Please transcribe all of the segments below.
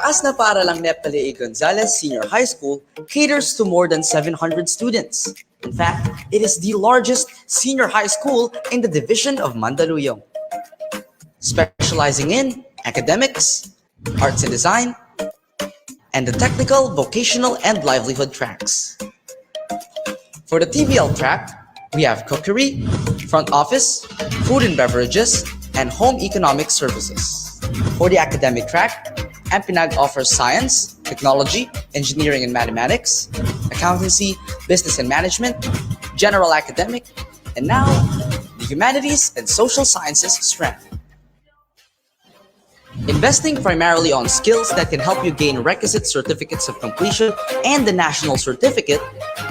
Taas na Paaralang Nepali A. Gonzalez Senior High School caters to more than 700 students. In fact, it is the largest senior high school in the division of Mandaluyong, specializing in academics, arts and design, and the technical, vocational, and livelihood tracks. For the TVL track, we have cookery, front office, food and beverages, and home economic services. For the academic track, Ampinag offers science, technology, engineering and mathematics, accountancy, business and management, general academic, and now the humanities and social sciences strand. Investing primarily on skills that can help you gain requisite certificates of completion and the national certificate,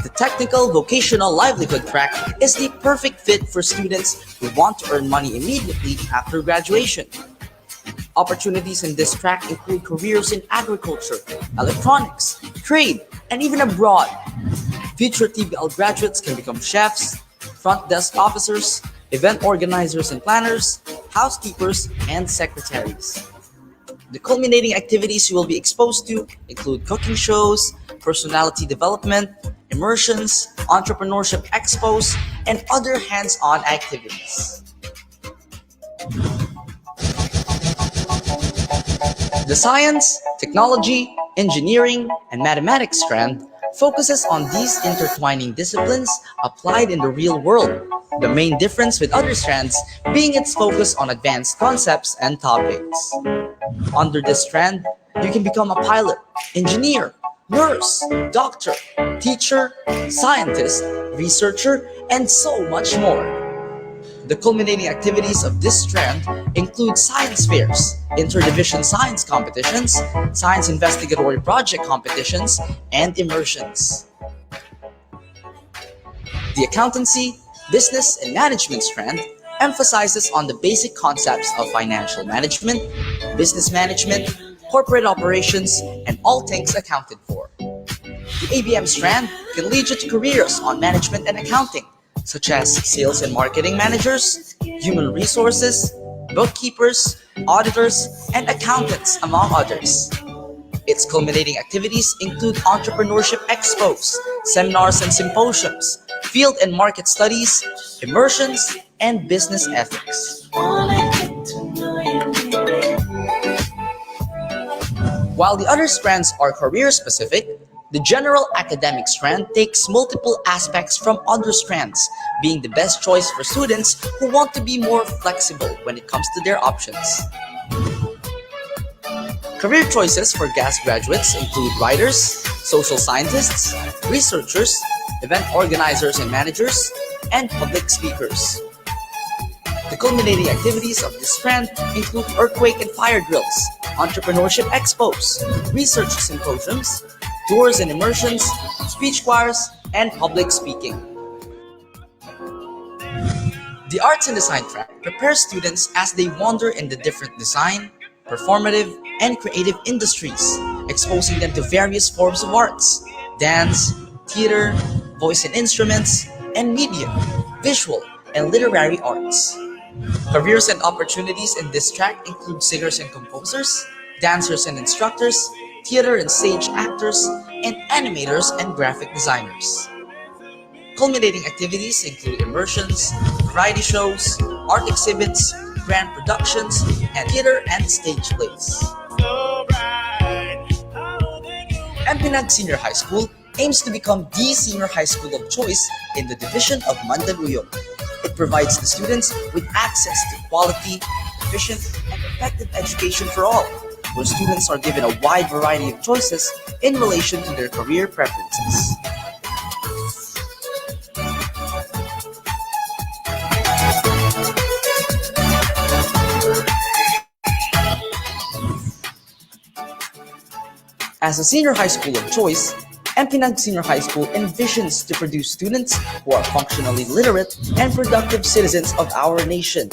the technical vocational livelihood track is the perfect fit for students who want to earn money immediately after graduation. Opportunities in this track include careers in agriculture, electronics, trade, and even abroad. Future TVL graduates can become chefs, front desk officers, event organizers and planners, housekeepers, and secretaries. The culminating activities you will be exposed to include cooking shows, personality development, immersions, entrepreneurship expos, and other hands-on activities. The science, technology, engineering, and mathematics strand focuses on these intertwining disciplines applied in the real world. The main difference with other strands being its focus on advanced concepts and topics. Under this strand, you can become a pilot, engineer, nurse, doctor, teacher, scientist, researcher, and so much more. The culminating activities of this strand include science fairs, interdivision science competitions, science investigatory project competitions, and immersions. The accountancy, business, and management strand emphasizes on the basic concepts of financial management, business management, corporate operations, and all things accounted for. The ABM strand can lead you to careers on management and accounting, such as sales and marketing managers, human resources, bookkeepers, auditors, and accountants, among others. Its culminating activities include entrepreneurship expos, seminars and symposiums, field and market studies, immersions, and business ethics. While the other strands are career-specific, the general academic strand takes multiple aspects from other strands, being the best choice for students who want to be more flexible when it comes to their options. Career choices for GAS graduates include writers, social scientists, researchers, event organizers and managers, and public speakers. The culminating activities of this strand include earthquake and fire drills, entrepreneurship expos, research symposiums, tours and immersions, speech choirs, and public speaking. The Arts and Design track prepares students as they wander in the different design, performative, and creative industries, exposing them to various forms of arts, dance, theater, voice and instruments, and media, visual, and literary arts. Careers and opportunities in this track include singers and composers, dancers and instructors, theater and stage actors, and animators and graphic designers. Culminating activities include immersions, variety shows, art exhibits, grand productions, and theater and stage plays. Ampinag Senior High School aims to become the senior high school of choice in the division of Mandaluyong. It provides the students with access to quality, efficient, and effective education for all, where students are given a wide variety of choices in relation to their career preferences. As a senior high school of choice, Ampinag Senior High School envisions to produce students who are functionally literate and productive citizens of our nation,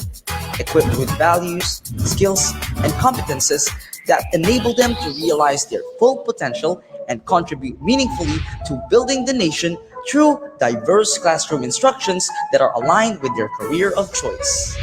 equipped with values, skills, and competences that enable them to realize their full potential and contribute meaningfully to building the nation through diverse classroom instructions that are aligned with their career of choice.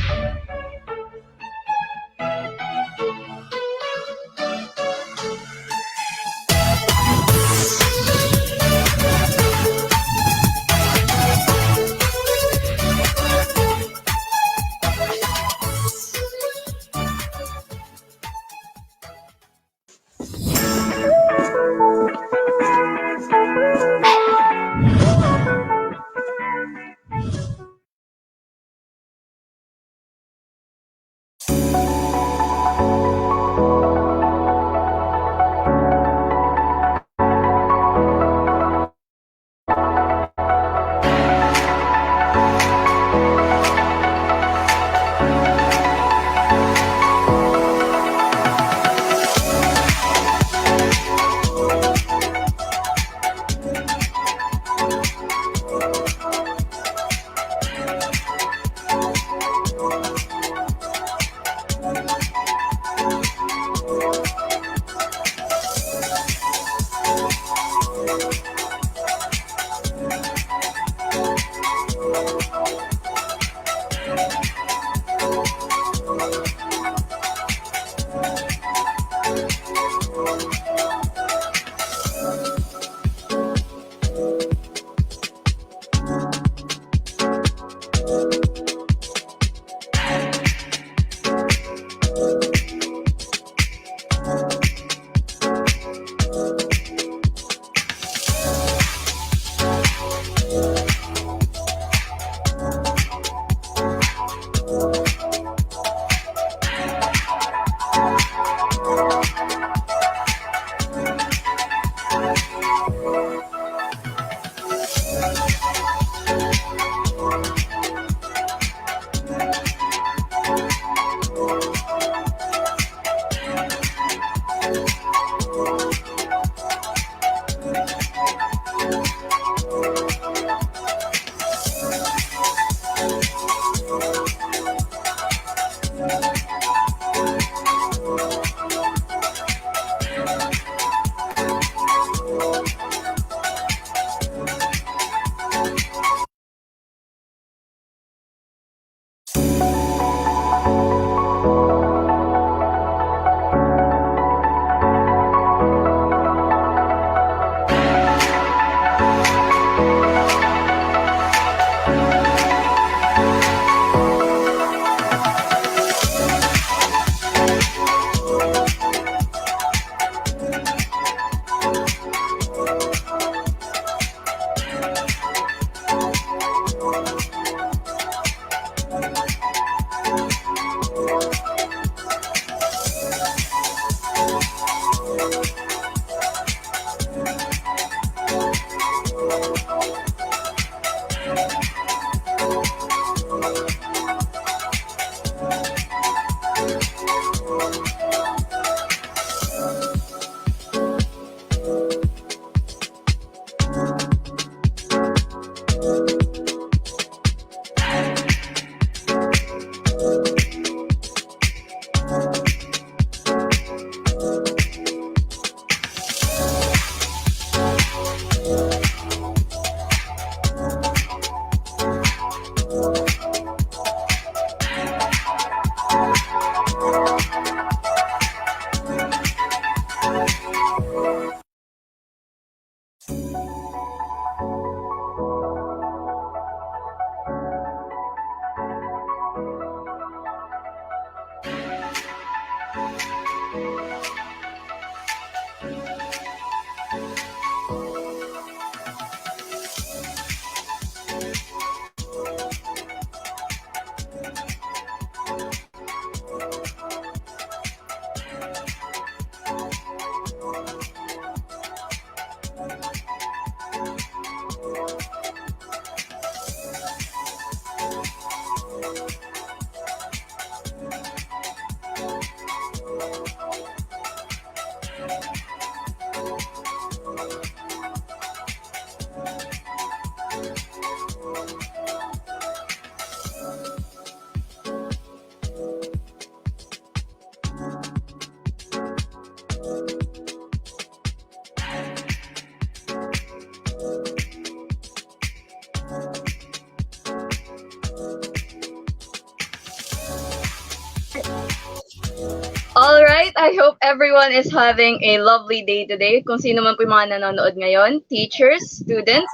I hope everyone is having a lovely day today. Kung sino man po yung mga nanonood ngayon, teachers, students,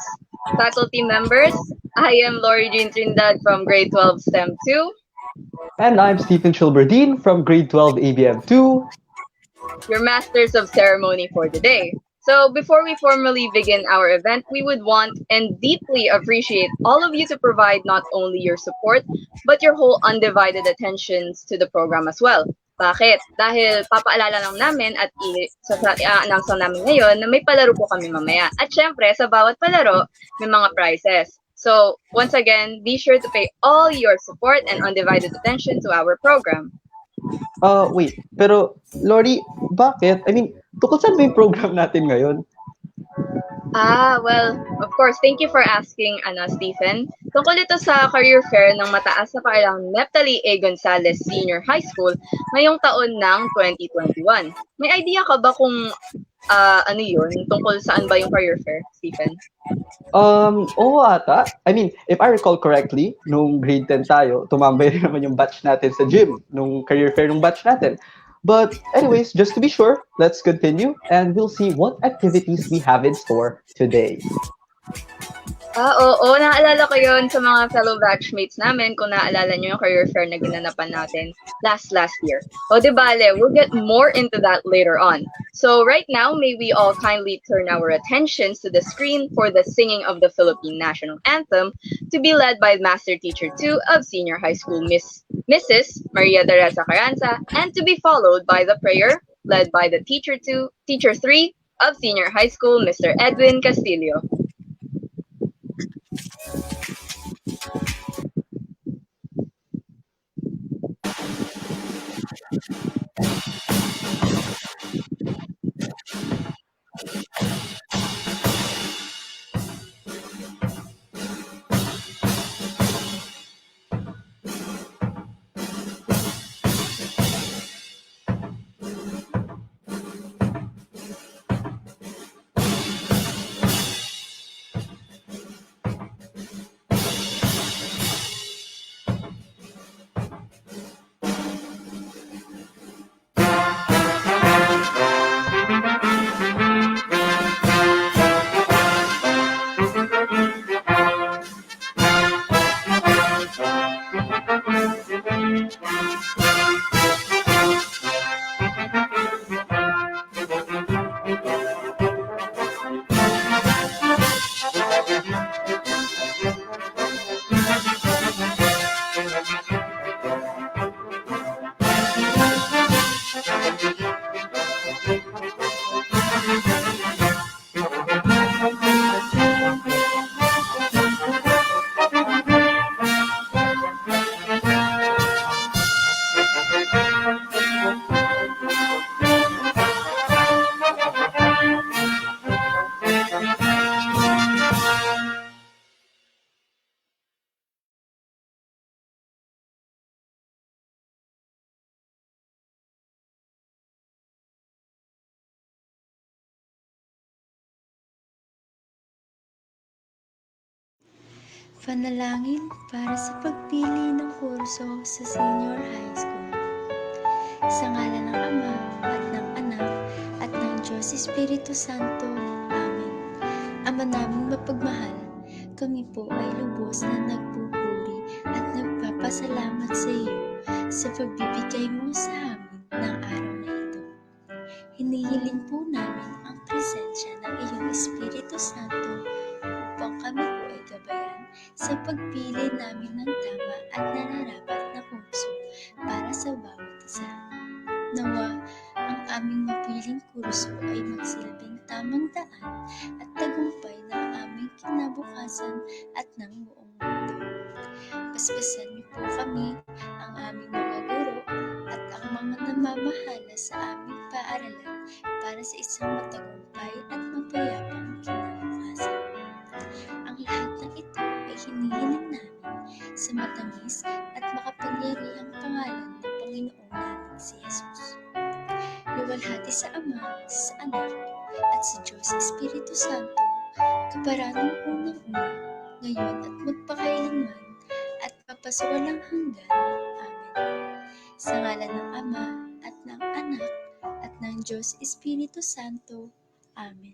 faculty members, I am Lori Jean Trindad from grade 12 STEM 2, And I'm Stephen Chilberdine from grade 12 ABM 2. your masters of ceremony for today. So, before we formally begin our event, we would want and deeply appreciate all of you to provide not only your support, but your whole undivided attentions to the program as well. Bakit? Dahil papaalala lang namin at i-announce lang namin ngayon na may palaro po kami mamaya. At syempre, sa bawat palaro, may mga prizes. So, once again, be sure to pay all your support and undivided attention to our program. Wait, pero Lori, bakit? I mean, tukol saan ba yung program natin ngayon? Well, of course, thank you for asking, Stephen. Tungkol ito sa career fair ng mataas na paaralang Neptali A. Gonzalez Senior High School ngayong taon ng 2021. May idea ka ba kung ano yun? Tungkol saan ba yung career fair, Stephen? Oo ata. I mean, if I recall correctly, nung grade 10 tayo, tumambay rin naman yung batch natin sa gym, nung career fair nung batch natin. But anyways, just to be sure, let's continue and we'll see what activities we have in store today. Oo, naalala ko yon sa mga fellow batchmates namin kung naalala nyo yung career fair na ginanapan natin last year. O di bale, we'll get more into that later on. So right now, may we all kindly turn our attentions to the screen for the singing of the Philippine National Anthem to be led by Master Teacher 2 of Senior High School, Mrs. Maria Teresa Carranza, and to be followed by the prayer led by the Teacher 3 of Senior High School, Mr. Edwin Castillo. Panalangin para sa pagpili ng kurso sa Senior High School. Sa ngalan ng Ama at ng Anak at ng Diyos Espiritu Santo. Amen. Ama naming mapagmahal, kami po ay lubos na nagpupuri at nagpapasalamat sa iyo sa pagbibigay mo sa amin ng araw na ito. Hinihiling po namin ang presensya ng iyong Espiritu Santo upang kami po ay gabayan sa pagpili namin ng tama at nararapat na kurso para sa bawat isa. Nawa, ang aming mapiling kurso ay magsilbing tamang daan at tagumpay ng aming kinabukasan at ng buong mundo. Basbasan niyo po kami, ang aming mga guro at ang mga namamahala sa aming paaralan para sa isang matagumpay at mapayapang kinabukasan. Ang lahat ng ito ay hinihiling namin sa matamis at makapangyarihang pangalan ng Panginoong namin si Jesus. Luwalhati sa Ama, sa Anak, at sa Diyos Espiritu Santo, kaparanong unang-una, ngayon at magpakailanman, at mapasawalang hanggan. Amen. Sa ngalan ng Ama, at ng Anak, ng Diyos Espiritu Santo. Amen.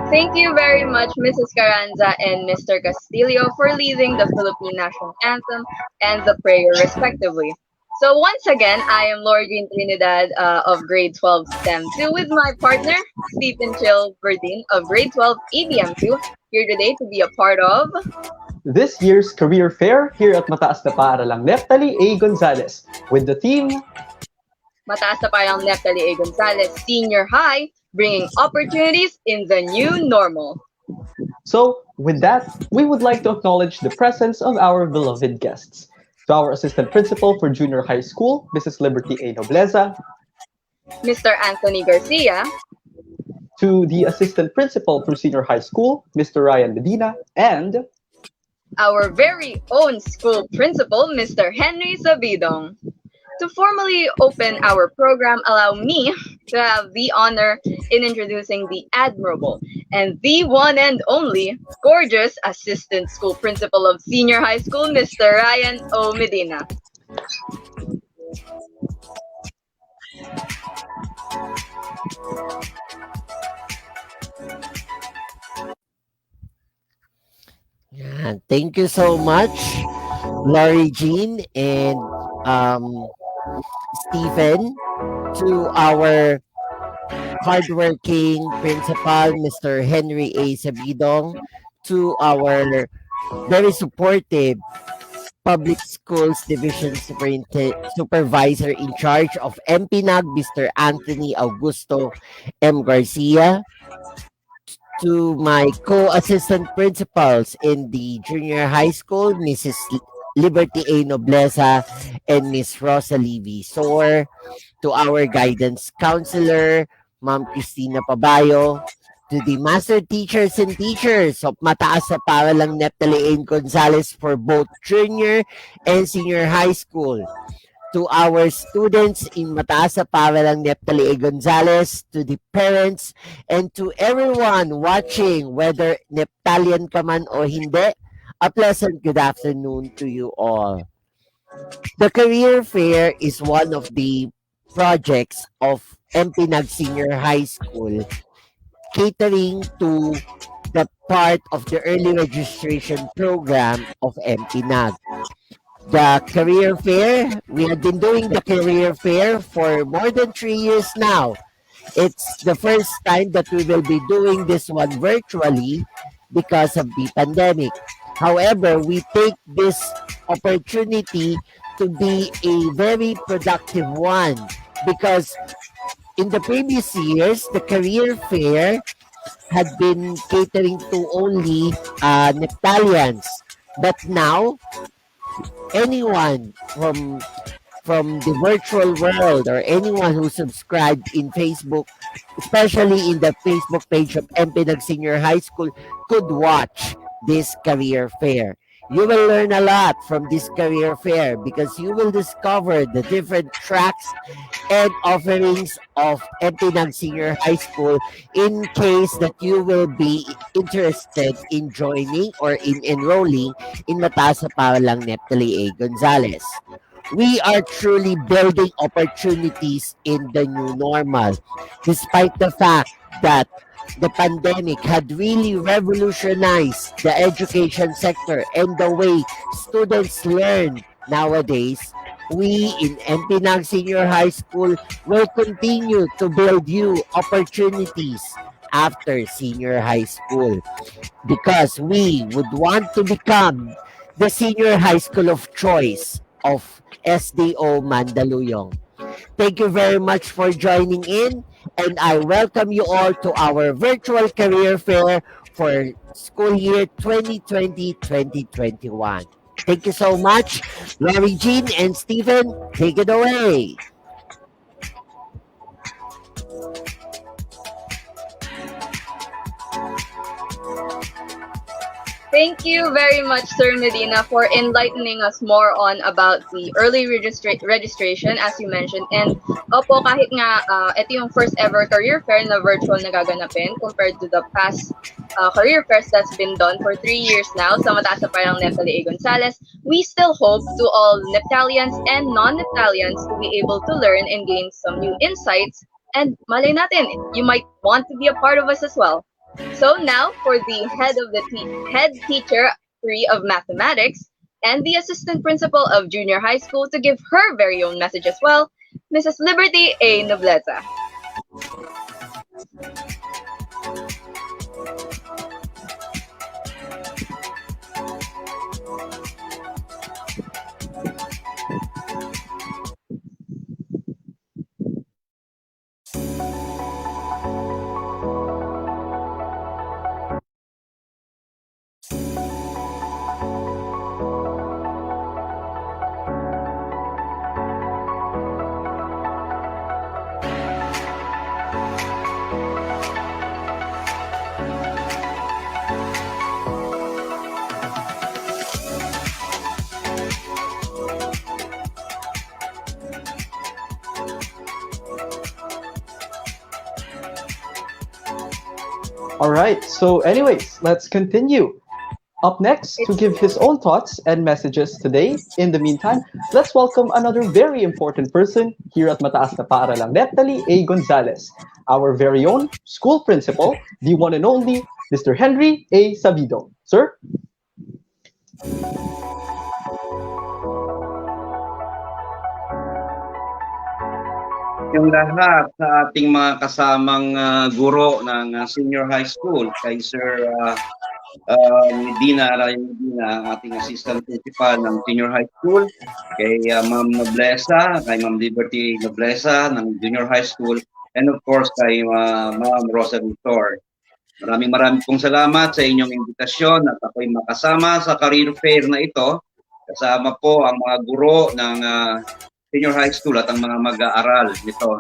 Thank you very much, Mrs. Carranza and Mr. Castillo, for leading the Philippine National Anthem and the prayer, respectively. So once again, I am Laura Jean Trinidad of Grade 12 STEM 2 with my partner, Stephen Chill Verdine of Grade 12 ABM 2, here today to be a part of This year's career fair here at Mataas na Paaralang Neftali A. Gonzalez with the theme Mataas na Parang Neftali A. Gonzalez Senior High, bringing opportunities in the new normal. So, with that, we would like to acknowledge the presence of our beloved guests. To our Assistant Principal for Junior High School, Mrs. Liberty A. Nobleza. Mr. Anthony Garcia. To the Assistant Principal for Senior High School, Mr. Ryan Medina. And our very own school principal, Mr. Henry Sabidong. To formally open our program, allow me to have the honor in introducing the admirable and the one and only gorgeous Assistant School Principal of Senior High School, Mr. Ryan O. Medina. Yeah, thank you so much, Laurie Jean and Stephen, to our hardworking principal, Mr. Henry A. Sabidong, to our very supportive Public Schools Division Supervisor in charge of MPNAG, Mr. Anthony Augusto M. Garcia, to my co-assistant principals in the junior high school, Mrs. Liberty A. Nobleza and Miss Rosalie V. Soar, to our guidance counselor, Ma'am Cristina Pabayo, to the master teachers and teachers of Mataas na Paaralang Neftali A. Gonzalez for both junior and senior high school, to our students in Mataas na Paaralang Neftali A. Gonzalez, to the parents, and to everyone watching, whether Neftalian ka man o hindi, a pleasant good afternoon to you all. The Career Fair is one of the projects of MPNAG Senior High School, catering to the part of the early registration program of MPNAG. The Career Fair, we have been doing the Career Fair for more than 3 years now. It's the first time that we will be doing this one virtually because of the pandemic. However, we take this opportunity to be a very productive one because in the previous years, the Career Fair had been catering to only Neftalians. But now, anyone from the virtual world or anyone who subscribed in Facebook, especially in the Facebook page of MPNAG Senior High School, could watch this Career Fair. You will learn a lot from this Career Fair because you will discover the different tracks and offerings of MPNAG Senior High School in case that you will be interested in joining or in enrolling in Mataas na Paaralang Neftali A. Gonzalez. We are truly building opportunities in the new normal, despite the fact that the pandemic had really revolutionized the education sector and the way students learn nowadays. We in MPNAG Senior High School will continue to build new opportunities after senior high school because we would want to become the senior high school of choice of SDO Mandaluyong. Thank you very much for joining in, and I welcome you all to our virtual career fair for school year 2020-2021. Thank you so much, Laurie Jean and Stephen. Take it away. Thank you very much, Sir Medina, for enlightening us more on about the early registration, as you mentioned. And opo, kahit nga ito yung first ever career fair na virtual na gaganapin compared to the past career fairs that's been done for 3 years now sa Mataas na Parang Neptali A. Gonzales, we still hope to all Neptalians and non-Neptalians to be able to learn and gain some new insights. And malay natin, you might want to be a part of us as well. So now for the head teacher 3 of mathematics and the assistant principal of junior high school to give her very own message as well, Mrs. Liberty A. Nobleza. All right. So, anyways, let's continue. Up next, to give his own thoughts and messages today, in the meantime, let's welcome another very important person here at Mataas na Paaralang Neptali A. Gonzales, our very own school principal, the one and only Mr. Henry A. Sabido. Sir? Yung lahat sa ating mga kasamang guro ng senior high school, kay Sir Medina, Ryan Medina, ang ating assistant principal ng senior high school, kay Ma'am Nobleza, kay Ma'am Liberty Nobleza ng junior high school, and of course kay Ma'am Rosa Victor. Maraming pong salamat sa inyong imbitasyon at ako'y makasama sa career fair na ito. Kasama po ang mga guro ng senior high school at ang mga mag-aaral nito.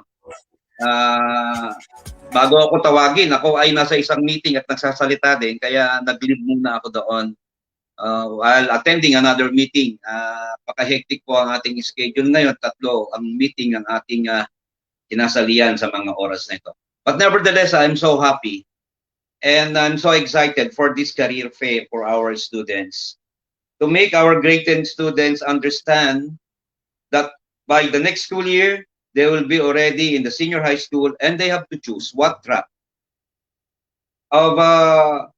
Bago ako tawagin, ako ay nasa isang meeting at nagsasalita din, kaya nag-leave muna ako doon while attending another meeting. Paka-hectic po ang ating schedule ngayon, 3 ang meeting ng ating kinasalian sa mga oras na ito. But nevertheless, I'm so happy and I'm so excited for this career fair for our students, to make our grade 10 students understand that by the next school year, they will be already in the senior high school and they have to choose what track of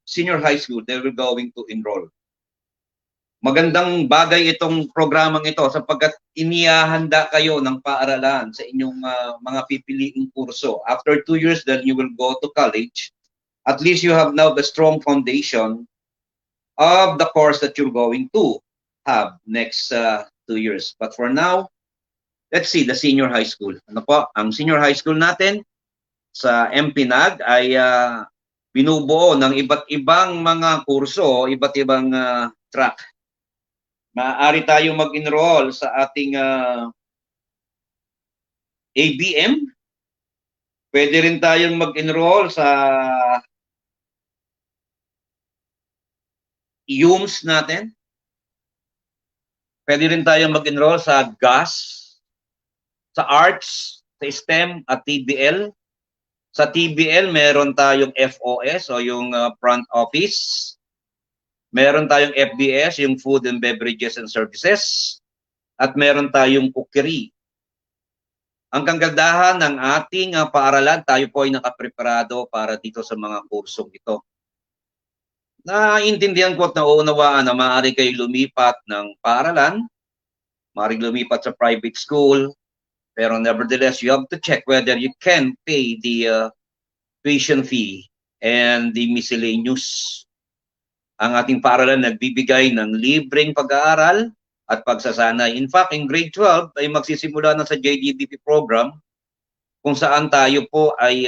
senior high school they will going to enroll. Magandang bagay itong programang ito sapagkat inihahanda kayo ng paaralan sa inyong mga pipiliing kurso. After 2 years, then you will go to college. At least you have now the strong foundation of the course that you're going to have next 2 years. But for now, let's see the senior high school. Ano po? Ang senior high school natin sa MPNAG ay binubuo ng iba't ibang mga kurso, iba't ibang track. Maaari tayong mag-enroll sa ating ABM. Pwede rin tayong mag-enroll sa UMS natin. Pwede rin tayong mag-enroll sa GAS, sa arts, sa STEM at TBL. Sa TBL, meron tayong FOS o yung front office. Meron tayong FBS, yung food and beverages and services. At meron tayong cookery. Ang kagandahan ng ating paaralan, tayo po ay nakapreparado para dito sa mga kursong ito. Naintindihan ko at nauunawaan na maaari kayo lumipat ng paaralan, maaari lumipat sa private school, pero nevertheless, you have to check whether you can pay the tuition fee and the miscellaneous. Ang ating paaralan nagbibigay ng libreng pag-aaral at pagsasanay. In fact, in grade 12 ay magsisimula na sa JDBP program kung saan tayo po ay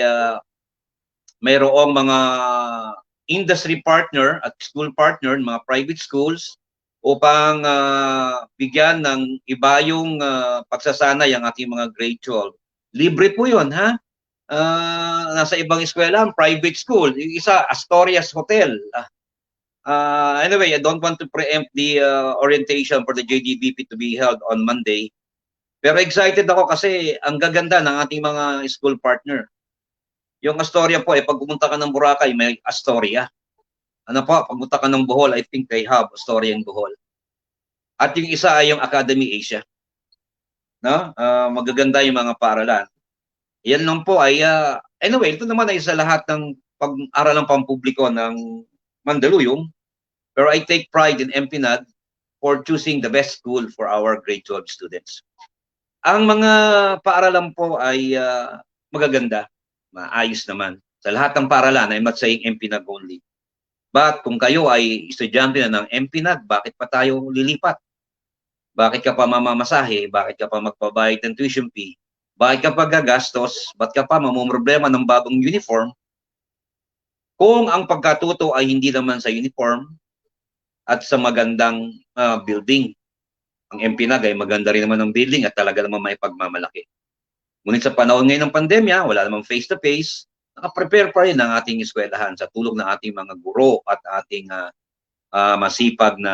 mayroong mga industry partner at school partner, mga private schools, upang bigyan ng iba yung pagsasanay ang ating mga grade 12. Libre po yun, ha? Nasa ibang eskwela, private school. Yung isa, Astorias Hotel. Anyway, I don't want to preempt the orientation for the JDBP to be held on Monday. Pero excited ako kasi ang gaganda ng ating mga school partner. Yung Astoria po, pag pumunta ka ng Boracay, may Astoria. Ano po, pag pumunta ka ng Bohol, I think they have Astoria in Bohol. At yung isa ay yung Academy Asia. No? Magaganda yung mga paaralan. Yan lang po ay, anyway, ito naman ay sa lahat ng pag-aralang pampubliko ng Mandaluyong. Pero I take pride in MPNAG for choosing the best school for our grade 12 students. Ang mga paaralan po ay magaganda, maayos naman. Sa lahat ng paaralan, I'm not saying MPNAG only. But kung kayo ay estudyante na ng MPNAG, bakit pa tayo lilipat? Bakit ka pa mamamasahe? Bakit ka pa magpabayad ng tuition fee? Bakit ka pa gagastos? Bakit ka pa mamumroblema ng bagong uniform? Kung ang pagkatuto ay hindi naman sa uniform at sa magandang building. Ang MPNAG ay maganda rin naman ng building at talaga naman may pagmamalaki. Ngunit sa panahon ngayon ng pandemya, wala namang face-to-face, nakaprepare pa rin ang ating eskwelahan sa tulong ng ating mga guro at ating masipag na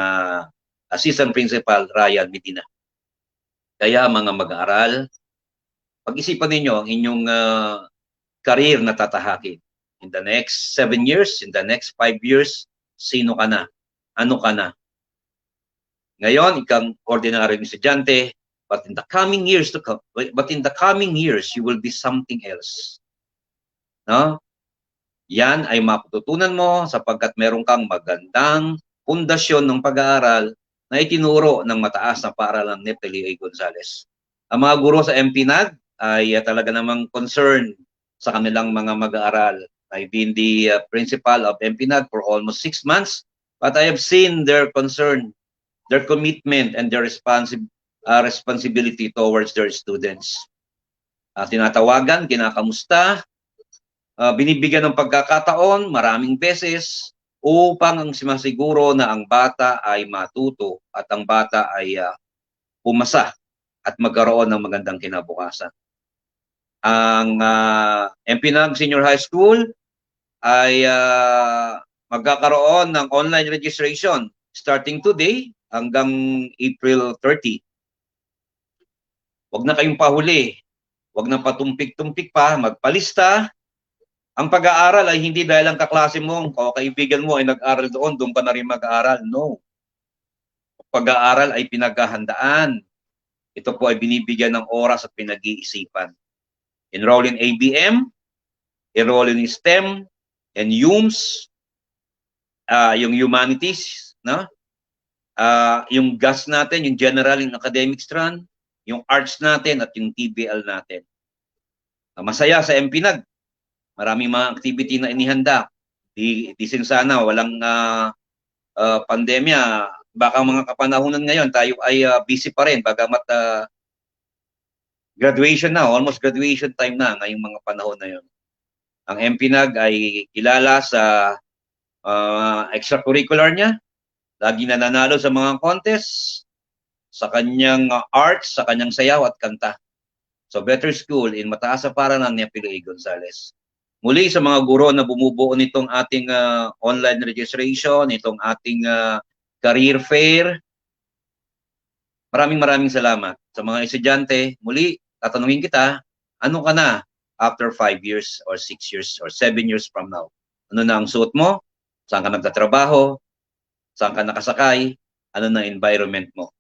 Assistant Principal Ryan Medina. Kaya mga mag-aaral, pag-isipan ninyo ang inyong career na tatahakin. In the next 7 years, in the next 5 years, sino ka na? Ano ka na? Ngayon, ikang ordinaryong estudyante, but in the coming years you will be something else. No? Yan ay matututunan mo sapagkat meron kang magandang pundasyon ng pag-aaral na itinuro ng mataas na paaralan ni Neptali A. Gonzales. Ang mga guro sa MPNAG ay talaga namang concerned sa kanilang mga mag-aaral. I've been the principal of MPNAG for almost 6 months, but I have seen their concern, their commitment, and their responsibility towards their students. Tinatawagan, kinakamusta, binibigyan ng pagkakataon maraming beses upang ang simasiguro na ang bata ay matuto at ang bata ay pumasa at magkaroon ng magandang kinabukasan. Ang MPNAG Senior High School ay magkakaroon ng online registration starting today hanggang April 30. Huwag na kayong pahuli. Huwag na patumpik-tumpik pa. Magpalista. Ang pag-aaral ay hindi dahil ang kaklase mo o kaibigan mo ay nag-aral doon ka na rin mag-aaral. No. Pag-aaral ay pinaghahandaan. Ito po ay binibigyan ng oras at pinag-iisipan. Enroll in ABM, enroll in STEM, and UMS, yung humanities, no? Yung GAS natin, yung general and academic strand, yung arts natin at yung TBL natin. Masaya sa MPNAG. Maraming mga activity na inihanda. Di sana walang pandemya. Baka mga kapanahunan ngayon tayo ay busy pa rin bagamat graduation na, almost graduation time na ngayong mga panahon na yun. Ang MPNAG ay kilala sa extracurricular niya. Lagi na nanalo sa mga contest, sa kanyang arts, sa kanyang sayaw at kanta. So better school in mataas sa paaralan ni Neptali A. Gonzales. Muli sa mga guro na bumubuo nitong ating online registration, itong ating career fair, maraming salamat. Sa mga estudyante, muli tatanungin kita, ano ka na after 5 years or 6 years or 7 years from now? Ano na ang suot mo? Saan ka nagtatrabaho? Saan ka nakasakay? Ano na environment mo?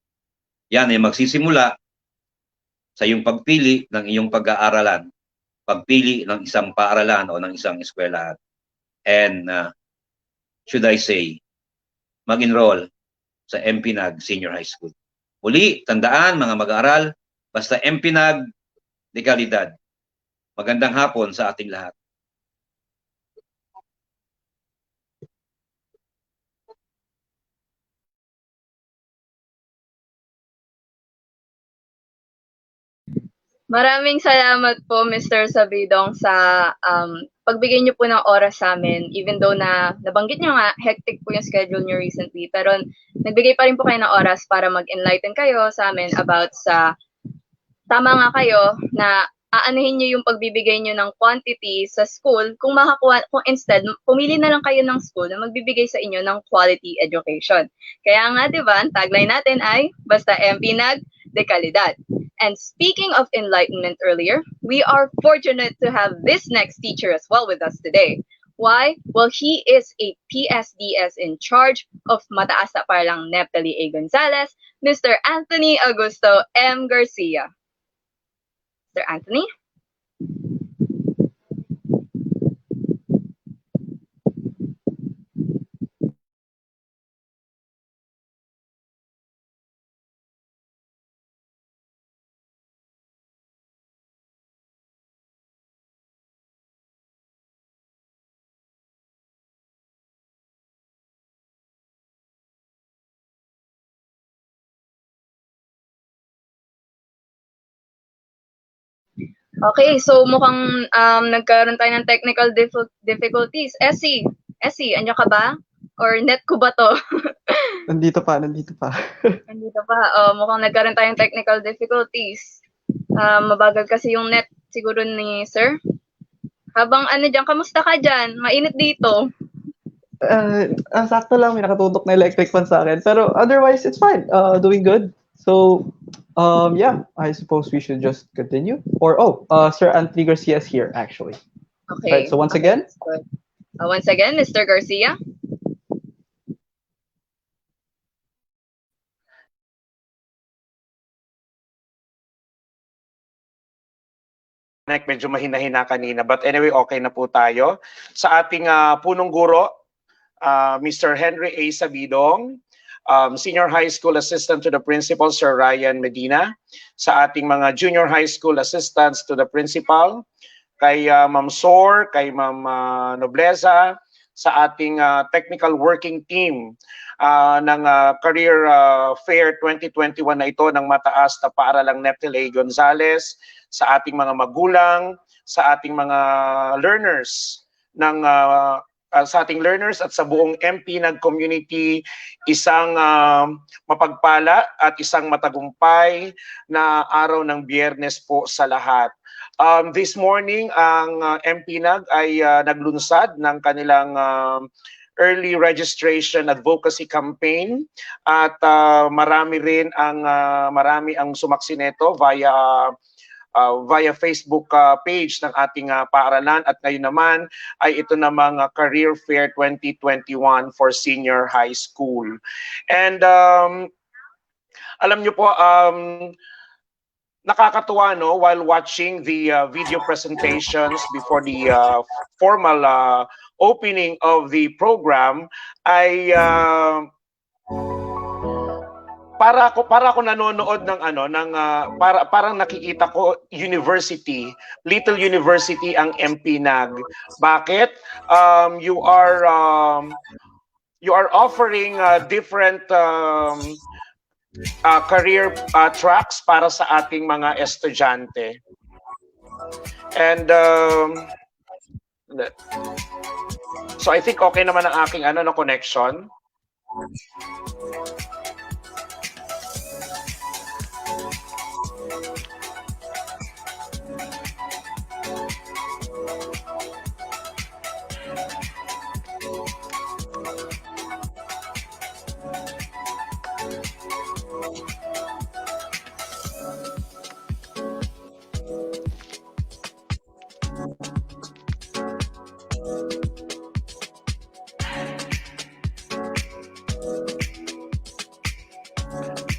Yan ay magsisimula sa iyong pagpili ng iyong pag-aaralan. Pagpili ng isang paaralan o ng isang eskwelahan. And should I say, mag-enroll sa MPNAG Senior High School. Muli, tandaan mga mag-aaral, basta MPNAG, de kalidad. Magandang hapon sa ating lahat. Maraming salamat po, Mr. Sabidong, sa pagbigay niyo po ng oras sa amin. Even though na nabanggit niyo nga, hectic po yung schedule niyo recently. Pero nagbigay pa rin po kayo ng oras para mag-enlighten kayo sa amin about sa tama nga kayo na aanuhin niyo yung pagbibigay niyo ng quantity sa school kung kung instead pumili na lang kayo ng school na magbibigay sa inyo ng quality education. Kaya nga 'di ba, ang tagline natin ay basta MP Nag de kalidad. And speaking of enlightenment earlier, we are fortunate to have this next teacher as well with us today. Why? Well, he is a PSDS in charge of Mataas na Paralang Neptali A. Gonzalez, Mr. Anthony Augusto M. Garcia. Mr. Anthony? Okay, so mukhang nagkaroon tayo ng technical difficulties. Essie, anyo ka ba? Or net ko ba to? Nandito pa, nandito pa. Nandito pa. Mukhang nagkaroon tayong technical difficulties. Mabagal kasi yung net siguro ni sir. Habang ano dyan, kamusta ka dyan? Mainit dito. Sakto lang, may nakatutok na electric fan sa akin. Pero otherwise, it's fine. Doing good. So, yeah, I suppose we should just continue. Or, Sir Anthony Garcia is here, actually. Okay. Right, so once again, Good. Once again, Mr. Garcia. Medyo mahina-hina kanina. But anyway, okay na po tayo. Sa ating punong guro, Mr. Henry A. Sabidong, Senior High School Assistant to the Principal, Sir Ryan Medina. Sa ating mga Junior High School Assistants to the Principal, kay Ma'am Sor, kay Ma'am Nobleza, sa ating Technical Working Team ng Career Fair 2021 na ito ng Mataas na Paaralang Neptali A. Gonzalez, sa ating mga magulang, sa ating mga learners ng sa ating learners at sa buong MP Nag community, isang mapagpala at isang matagumpay na araw ng Biyernes po sa lahat. This morning, ang MP Nag ay naglunsad ng kanilang early registration advocacy campaign at marami ang sumaksi nito via Facebook page ng ating paaralan, at ngayon naman ay ito namang Career Fair 2021 for Senior High School. And alam nyo po, nakakatuwa no, while watching the video presentations before the formal opening of the program, ay para ako nanonood ng parang nakikita ko little university ang MP Nag. Bakit? You are offering different career tracks para sa ating mga estudyante. And so I think okay naman ang aking connection.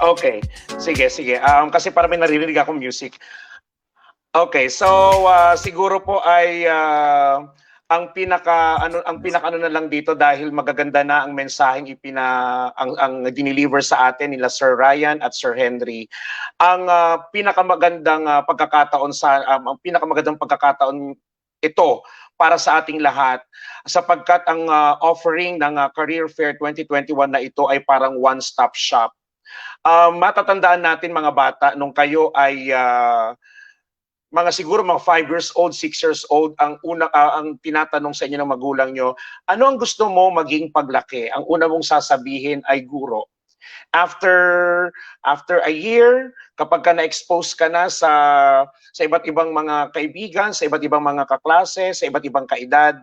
Okay, sige. Kasi parang may naririnig akong music. Okay, so siguro po ay ang pinaka na lang dito, dahil magaganda na ang mensaheng ang dineliver sa atin nila Sir Ryan at Sir Henry. Ang pinakamagandang pagkakataon ito para sa ating lahat, sapagkat ang offering ng Career Fair 2021 na ito ay parang one-stop shop. Matatandaan natin mga bata, nung kayo ay siguro mga 5 years old, 6 years old, ang tinatanong sa inyo ng magulang nyo, ano ang gusto mo maging paglaki? Ang una mong sasabihin ay guro. After a year, kapag ka na-expose ka na sa iba't ibang mga kaibigan, sa iba't ibang mga kaklase, sa iba't ibang kaedad,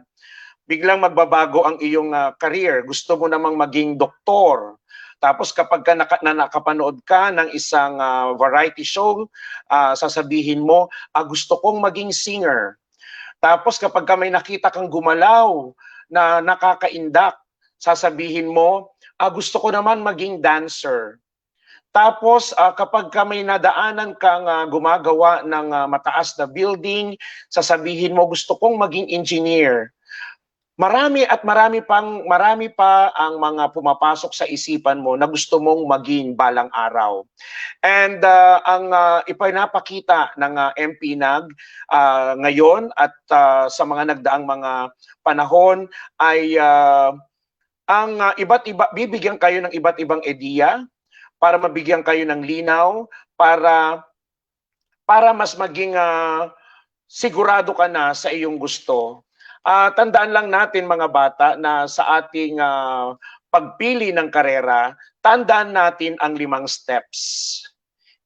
biglang magbabago ang iyong career. Gusto mo namang maging doktor. Tapos kapag ka nakapanood ka ng isang variety show, sasabihin mo, gusto kong maging singer. Tapos kapag ka may nakita kang gumalaw na nakakaindak, sasabihin mo, gusto ko naman maging dancer. Tapos kapag ka may nadaanan kang gumagawa ng mataas na building, sasabihin mo, gusto kong maging engineer. Marami pa ang mga pumapasok sa isipan mo na gusto mong maging balang araw. And ang ipinapakita ng MPNAG ngayon at sa mga nagdaang mga panahon ay ang bibigyan kayo ng iba't ibang ideya para mabigyan kayo ng linaw, para mas maging sigurado ka na sa iyong gusto. Tandaan lang natin mga bata na sa ating pagpili ng karera, tandaan natin ang 5 steps.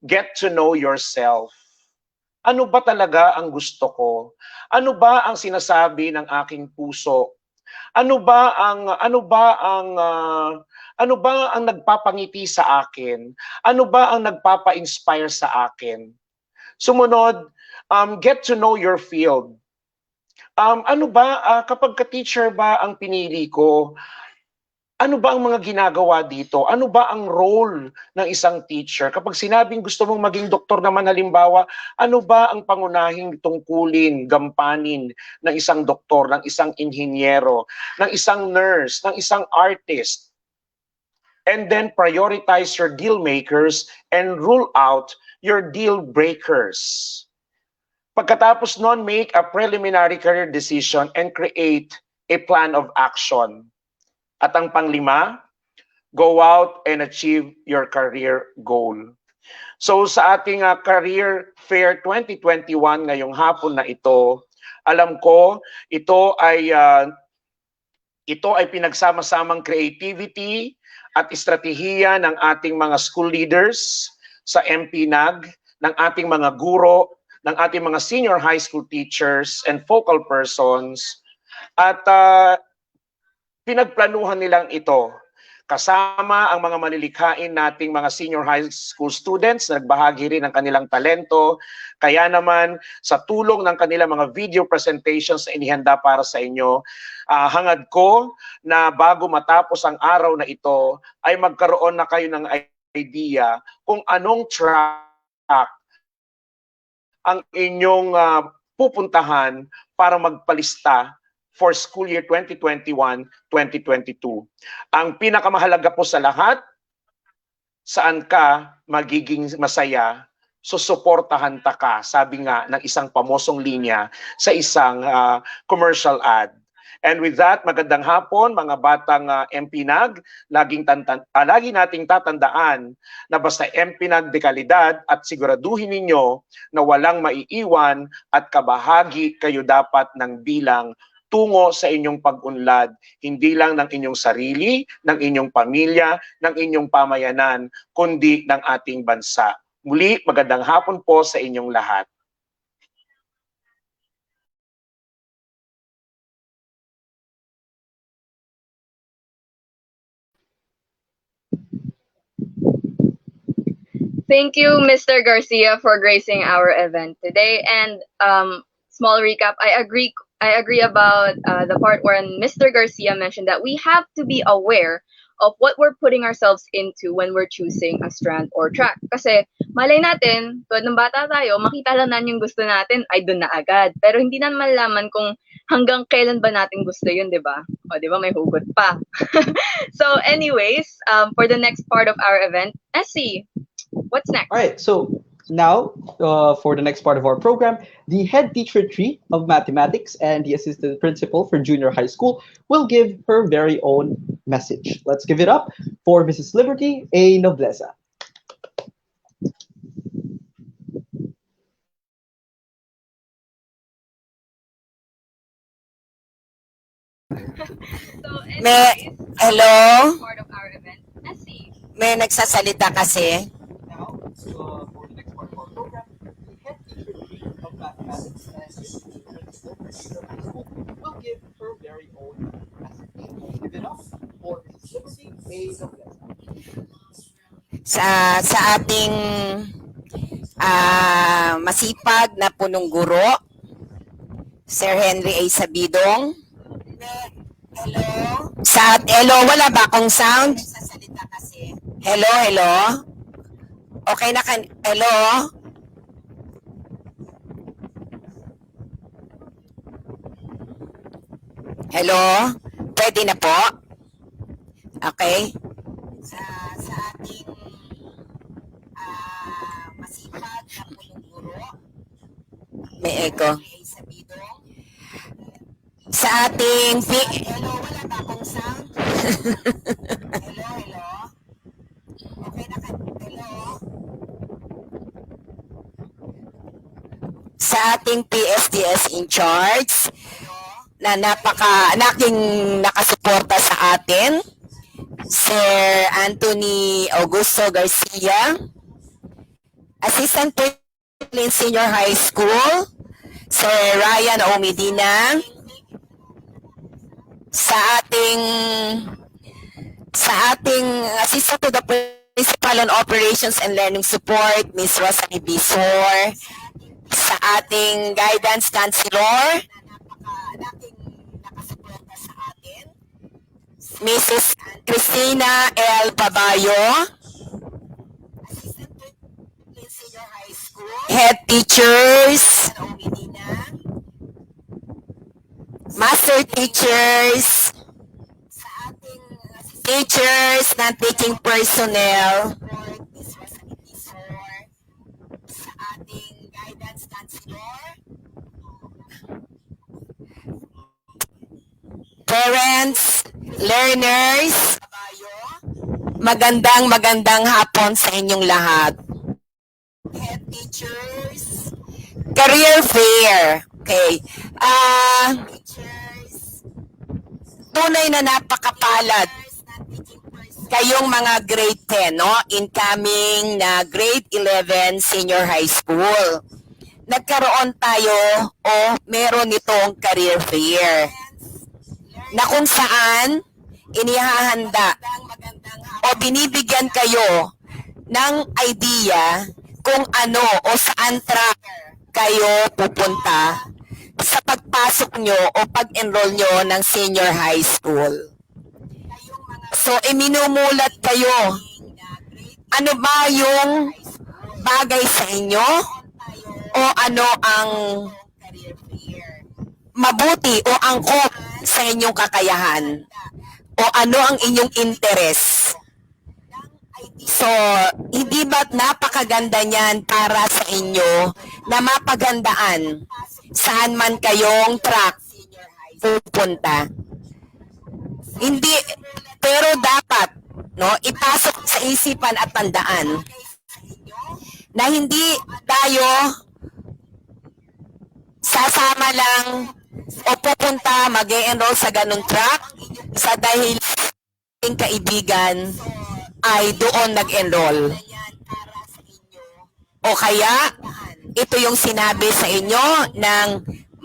Get to know yourself. Ano ba talaga ang gusto ko? Ano ba ang sinasabi ng aking puso? Ano ba ang nagpapangiti sa akin? Ano ba ang nagpapa-inspire sa akin? Sumunod, get to know your field. Kapag ka-teacher ba ang pinili ko, ano ba ang mga ginagawa dito? Ano ba ang role ng isang teacher? Kapag sinabing gusto mong maging doktor naman halimbawa, ano ba ang pangunahing tungkulin, gampanin ng isang doktor, ng isang inhinyero, ng isang nurse, ng isang artist? And then prioritize your deal makers and rule out your deal breakers. Pagkatapos nun, make a preliminary career decision and create a plan of action. At ang pang-5, go out and achieve your career goal. So sa ating Career Fair 2021 ngayong hapon na ito, alam ko ito ay pinagsama-samang creativity at estratehiya ng ating mga school leaders sa MPNAG, ng ating mga guro, ng ating mga senior high school teachers and focal persons, at pinagplanuhan nilang ito kasama ang mga malilikhain nating mga senior high school students na nagbahagi rin ng kanilang talento. Kaya naman sa tulong ng kanilang mga video presentations na inihanda para sa inyo, hangad ko na bago matapos ang araw na ito ay magkaroon na kayo ng idea kung anong track ang inyong pupuntahan para magpalista for school year 2021-2022. Ang pinakamahalaga po sa lahat, saan ka magiging masaya, susuportahan ka, sabi nga ng isang pamosong linya sa isang commercial ad. And with that, magandang hapon mga batang MPNAG. Lagi nating tatandaan na basta MPNAG de kalidad at siguraduhin ninyo na walang maiiwan at kabahagi kayo dapat ng bilang tungo sa inyong pag-unlad, hindi lang ng inyong sarili, ng inyong pamilya, ng inyong pamayanan, kundi ng ating bansa. Muli, magandang hapon po sa inyong lahat. Thank you, Mr. Garcia, for gracing our event today. And small recap, I agree about the part where Mr. Garcia mentioned that we have to be aware of what we're putting ourselves into when we're choosing a strand or track. Kasi malay natin, tulad ng bata tayo, makita lang natin yung gusto natin, ay doon na agad. Pero hindi na malaman kung hanggang kailan ba natin gusto yun, di ba? O, di ba, may hugot pa. So anyways, for the next part of our event, Essie, what's next? All right, so now for the next part of our program, the head teacher 3 of mathematics and the assistant principal for junior high school will give her very own message. Let's give it up for Mrs. Liberty A. Nobleza. So anyways, Hello? part of our event, Essie. May nagsasalita kasi. Now, for the next part of our program, the head teacher of mathematics and history principal for Senior High School will give her very own message. Give it up for Mrs. Liberty A. Nobleza. Sa ating masipag na punong guro, Sir Henry A. Sabidong. Hello, wala ba akong sound? Hello. Okay na hello? Hello? Pwede na po? Okay. Sa ating masipag na punong guro, may echo. Sa ating hello, wala ba akong sound? hello. Okay na hello. Sa ating PSDS in charge na naking nakasuporta sa atin, Sir Anthony Augusto Garcia, Assistant Principal in Senior High School, Sir Ryan O. Medina, sa ating Assistant to the Principal on Operations and Learning Support, Ms. Rosalie Bisor, sa ating Guidance Counselor, Mrs. Cristina L. Pabayo, Head Teachers, Master Teachers, teachers ng teaching personnel, sa ating guidance counselor, parents, learners, magandang hapon sa inyong lahat. Head teachers, career fair. Okay. Tunay na napakapalad kayong mga grade 10, no? Incoming na grade 11 senior high school. Nagkaroon tayo o meron itong career fair na kung saan inihahanda o binibigyan kayo ng idea kung ano o saan track kayo pupunta sa pagpasok nyo o pag-enroll nyo ng senior high school. So, minumulat kayo. Ano ba yung bagay sa inyo? O ano ang mabuti o angkop sa inyong kakayahan? O ano ang inyong interes? So, hindi ba't napakaganda niyan para sa inyo na mapagandaan saan man kayong track pupunta? Hindi, pero dapat, no, ipasok sa isipan at tandaan na hindi tayo sasama lang o pupunta mag-e-enroll sa ganung track sa dahil ating kaibigan ay doon nag-enroll. O kaya, ito yung sinabi sa inyo ng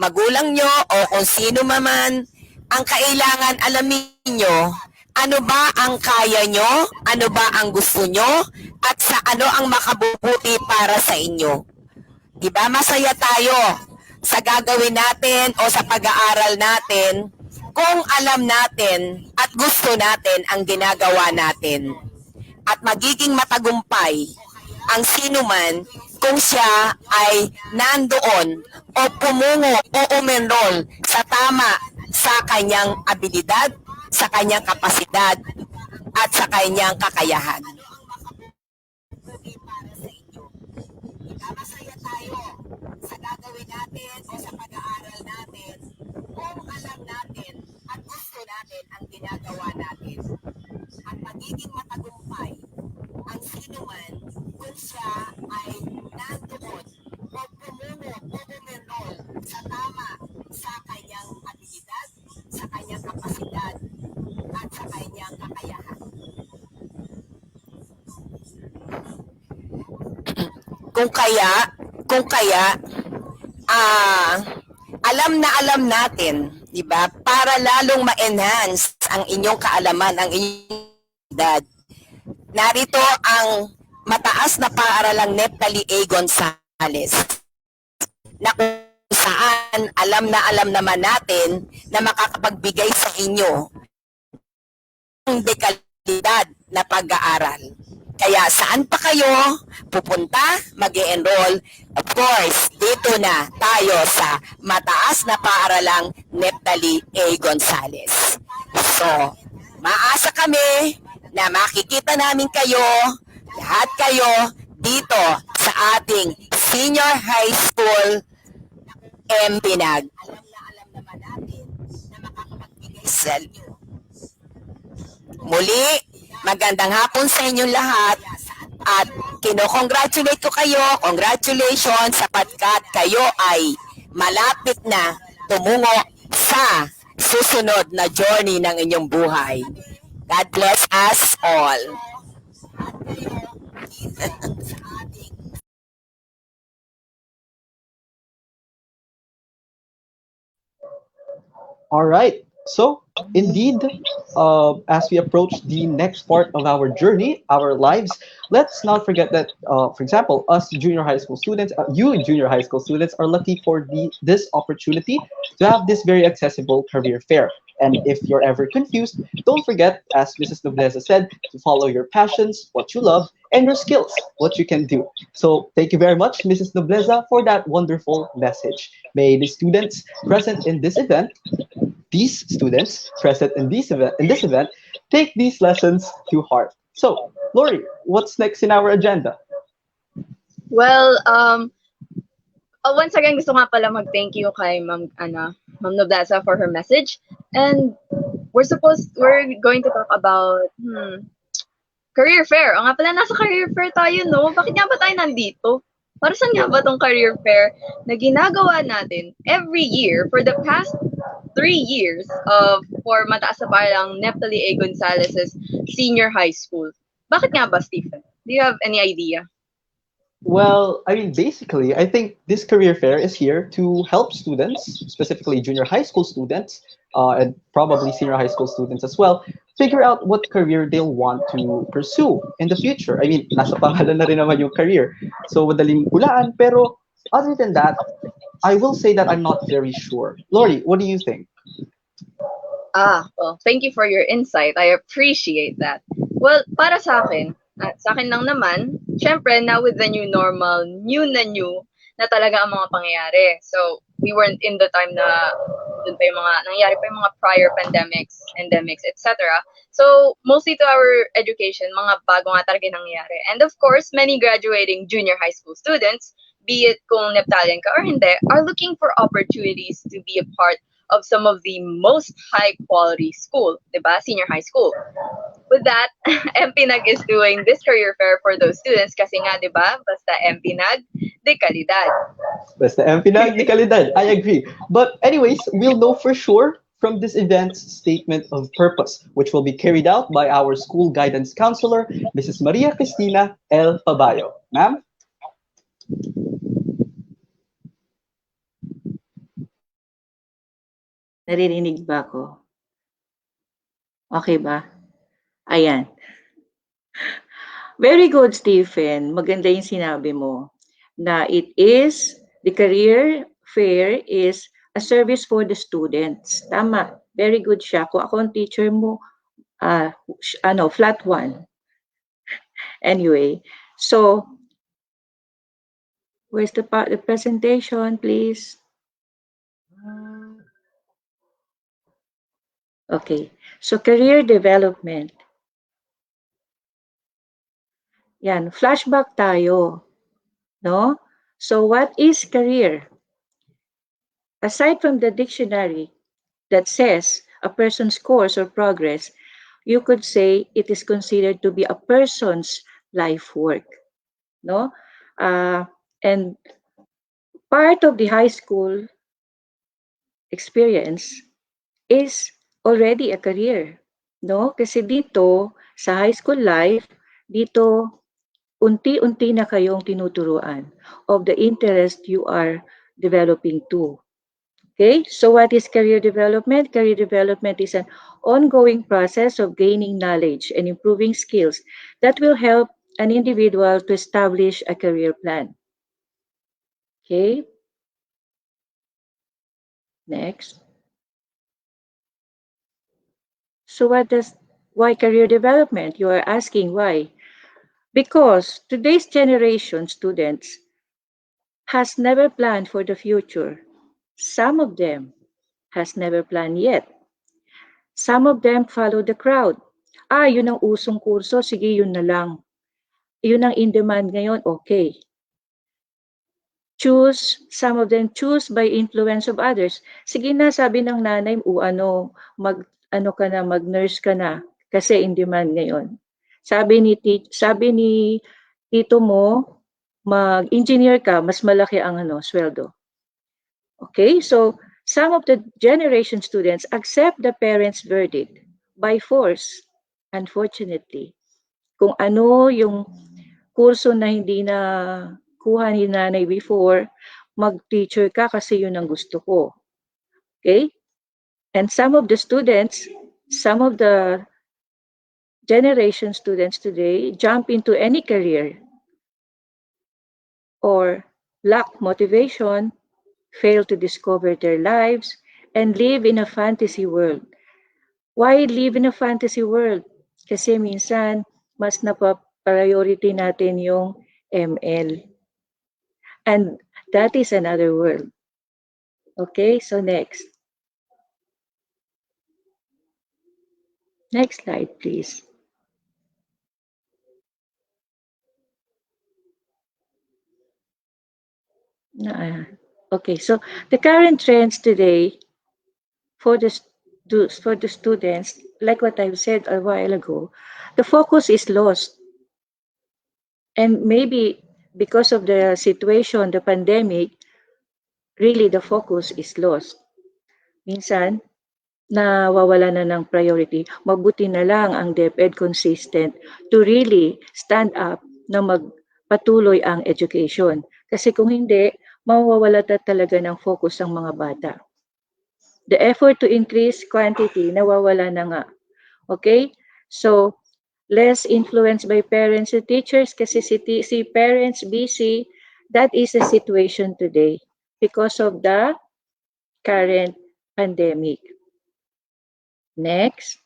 magulang nyo o kung sino man, ang kailangan alamin nyo, ano ba ang kaya nyo, ano ba ang gusto nyo, at sa ano ang makabubuti para sa inyo. Diba? Masaya tayo sa gagawin natin o sa pag-aaral natin kung alam natin at gusto natin ang ginagawa natin. At magiging matagumpay ang sinuman kung siya ay nandoon o pumungo o umenroll sa tama sa kanyang abilidad, sa kanyang kapasidad, at sa kanyang kakayahan. Masaya tayo sa gagawin natin o sa pag-aaral natin kung alam natin at gusto natin ang ginagawa natin. At magiging matagumpay ang sinuman kung siya ay nandoon o pumungo o umenroll sa tama sa kanyang abilidad, sa kanyang kapasidad, at sa kanyang kakayahan. Kung kaya, alam natin, di ba? Para lalong ma-enhance ang inyong kaalaman, ang inyong edad. Narito ang mataas na paaralang Neptali A. Gonzales na kung saan alam naman natin na makakapagbigay sa inyo ng dekalidad na pag-aaral. Kaya saan pa kayo pupunta, mag-e-enroll? Of course, dito na tayo sa mataas na paaralang Neptali A. Gonzales. So, maasa kami na makikita namin kayo, lahat kayo, dito sa ating Senior High School Pinag. Muli, magandang hapon sa inyong lahat at kino-congratulate ko kayo, congratulations sapagkat kayo ay malapit na tumungo sa susunod na journey ng inyong buhay. God bless us all. All right. So, indeed, as we approach the next part of our journey, our lives, let's not forget that, for example, us junior high school students, you junior high school students are lucky for this opportunity to have this very accessible career fair. And if you're ever confused, don't forget, as Mrs. Nobleza said, to follow your passions, what you love, and your skills, what you can do. So thank you very much, Mrs. Nobleza, for that wonderful message. May the students present in this event, this event, take these lessons to heart. So, Lori, what's next in our agenda? Well, once again, gusto nga pala mag-thank you kay Ma'am Nobleza for her message. And we're going to talk about career fair. O nga pala, nasa career fair tayo, no? Bakit nga ba tayo nandito? Para saan nga ba tong career fair na ginagawa natin every year for the past 3 years for mataas na paaralang Neptali A. Gonzalez's senior high school? Bakit nga ba, Stephen? Do you have any idea? Well, I mean, basically, I think this career fair is here to help students, specifically junior high school students, and probably senior high school students as well, figure out what career they'll want to pursue in the future. I mean, nasa pangalan na rin naman yung career. So, madaling hulaan. Pero, other than that, I will say that I'm not very sure. Lori, what do you think? Well, thank you for your insight. I appreciate that. Well, para sa akin lang naman, syempre, now with the new normal, new na talaga ang mga pangyayari. So, we weren't in the time na dun pa yung nangyayari pa yung mga prior endemics, etc. So, mostly to our education, mga bago nga talaga nangyayari. And of course, many graduating junior high school students, be it kung Neptalian ka or hindi, are looking for opportunities to be a part of some of the most high-quality school, diba? Senior high school. With that, MPNAG is doing this career fair for those students kasi nga, diba? Basta MPNAG, de kalidad. Basta MPNAG, de kalidad. I agree. But anyways, we'll know for sure from this event's statement of purpose, which will be carried out by our school guidance counselor, Mrs. Maria Cristina L. Pabayo. Ma'am? Naririnig ba ako? Okay ba? Ayan. Very good, Stephen. Maganda yung sinabi mo na the career fair is a service for the students. Tama. Very good siya. Kung ako ang teacher mo, flat 1. Anyway, so, where's the presentation, please? Okay, so career development. Yan, flashback tayo, no? So what is career? Aside from the dictionary that says a person's course or progress, you could say it is considered to be a person's life work, no? And part of the high school experience is already a career, no? Kasi dito, sa high school life, dito unti-unti na kayong tinuturuan of the interest you are developing to. Okay, so what is career development? Career development is an ongoing process of gaining knowledge and improving skills that will help an individual to establish a career plan. Okay, next. So why career development? You are asking why. Because today's generation students has never planned for the future. Some of them has never planned yet. Some of them follow the crowd. Yun ang usong kurso, sige yun na lang. Yun ang in demand ngayon, okay. Some of them choose by influence of others. Sige na, sabi ng nanay, mag-nurse ka na kasi in demand ngayon. Sabi ni tito mo, mag-engineer ka, mas malaki ang sweldo. Okay, so some of the generation students accept the parents' verdict by force, unfortunately. Kung ano yung kurso na hindi na kuha ni nanay before, mag-teacher ka kasi yun ang gusto ko. Okay? And some of the generation students today jump into any career or lack motivation, fail to discover their lives, and live in a fantasy world. Why live in a fantasy world? Kasi minsan, mas priority natin yung ML. And that is another world. Okay, so next. Next slide, please. Okay, so the current trends today for the students, like what I've said a while ago, the focus is lost. And maybe because of the situation, the pandemic, really the focus is lost. Minsan, nawawala na ng priority. Mabuti na lang ang DepEd consistent to really stand up na magpatuloy ang education. Kasi kung hindi, mawawala talaga ng focus ang mga bata. The effort to increase quantity, nawawala na nga. Okay? So, less influenced by parents and teachers kasi si parents busy. That is the situation today because of the current pandemic. Next.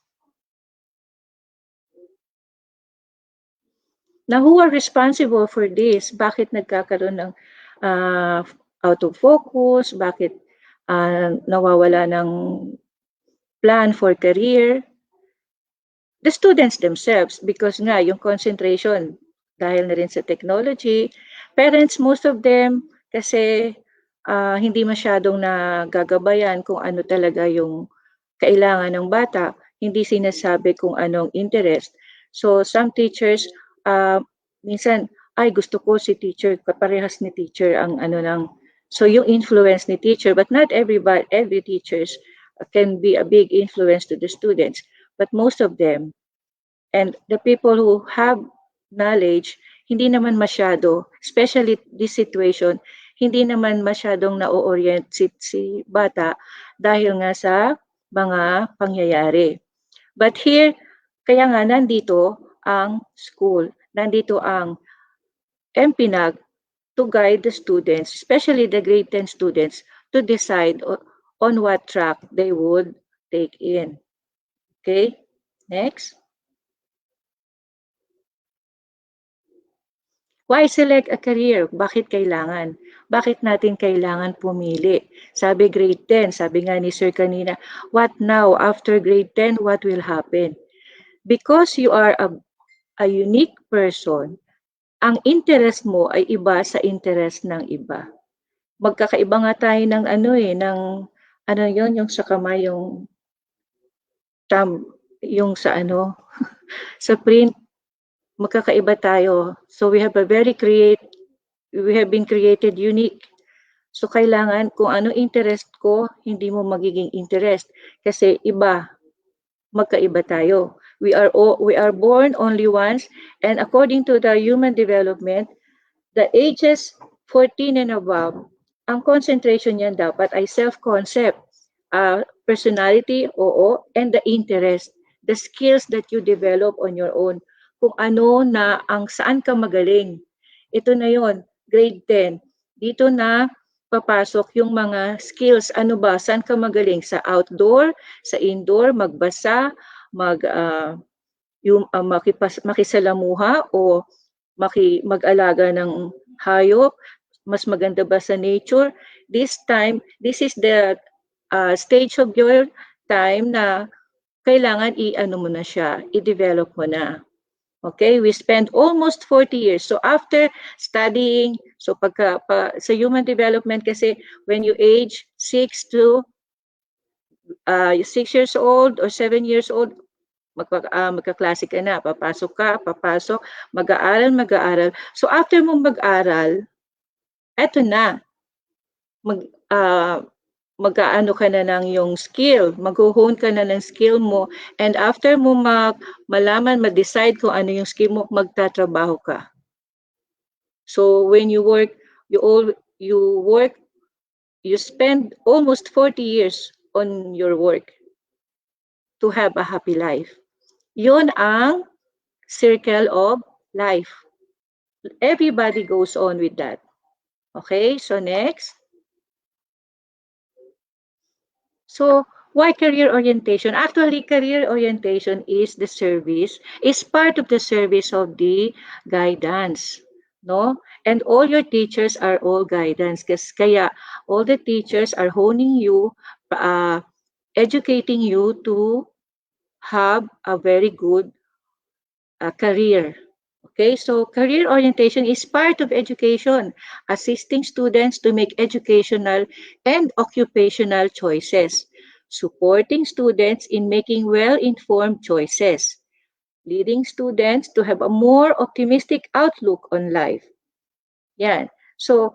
Now, who are responsible for this? Bakit nagkakaroon ng out of focus? Bakit nawawala ng plan for career? The students themselves, because nga yung concentration dahil na rin sa technology. Parents, most of them, kasi hindi masyadong nagagabayan kung ano talaga yung kailangan ng bata, hindi sinasabi kung anong interest. So some teachers, minsan, gusto ko si teacher, parehas ni teacher ang so yung influence ni teacher, but not every teachers can be a big influence to the students, but most of them, and the people who have knowledge, hindi naman masyado, especially this situation, hindi naman masyadong na-orient si bata dahil nga sa mga pangyayari. But here, kaya nga nandito ang school, nandito ang MPNAG to guide the students, especially the grade 10 students, to decide on what track they would take in. Okay, next. Why select a career? Bakit kailangan? Bakit natin kailangan pumili? Sabi grade 10, sabi nga ni Sir kanina, what now? After grade 10, what will happen? Because you are a unique person, ang interest mo ay iba sa interest ng iba. Magkakaiba nga tayo ng yung sa kamay, yung sa sa print, magkakaiba tayo. So we have been created unique. So kailangan kung ano interest ko, hindi mo magiging interest kasi magkaiba tayo. We are born only once, and according to the human development, the ages 14 and above, ang concentration niyan dapat ay self-concept, personality, oo, and the interest, the skills that you develop on your own. Kung ano na ang saan ka magaling. Ito na yon, grade 10. Dito na papasok yung mga skills. Ano ba? Saan ka magaling? Sa outdoor, sa indoor, magbasa, makisalamuha o mag-alaga ng hayop, mas maganda ba sa nature? This is the stage of your time na kailangan i-ano mo na siya, i-develop mo na. Okay, we spend almost 40 years. So after studying, so sa human development kasi when you age 6 years old or 7 years old, magkaklase ka na, papasok, mag-aaral. So after mong mag-aral, eto na, mag-aano ka na ng yung skill, mag-hone ka na ng skill mo, and after mo malaman, ma-decide kung ano yung skill mo, magtatrabaho ka. So when you work, you spend almost 40 years on your work to have a happy life. Yun ang circle of life. Everybody goes on with that. Okay, so next. So, why career orientation? Actually, career orientation is part of the service of the guidance, no? And all your teachers are all guidance. Kaya all the teachers are honing you, educating you to have a very good career. Okay, so career orientation is part of education, assisting students to make educational and occupational choices, supporting students in making well-informed choices, leading students to have a more optimistic outlook on life. Yan. So,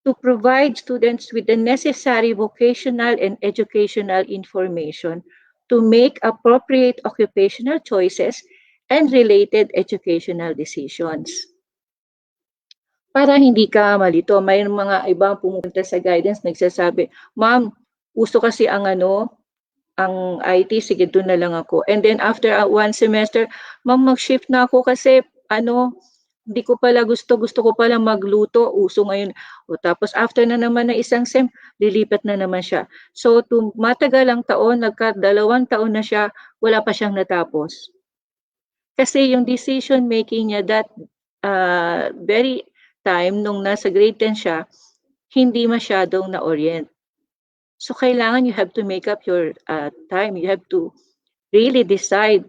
to provide students with the necessary vocational and educational information to make appropriate occupational choices and related educational decisions. Para hindi ka malito, may mga ibang pumupunta sa guidance nagsasabi, "Ma'am, gusto kasi ang IT, sige doon na lang ako." And then after one semester, "Ma'am, mag-shift na ako kasi hindi ko pala gusto ko pala magluto, uso ngayon." O tapos after na naman na isang sem, lilipat na naman siya. So matagal ang taon, nagka-2 taon na siya, wala pa siyang natapos. Kasi yung decision making niya that very time nung nasa grade 10 siya, hindi masyadong na-orient. So kailangan you have to make up your time. You have to really decide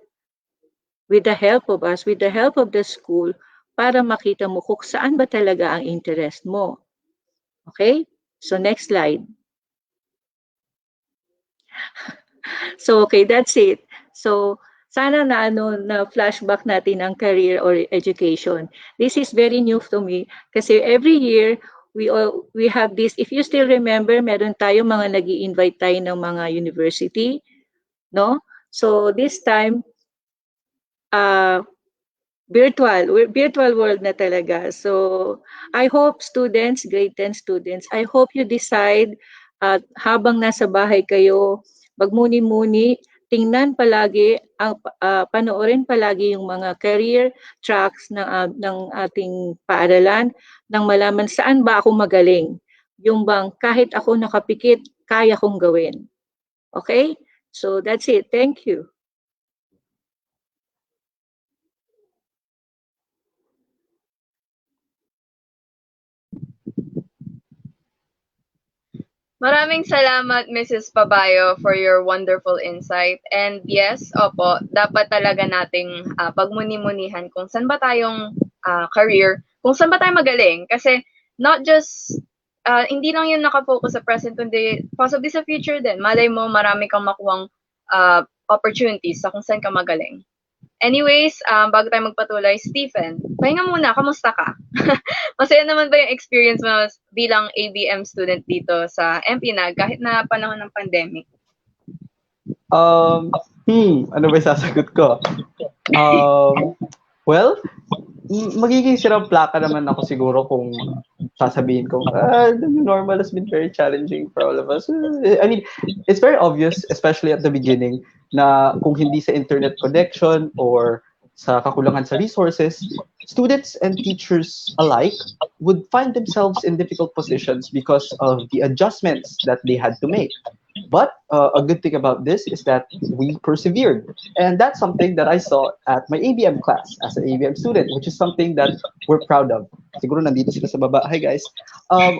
with the help of us, with the help of the school, para makita mo kung saan ba talaga ang interest mo. Okay? So next slide. So okay, that's it. So sana na flashback natin ang career or education. This is very new to me kasi every year we have this. If you still remember, meron tayo mga nag-i-invite tayo ng mga university, no? So this time virtual world na talaga. So I hope students, grade 10 students, I hope you decide habang nasa bahay kayo, magmuni-muni, tingnan palagi, panoorin palagi yung mga career tracks ng ating paaralan, nang malaman saan ba ako magaling. Yung bang kahit ako nakapikit, kaya kong gawin. Okay? So that's it. Thank you. Maraming salamat, Mrs. Pabayo, for your wonderful insight. And yes, opo, dapat talaga nating pagmuni-munihan kung saan ba tayong career, kung saan ba tayo magaling. Kasi not just, hindi lang yun nakafocus sa present, kundi possibly sa future din. Malay mo, marami kang makuhang opportunities sa kung saan ka magaling. Anyways, bago tayo magpatuloy, Stephen, pahinga muna, kamusta ka? Masaya naman ba yung experience mo bilang ABM student dito sa MPNAG kahit na panahon ng pandemic? Ano ba yung sasagot ko? Well, magiging sirang plaka naman ako siguro kung sasabihin ko, the new normal has been very challenging for all of us. I mean, it's very obvious, especially at the beginning, na kung hindi sa internet connection or sa kakulangan sa resources, students and teachers alike would find themselves in difficult positions because of the adjustments that they had to make. But a good thing about this is that we persevered. And that's something that I saw at my ABM class as an ABM student, which is something that we're proud of. Siguro nandito sila sa baba. Hi guys.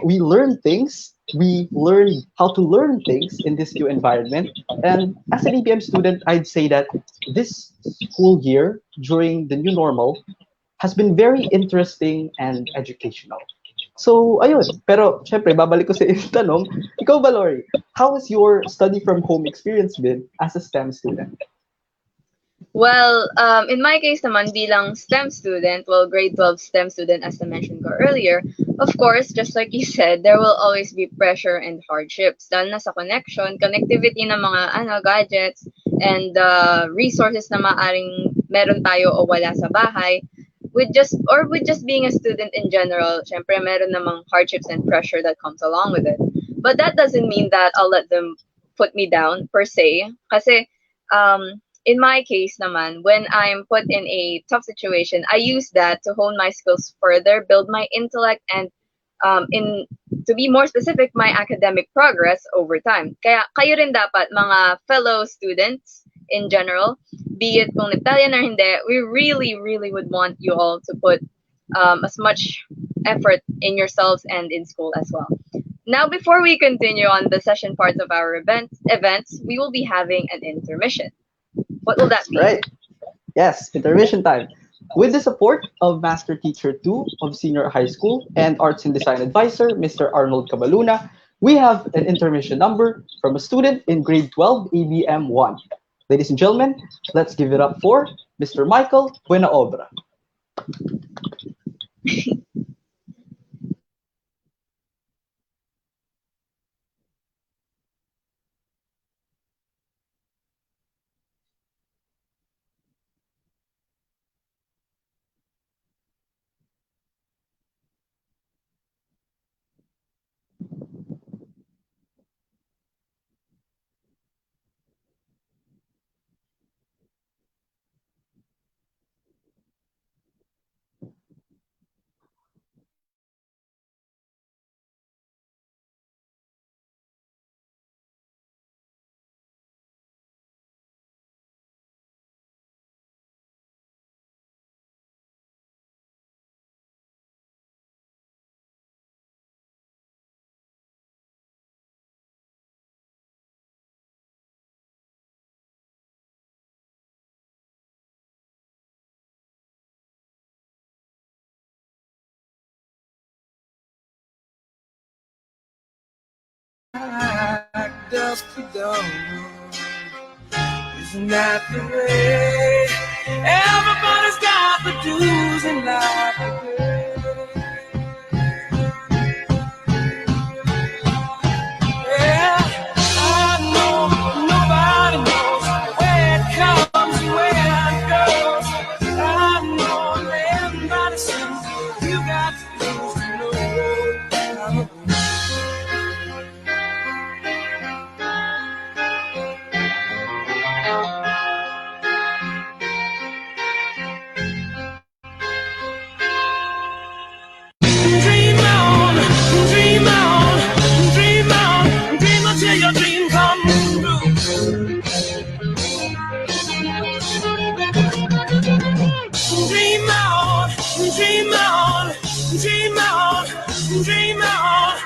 We learn things. We learn how to learn things in this new environment. And as an ABM student, I'd say that this school year during the new normal has been very interesting and educational. So, ayun. Pero, syempre, babalik ko sa iyong tanong. Ikaw ba, Lori? How has your study from home experience been as a STEM student? Well, in my case naman, bilang STEM student, well, grade 12 STEM student, as I mentioned ko earlier, of course, just like you said, there will always be pressure and hardships. Dahil na sa connectivity ng mga gadgets, and resources na maaring meron tayo o wala sa bahay, with just being a student in general, syempre meron namang hardships and pressure that comes along with it. But that doesn't mean that I'll let them put me down per se. Kasi in my case naman, when I'm put in a tough situation, I use that to hone my skills further, build my intellect, and to be more specific, my academic progress over time. Kaya kayo rin dapat, mga fellow students in general, be it kung Neptalian or hindi, we really, really would want you all to put as much effort in yourselves and in school as well. Now, before we continue on the session parts of our events, we will be having an intermission. What will that be? Right. Yes, intermission time. With the support of Master Teacher 2 of Senior High School and Arts and Design Advisor, Mr. Arnold Cabaluna, we have an intermission number from a student in grade 12 ABM 1. Ladies and gentlemen, let's give it up for Mr. Michael Buenaobra. Dusk to dawn, isn't that the way? Everybody's got the do's and not the yeah, I know nobody knows where it comes and where it goes. I know everybody says you got to lose to know. Till your dream comes true. Dream on, dream on, dream on, dream on, dream on, dream on, dream on.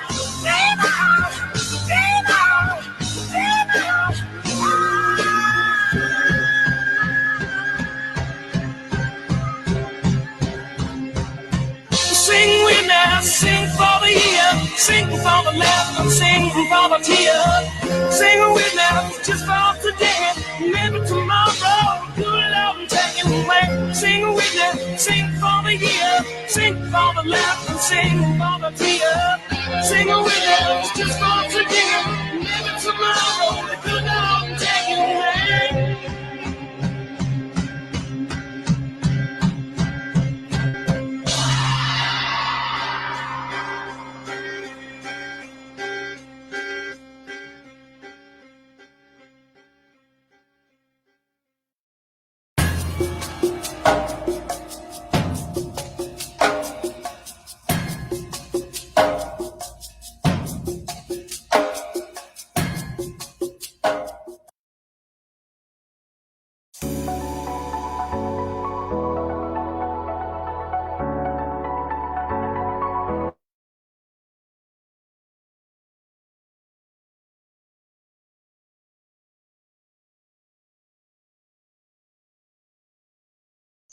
Sing with us, sing for the year, sing for the laughter, sing for the tears. Sing with us just for today, maybe tomorrow, good love take it away. Sing with us, sing for the year, sing for the laughter, sing for the tears. Sing with us just for today, maybe tomorrow, good love take it away.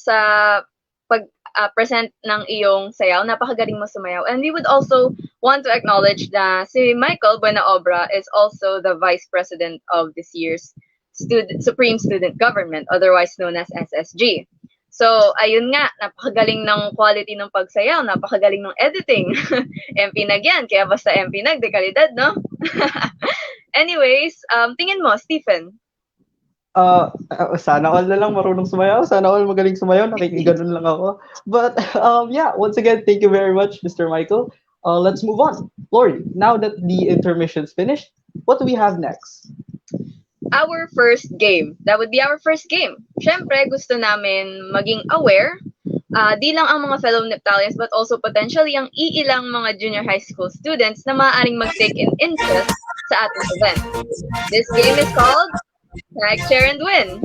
Sa present ng iyong sayaw. Napakagaling mo sumayaw. And we would also want to acknowledge na si Michael Buenaobra is also the Vice President of this year's Supreme Student Government, otherwise known as SSG. So, ayun nga, napakagaling ng quality ng pagsayaw, napakagaling ng editing. MP Nag yan, kaya basta MP Nag, de kalidad, no? Anyways, tingin mo, Stephen, Sana all na lang marunong sumayaw. Sana all magaling sumayaw. Nakikiganon lang ako. But yeah, once again, thank you very much, Mr. Michael. Let's move on. Lori, now that the intermission's finished, what do we have next? our first game. That would be our first game. Siyempre, gusto namin maging aware, di lang ang mga fellow Neptalians, but also potentially ang iilang mga junior high school students na maaaring mag-take in interest sa ating event. This game is called Tag, Share, and Win.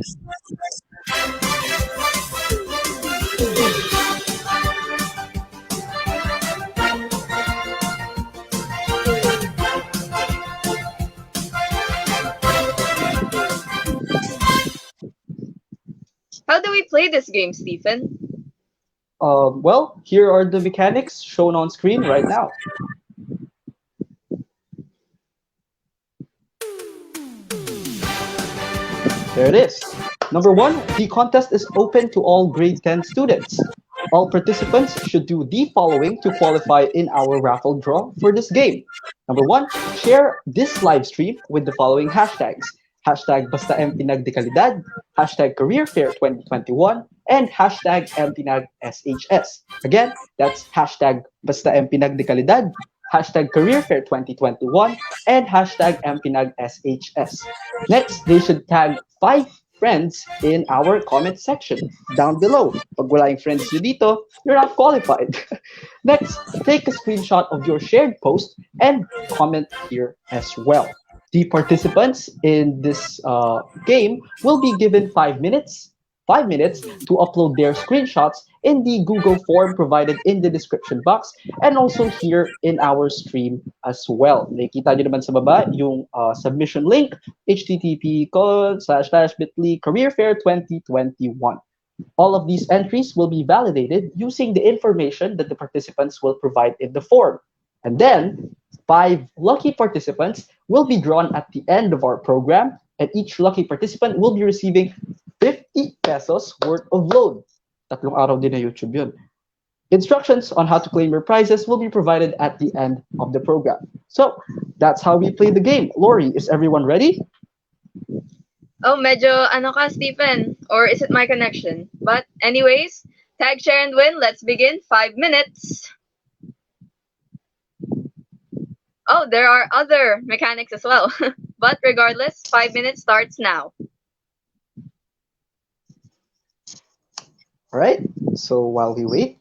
How do we play this game, Stephen? Well, here are the mechanics shown on screen right now. There it is. Number one, the contest is open to all grade 10 students. All participants should do the following to qualify in our raffle draw for this game. Number one, share this live stream with the following hashtags. Hashtag Basta MPinag de Calidad, hashtag Career Fair 2021, and hashtag MPinag SHS. Again, that's hashtag Basta MPinag de Calidad, hashtag Career Fair 2021, and hashtag MPinag SHS. Next, they should tag 5 friends in our comment section down below. Pag wala yung friends nyo dito, you're not qualified. Next, take a screenshot of your shared post and comment here as well. The participants in this game will be given 5 minutes to upload their screenshots in the Google form provided in the description box and also here in our stream as well. Nakikita nyo naman sa baba yung submission link, http://bit.ly Career Fair 2021. All of these entries will be validated using the information that the participants will provide in the form. And then, 5 lucky participants will be drawn at the end of our program, and each lucky participant will be receiving 50 pesos worth of load. Tatlong araw din na YouTube yun. Instructions on how to claim your prizes will be provided at the end of the program. So, that's how we play the game. Lori, is everyone ready? Oh, medyo ano ka, Stephen? Or is it my connection? But anyways, tag, share, and win. Let's begin. 5 minutes. Oh, there are other mechanics as well. But regardless, 5 minutes starts now. All right, so while we wait,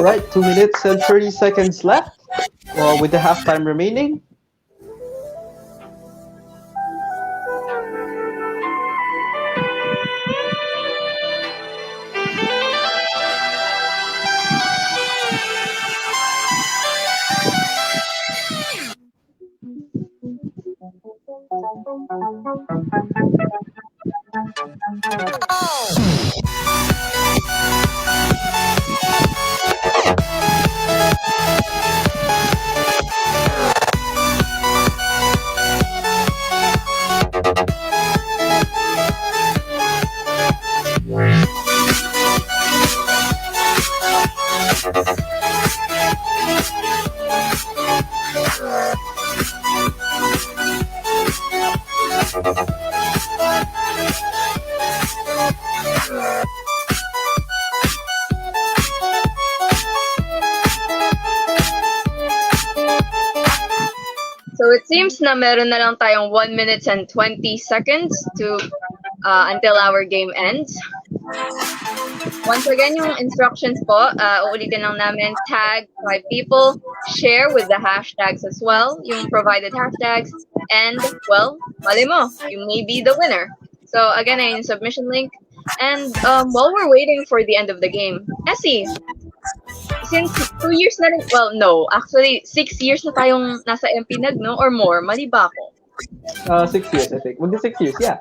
All right, 2 minutes and 30 seconds left. With the halftime remaining. So it seems na meron na lang tayong 1 minutes and 20 seconds to until our game ends. Once again, yung instructions po, uulitin lang namin, tag 5 people, share with the hashtags as well, yung provided hashtags, and, well, mali mo, you may be the winner. So again, yung submission link. And while we're waiting for the end of the game, Essie, since 2 years na rin, well, no, actually, 6 years na tayong nasa MP Nag, no? Or more, mali ba ako? 6 years, I think. Magdi 6 years, yeah.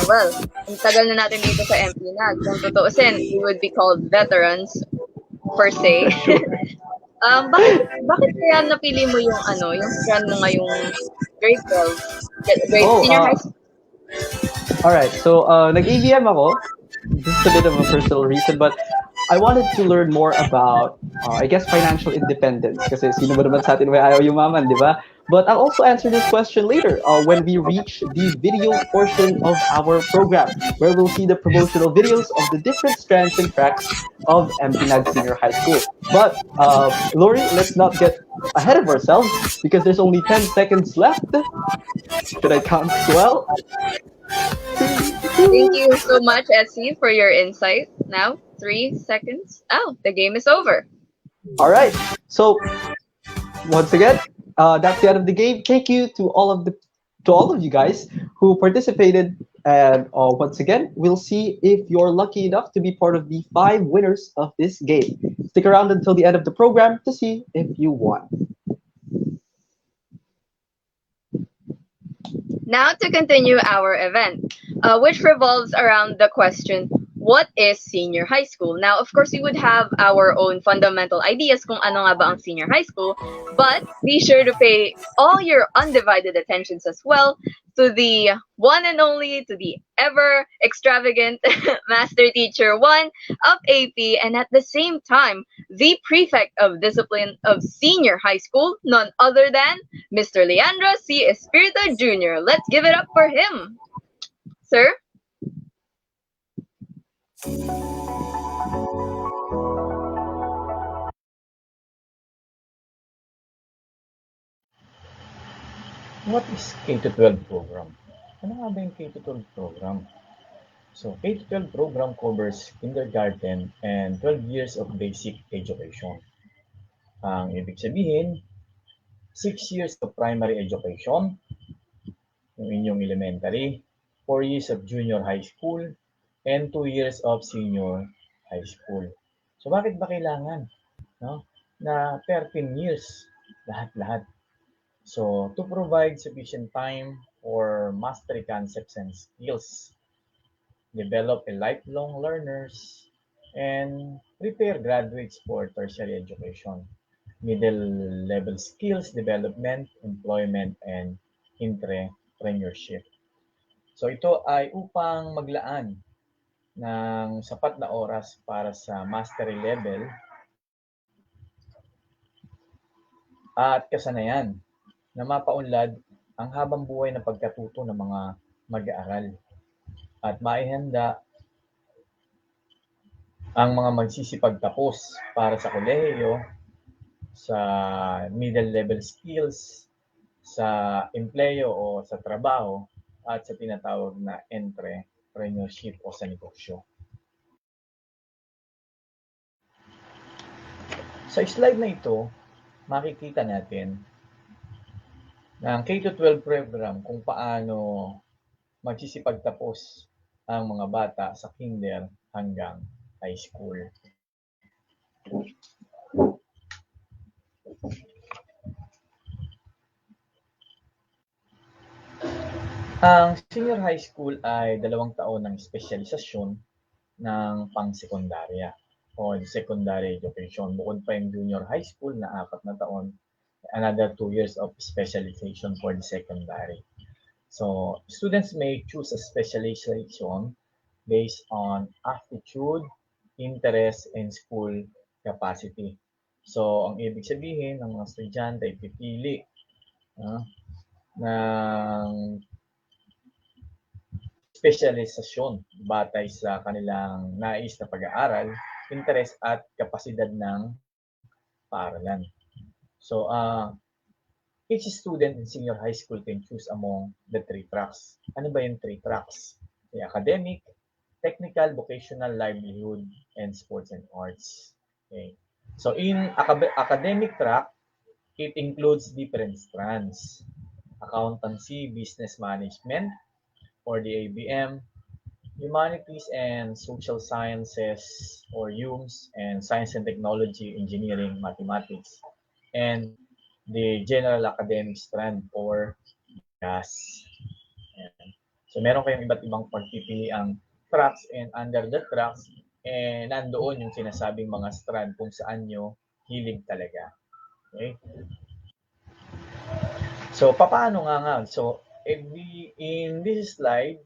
Well, ang tagal na natin dito sa MP Nag. Kung tutuusin, we would be called veterans, per se. Bakit kaya napili mo yung yung strand mo ngayong grade 12? Senior high school? Alright, so nag-ABM ako. This is a bit of a personal reason, but I wanted to learn more about, I guess, financial independence. Kasi sino ba naman sa atin may ayaw yumaman, di ba? But I'll also answer this question later when we reach the video portion of our program, where we'll see the promotional videos of the different strands and tracks of MPNAG Senior High School. But, Lori, let's not get ahead of ourselves because there's only 10 seconds left. Should I count as well? Thank you so much, Essie, for your insight. Now, 3 seconds. Oh, the game is over. All right. So, once again, that's the end of the game. Thank you to all of you guys who participated. And once again, we'll see if you're lucky enough to be part of the 5 winners of this game. Stick around until the end of the program to see if you won. Now to continue our event, which revolves around the question, what is senior high school? Now, of course, we would have our own fundamental ideas kung ano nga ba ang senior high school, but be sure to pay all your undivided attentions as well to the one and only, to the ever extravagant Master Teacher 1 of AP, and at the same time, the Prefect of Discipline of Senior High School, none other than Mr. Leandro C. Espirito Jr. Let's give it up for him. Sir? What is K-12 program? Ano nga ba yung K-12 program? So, K-12 program covers kindergarten and 12 years of basic education. Ang ibig sabihin, 6 years of primary education, yung inyong elementary, 4 years of junior high school, and 2 years of senior high school. So, bakit ba kailangan? No? Na 13 years, lahat-lahat. So, to provide sufficient time for mastery concepts and skills, develop a lifelong learners, and prepare graduates for tertiary education, middle level skills development, employment, and entrepreneurship. So, ito ay upang maglaan ng sapat na oras para sa mastery level at kasanayan na mapaunlad ang habang buhay na pagkatuto ng mga mag-aaral at maihanda ang mga magsisipagtapos para sa kolehiyo, sa middle level skills, sa empleyo o sa trabaho, at sa tinatawag na entrepreneurship o sa negosyo. Sa slide na ito, makikita natin ng K-12 program kung paano magsisipagtapos ang mga bata sa kinder hanggang high school. Ang senior high school ay 2 taon ng espesyalisasyon ng pang-sekundarya o secondary education. Bukod pa yung junior high school na 4 na taon, another 2 years of specialization for the secondary. So, students may choose a specialization based on aptitude, interest, and school capacity. So, ang ibig sabihin ng mga estudyante ay pipili ng spesyalisasyon batay sa kanilang nais na pag-aaral, interest at kapasidad ng paaralan. So, each student in senior high school can choose among the 3 tracks. Ano ba yung 3 tracks? The academic, technical, vocational, livelihood, and sports and arts. Okay. So, in academic track, it includes different strands. Accountancy, business management, or the ABM, humanities and social sciences, or HUMS, and science and technology, engineering, mathematics, and the general academic strand or GAS. So meron kayong iba't ibang pagpipiliang tracks, and under the tracks, nandoon yung sinasabing mga strand kung saan nyo hilig talaga. Okay? So, paano nga? So, in this slide,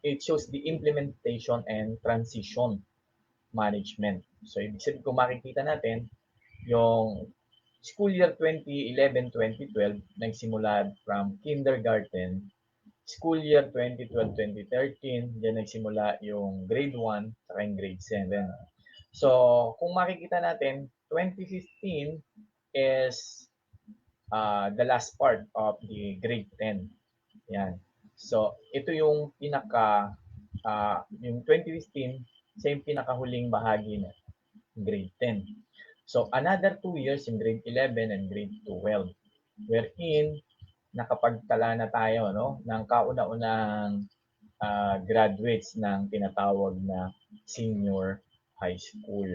it shows the implementation and transition management. So, ibig sabihin kung makikita natin, yung school year 2011-2012, nagsimula from kindergarten. School year 2012-2013, diyan nagsimula yung grade 1 at yung grade 7. So, kung makikita natin, 2015 is the last part of the grade 10. Yan. So, ito yung yung 2015, same pinakahuling bahagi na grade 10. So, another 2 years in grade 11 and grade 12, wherein nakapagtala na tayo ng kauna-unang graduates ng tinatawag na senior high school.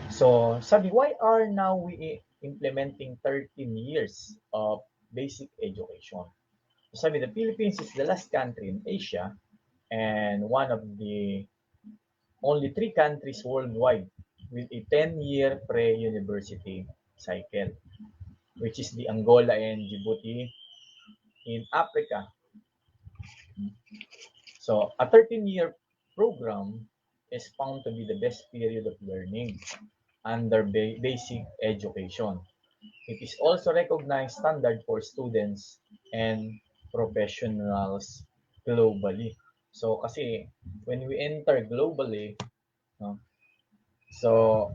So, sabi, why are now we implementing 13 years of basic education? So, sabi, the Philippines is the last country in Asia and one of the only 3 countries worldwide with a 10-year pre-university cycle, which is the Angola and Djibouti in Africa. So, a 13-year program is found to be the best period of learning under basic education. It is also recognized standard for students and professionals globally. So, kasi when we enter globally, so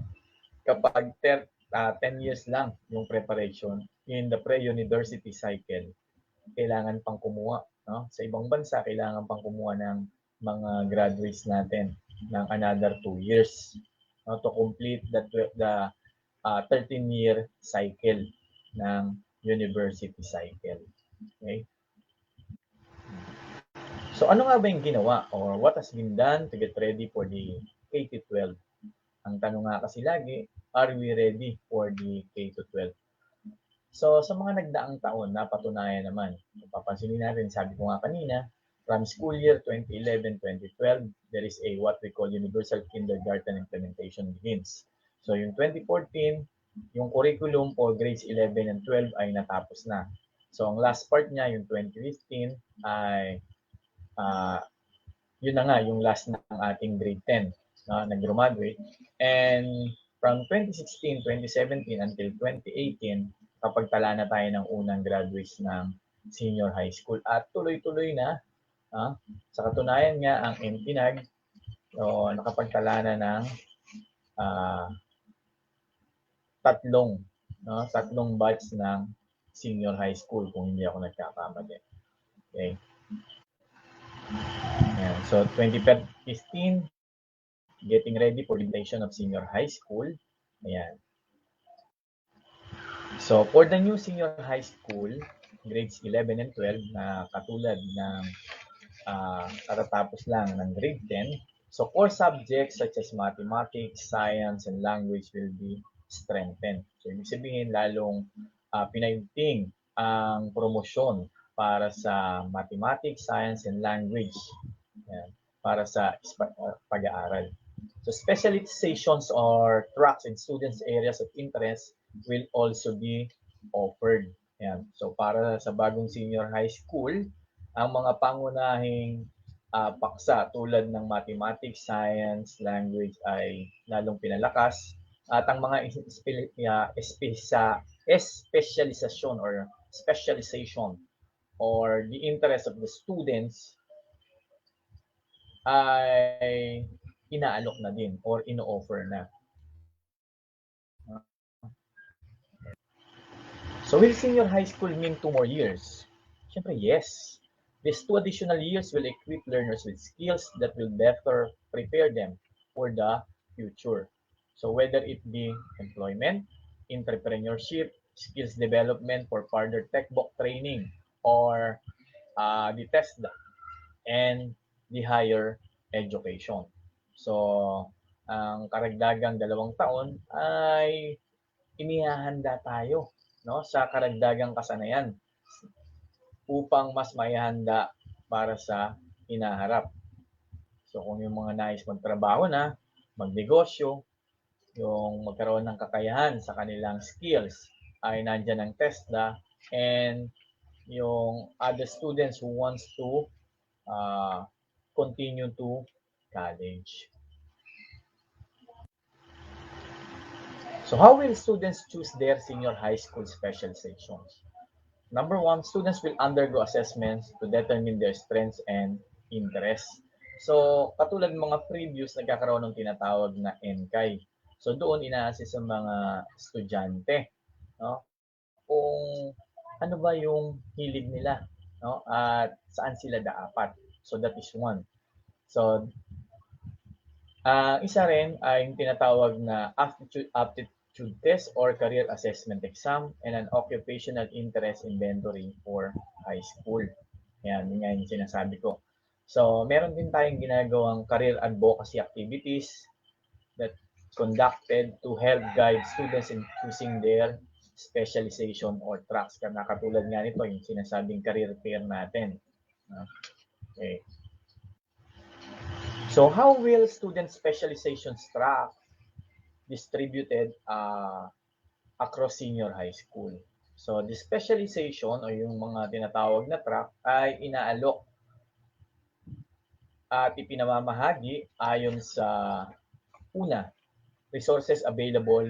kapag 10 years lang yung preparation in the pre-university cycle, kailangan pang kumuha. Sa ibang bansa, kailangan pang kumuha ng mga graduates natin ng another 2 years to complete the 13-year cycle ng university cycle. Okay? So ano nga ba yung ginawa or what has been done to get ready for the K-12? Ang tanong nga kasi lagi, are we ready for the K-12? So sa mga nagdaang taon, napatunayan naman. Kung papansinin natin, sabi ko nga kanina, from school year 2011-2012, there is a what we call universal kindergarten implementation begins. So yung 2014, yung curriculum for grades 11 and 12 ay natapos na. So ang last part niya, yung 2015, ay yun na nga, yung last ng ating grade 10 na nag-graduate. And from 2016, 2017 until 2018, kapagtala na tayo ng unang graduates ng senior high school. At tuloy-tuloy na, sa katunayan nga, ang MTNAG, nakapagtala na ng tatlong batch ng senior high school, kung hindi ako nagkakamali. Okay. Ayan. So, 2015, getting ready for the implementation of senior high school. Ayan. So, for the new senior high school, grades 11 and 12 na katulad ng katatapos lang ng grade 10, so core subjects such as mathematics, science, and language will be strengthened. So, ibig sabihin, lalong pinaigting ang promosyon para sa mathematics, science, and language. Yan, para sa pag-aaral. So, specializations or tracks in students' areas of interest will also be offered. Yan. So, para sa bagong senior high school, ang mga pangunahing paksa tulad ng mathematics, science, language ay lalong pinalakas. At ang mga specialization or the interest of the students ay inaalok na din or ino-offer na. So will senior high school mean 2 more years? Siyempre, yes. These 2 additional years will equip learners with skills that will better prepare them for the future. So whether it be employment, entrepreneurship, skills development for further textbook training, or the TESDA and the higher education. So, ang karagdagang 2 taon ay inihahanda tayo, no, sa karagdagang kasanayan upang mas maihanda para sa hinaharap. So, kung yung mga nais magtrabaho na, magnegosyo, yung magkaroon ng kakayahan sa kanilang skills ay nandyan ang TESDA, and yung other students who wants to continue to college. So how will students choose their senior high school specializations? Number 1, students will undergo assessments to determine their strengths and interests. So, katulad ng mga previous, nagkakaroon ng tinatawag na NCAI. So, doon ina-assess sa mga estudyante, no, kung ano ba yung hilig nila, no, at saan sila dapat. So, that is 1. So, isa rin ay yung tinatawag na aptitude test or career assessment exam, and an occupational interest inventory for high school. Yan, yun nga yung sinasabi ko. So, meron din tayong ginagawang career advocacy activities that conducted to help guide students in choosing their specialization or tracks. Kaya katulad nga nito, yung sinasabing career fair natin. Okay. So, how will student specializations track distributed across senior high school? So, the specialization o yung mga tinatawag na track ay inaalok at ipinamamahagi ayon sa una, resources available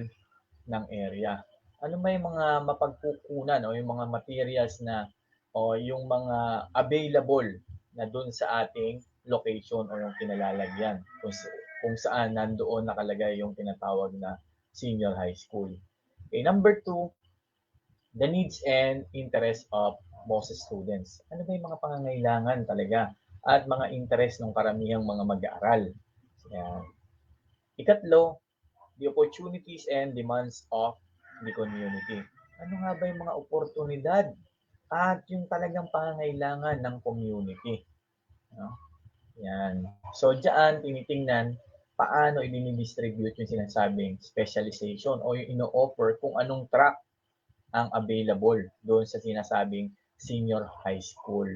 ng area. Ano may mga mapagkukunan o yung mga materials na o yung mga available na doon sa ating location o yung kinalalagyan kung saan nandoon nakalagay yung tinatawag na senior high school. Okay, number 2, the needs and interests of most students. Ano ba yung mga pangangailangan talaga at mga interest ng karamihang mga mag-aaral? Yan. Ikatlo, the opportunities and demands of the community. Ano nga ba yung mga oportunidad at yung talagang pangangailangan ng community? No? Yan. So, diyan tinitingnan paano i-distribute yung sinasabing specialization o yung ino-offer kung anong track ang available doon sa sinasabing senior high school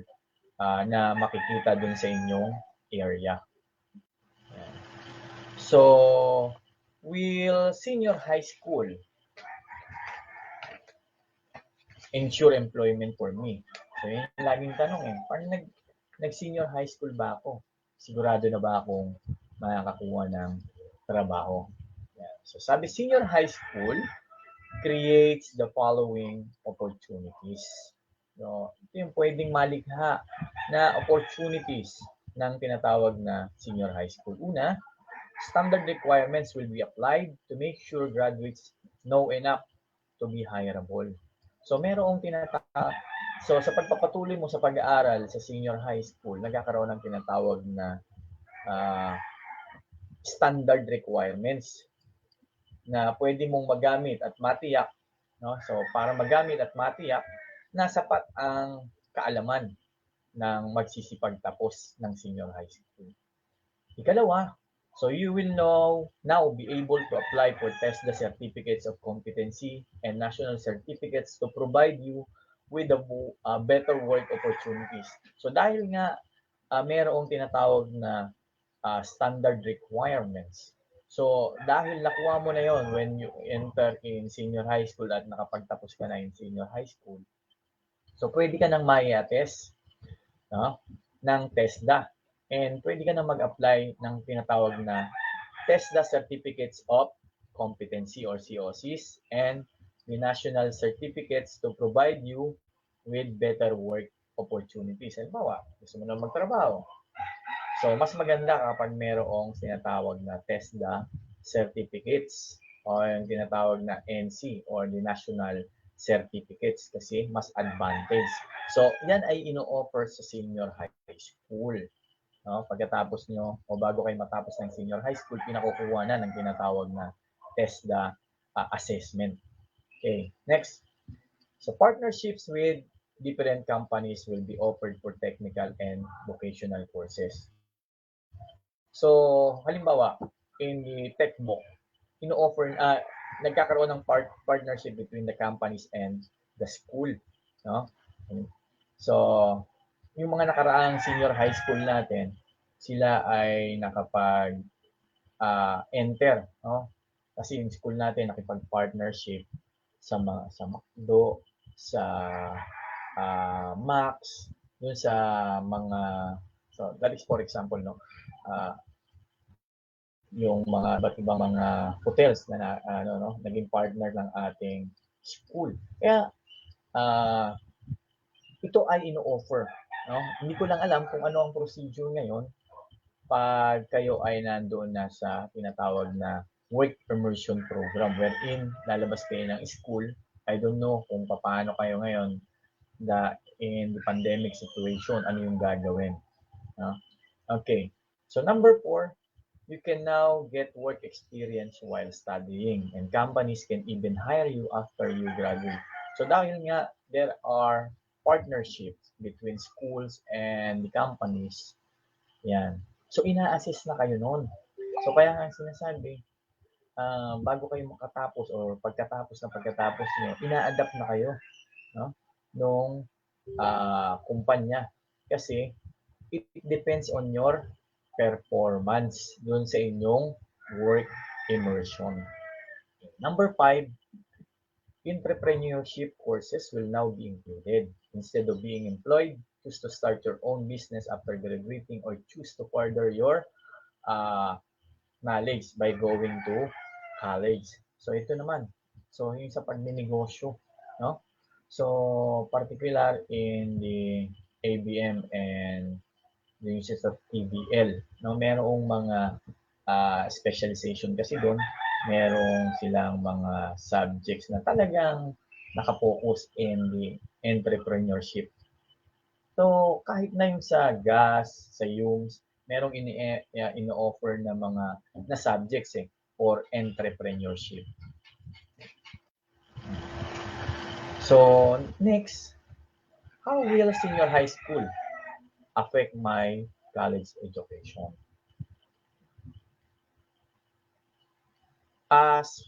na makikita doon sa inyong area. Yan. So, will senior high school ensure employment for me? So, yun yung laging tanong eh. Paano nag-senior high school ba ako? Sigurado na ba akong makakakuha ng trabaho? Yan. So, sabi, senior high school creates the following opportunities. So, ito yung pwedeng malikha na opportunities ng tinatawag na senior high school. Una, standard requirements will be applied to make sure graduates know enough to be hireable. So, merong So, sa pagpapatuloy mo sa pag-aaral sa senior high school, nagkakaroon ng tinatawag na standard requirements na pwede mong magamit at matiyak, no? So para magamit at matiyak na sapat ang kaalaman ng magsisipagtapos ng senior high school. Ikalawa, so you will now be able to apply for TESDA certificates of competency and national certificates to provide you with better work opportunities. So dahil nga mayroong tinatawag na standard requirements. So dahil nakuha mo na yon when you enter in senior high school at nakapagtapos ka na in senior high school, so pwede ka nang mai-attest, no, ng TESDA. And pwede ka na mag-apply ng tinatawag na TESDA Certificates of Competency or COCs and the national certificates to provide you with better work opportunities. Halimbawa, gusto mo na magtrabaho. So, mas maganda kapag mayroong tinatawag na TESDA certificates o yung tinatawag na NC or the national certificates kasi mas advantage. So, yan ay ino-offer sa senior high school. No? Pagkatapos nyo o bago kayo matapos ng senior high school, pinakukuha na ng tinatawag na TESDA assessment. Okay, next. So, partnerships with different companies will be offered for technical and vocational courses. So, halimbawa, in the TechBook, ino-offer, nagkakaroon ng partnership between the companies and the school. No? So, yung mga nakaraang senior high school natin, sila ay nakapag-enter. No? Kasi yung school natin nakipag-partnership sa McDo, sa Max, dun sa mga, so that is for example, no? Yung mga iba't ibang mga hotels na naging partner ng ating school. Kaya ito ay ino-offer, no? Hindi ko lang alam kung ano ang procedure ngayon pag kayo ay nandoon na sa tinatawag na work immersion program wherein lalabas kayo ng school. I don't know kung paano kayo ngayon in the pandemic situation, ano yung gagawin. No? Okay. So number 4, you can now get work experience while studying and companies can even hire you after you graduate. So dahil nga there are partnerships between schools and the companies, yan. So ina-assess na kayo noon. So kaya nga sinasabi, bago kayo makatapos or pagkatapos nyo, ina-adapt na kayo, no? Nung kumpanya. Kasi it depends on your performance dun sa inyong work immersion. Number 5, entrepreneurship courses will now be included. Instead of being employed, choose to start your own business after graduating or choose to further your knowledge by going to college. So ito naman. So yung sa pagninegosyo, no? So particular in the ABM and the uses of TBL, no? Merong mga specialization kasi doon. Merong silang mga subjects na talagang nakapokus in the entrepreneurship. So kahit na yung sa gas, sa UMS, merong ino-offer na mga na subjects for entrepreneurship. So next, how will senior high school affect my college education? As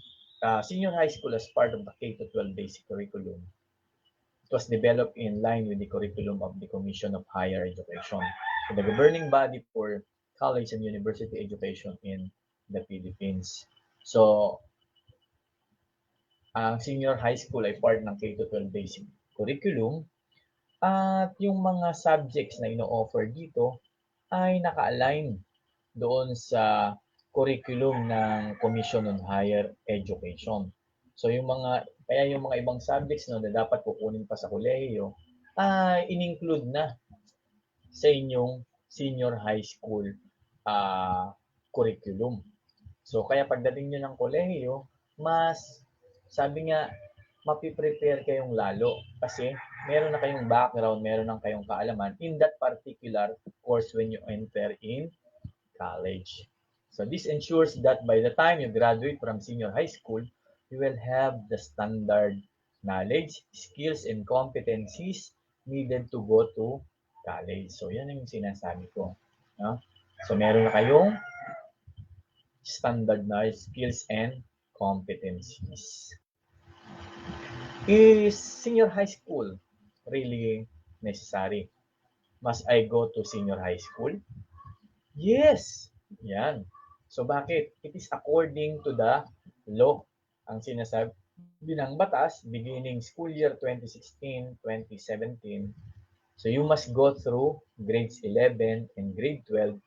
senior high school as part of the K-12 basic curriculum, it was developed in line with the curriculum of the Commission of Higher Education, the governing body for college and university education in the Philippines. So, ang senior high school ay part ng K-12 basic curriculum at yung mga subjects na ino-offer dito ay naka-align doon sa curriculum ng Commission on Higher Education. So yung mga ibang subjects na dapat kukunin pa sa kolehiyo ay in-include na sa inyong senior high school curriculum. So kaya pagdating nyo ng kolehiyo, mas sabi nga, mapiprepare kayong lalo kasi meron na kayong background, meron na kayong kaalaman in that particular course when you enter in college. So this ensures that by the time you graduate from senior high school, you will have the standard knowledge, skills, and competencies needed to go to college. So yan yung sinasabi ko. No? So meron na kayong standard knowledge, skills, and competencies. Is senior high school really necessary? Must I go to senior high school? Yes! Yan. So bakit? It is according to the law. Ang sinasabi ng batas, beginning school year 2016-2017, so you must go through grades 11 and grade 12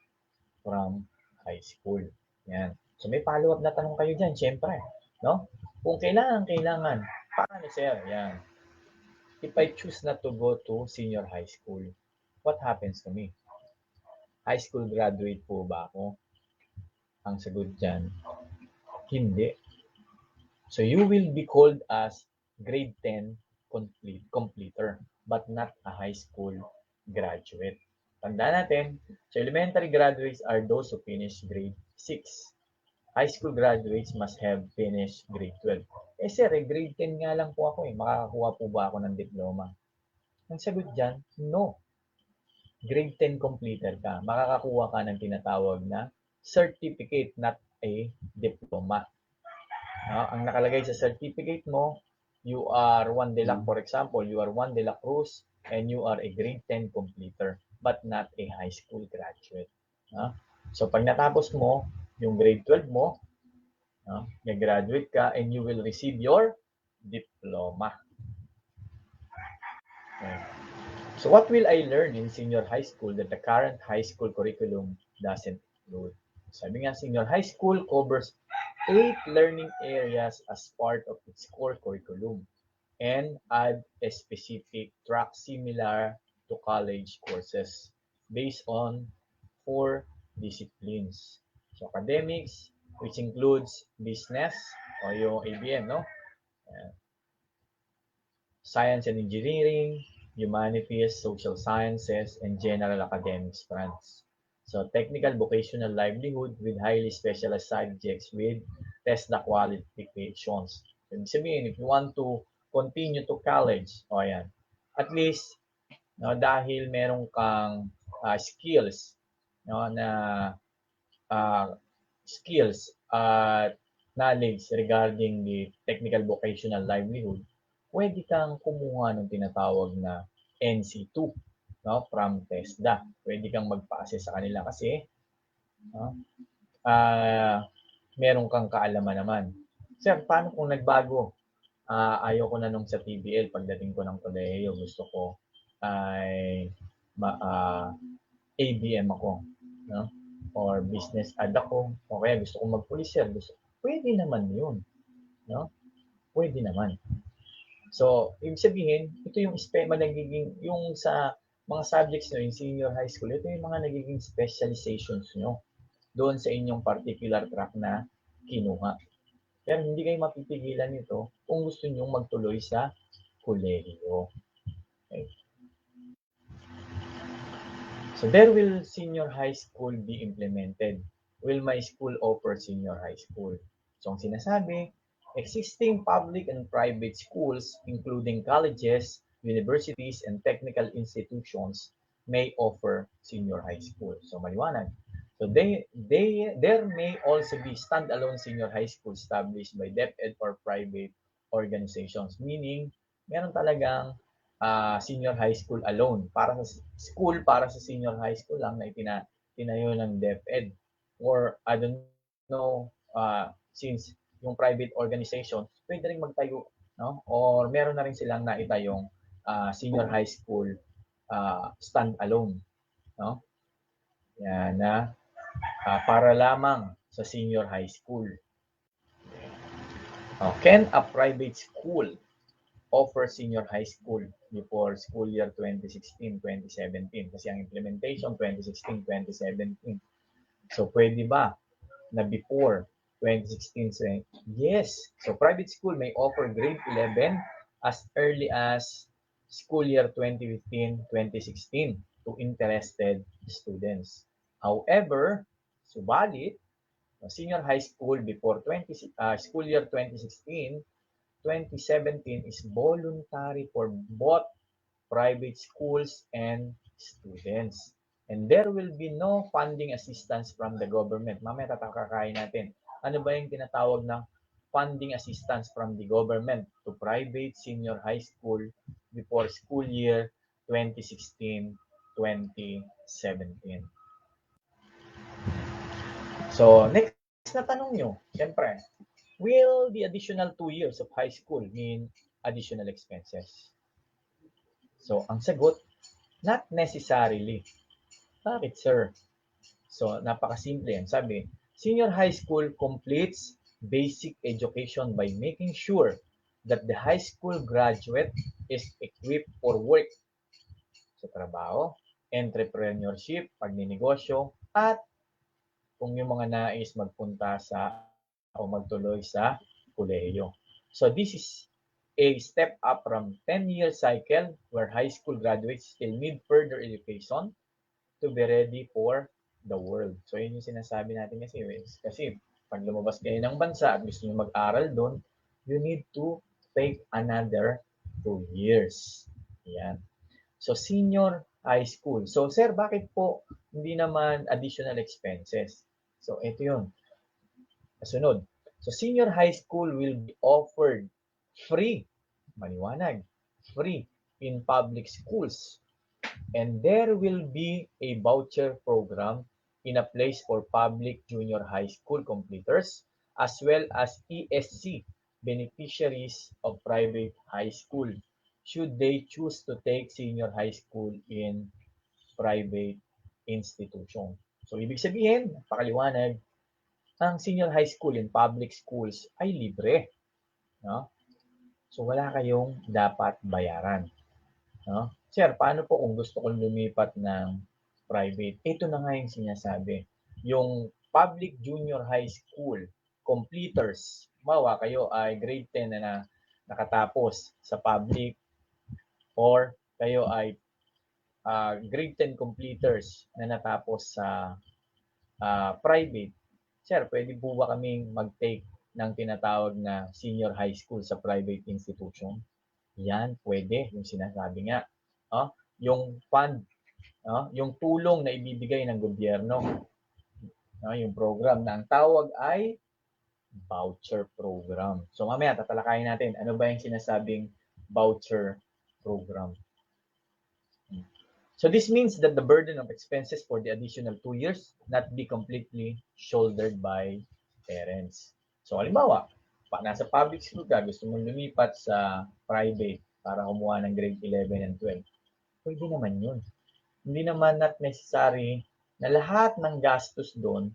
from high school. Yan. So may follow-up na tanong kayo dyan, syempre. No? Kung kailangan. Paano, sir? Yan. If I choose not to go to senior high school, what happens to me? High school graduate po ba ako? Ang sagot dyan, hindi. So you will be called as grade 10 completer, but not a high school graduate. Tandaan natin, so elementary graduates are those who finish grade 6. High school graduates must have finished grade 12. Eh sir, grade 10 nga lang po ako eh. Makakakuha po ba ako ng diploma? Ang sagot dyan, no. Grade 10 completer ka. Makakakuha ka ng tinatawag na certificate, not a diploma. No? Ang nakalagay sa certificate mo, you are Juan de la, for example, you are Juan de la Cruz and you are a grade 10 completer, but not a high school graduate. No? So pag natapos mo, yung grade 12 mo, nag-graduate ka and you will receive your diploma. Okay. So what will I learn in senior high school that the current high school curriculum doesn't include? Sabi nga, senior high school covers 8 learning areas as part of its core curriculum and add a specific track similar to college courses based on 4 disciplines. So academics, which includes business o yung ABM, no? Science and engineering, humanities, social sciences, and general academics strands. So technical vocational livelihood with highly specialized subjects with TESDA qualifications. Ibig sabihin, if you want to continue to college, yan. At least, no, dahil meron kang skills, no, na skills at knowledge regarding the technical vocational livelihood, pwede kang kumuha ng tinatawag na NC2, no, from TESDA. Pwede kang magpa-assess sa kanila kasi meron kang kaalaman naman. Sir, paano kung nagbago? Ayaw ko na nung sa TBL pagdating ko ng kolehiyo, gusto ko ay ABM ako, no? Or business ad ako, o kaya gusto kong magpulis, sir. Pwede naman yun, no? Pwede naman. So, ibig sabihin, ito yung nagiging, yung sa mga subjects nyo, yung senior high school, ito yung mga nagiging specializations nyo doon sa inyong particular track na kinuha. Pero hindi kayo mapipigilan nito kung gusto nyo magtuloy sa kolehiyo. Okay. So there will senior high school be implemented. Will my school offer senior high school? So ang sinasabi, existing public and private schools, including colleges, universities, and technical institutions, may offer senior high school. So maliwanag. So there may also be standalone senior high school established by DepEd or private organizations. Meaning, meron talagang senior high school alone. Para sa senior high school lang na tinayo ng DepEd. Or, I don't know, since yung private organization, pwede rin magtayo, no? Or meron na rin silang naitayong senior high school stand-alone, no? Yan na para lamang sa senior high school. Can a private school offer senior high school before school year 2016-2017? Kasi ang implementation 2016-2017. So pwede ba na before 2016? Yes. So private school may offer grade 11 as early as school year 2015-2016 to interested students. However, subalit, Senior high school before school year 2016-2017 is voluntary for both private schools and students. And there will be no funding assistance from the government. Mamaya tatakakain natin. Ano ba yung tinatawag na funding assistance from the government to private senior high school before school year 2016-2017? So, next na tanong nyo, siyempre, will the additional 2 years of high school mean additional expenses? So, ang sagot, not necessarily. Bakit, sir? So, napakasimple yan. Sabi, senior high school completes basic education by making sure that the high school graduate is equipped for work sa trabaho, entrepreneurship, pagninegosyo, at kung yung mga nais magpunta sa o magtuloy sa kolehiyo. So, this is a step up from 10-year cycle where high school graduates still need further education to be ready for the world. So, yun yung sinasabi natin kasi pag lumabas kayo ng bansa at gusto nyo mag-aral doon, you need to take another 2 years. Yan. So, senior high school. So, sir, bakit po hindi naman additional expenses? So, ito yun. Kasunod. So, senior high school will be offered free, maliwanag, free in public schools. And there will be a voucher program in a place for public junior high school completers as well as ESC beneficiaries of private high school should they choose to take senior high school in private institution. So, ibig sabihin, pakaliwanag, ang senior high school in public schools ay libre. No? So, wala kayong dapat bayaran. No? Sir, paano po kung gusto kong lumipat ng private? Ito na nga yung sinasabi. Yung public junior high school completers, mawa kayo ay grade 10 na nakatapos sa public or kayo ay grade 10 completers na natapos sa private. Sir, pwede po ba kaming mag-take ng tinatawag na senior high school sa private institution? Yan, pwede. Yung sinasabi nga. Yung fund, yung tulong na ibibigay ng gobyerno. Yung program na ang tawag ay voucher program. So mamaya tatalakayin natin ano ba yung sinasabing voucher program. So this means that the burden of expenses for the additional 2 years not be completely shouldered by parents. So halimbawa, nasa public school ka, gusto mong lumipat sa private para kumuha ng grade 11 and 12. Pwede naman yun. Hindi naman not necessary na lahat ng gastos doon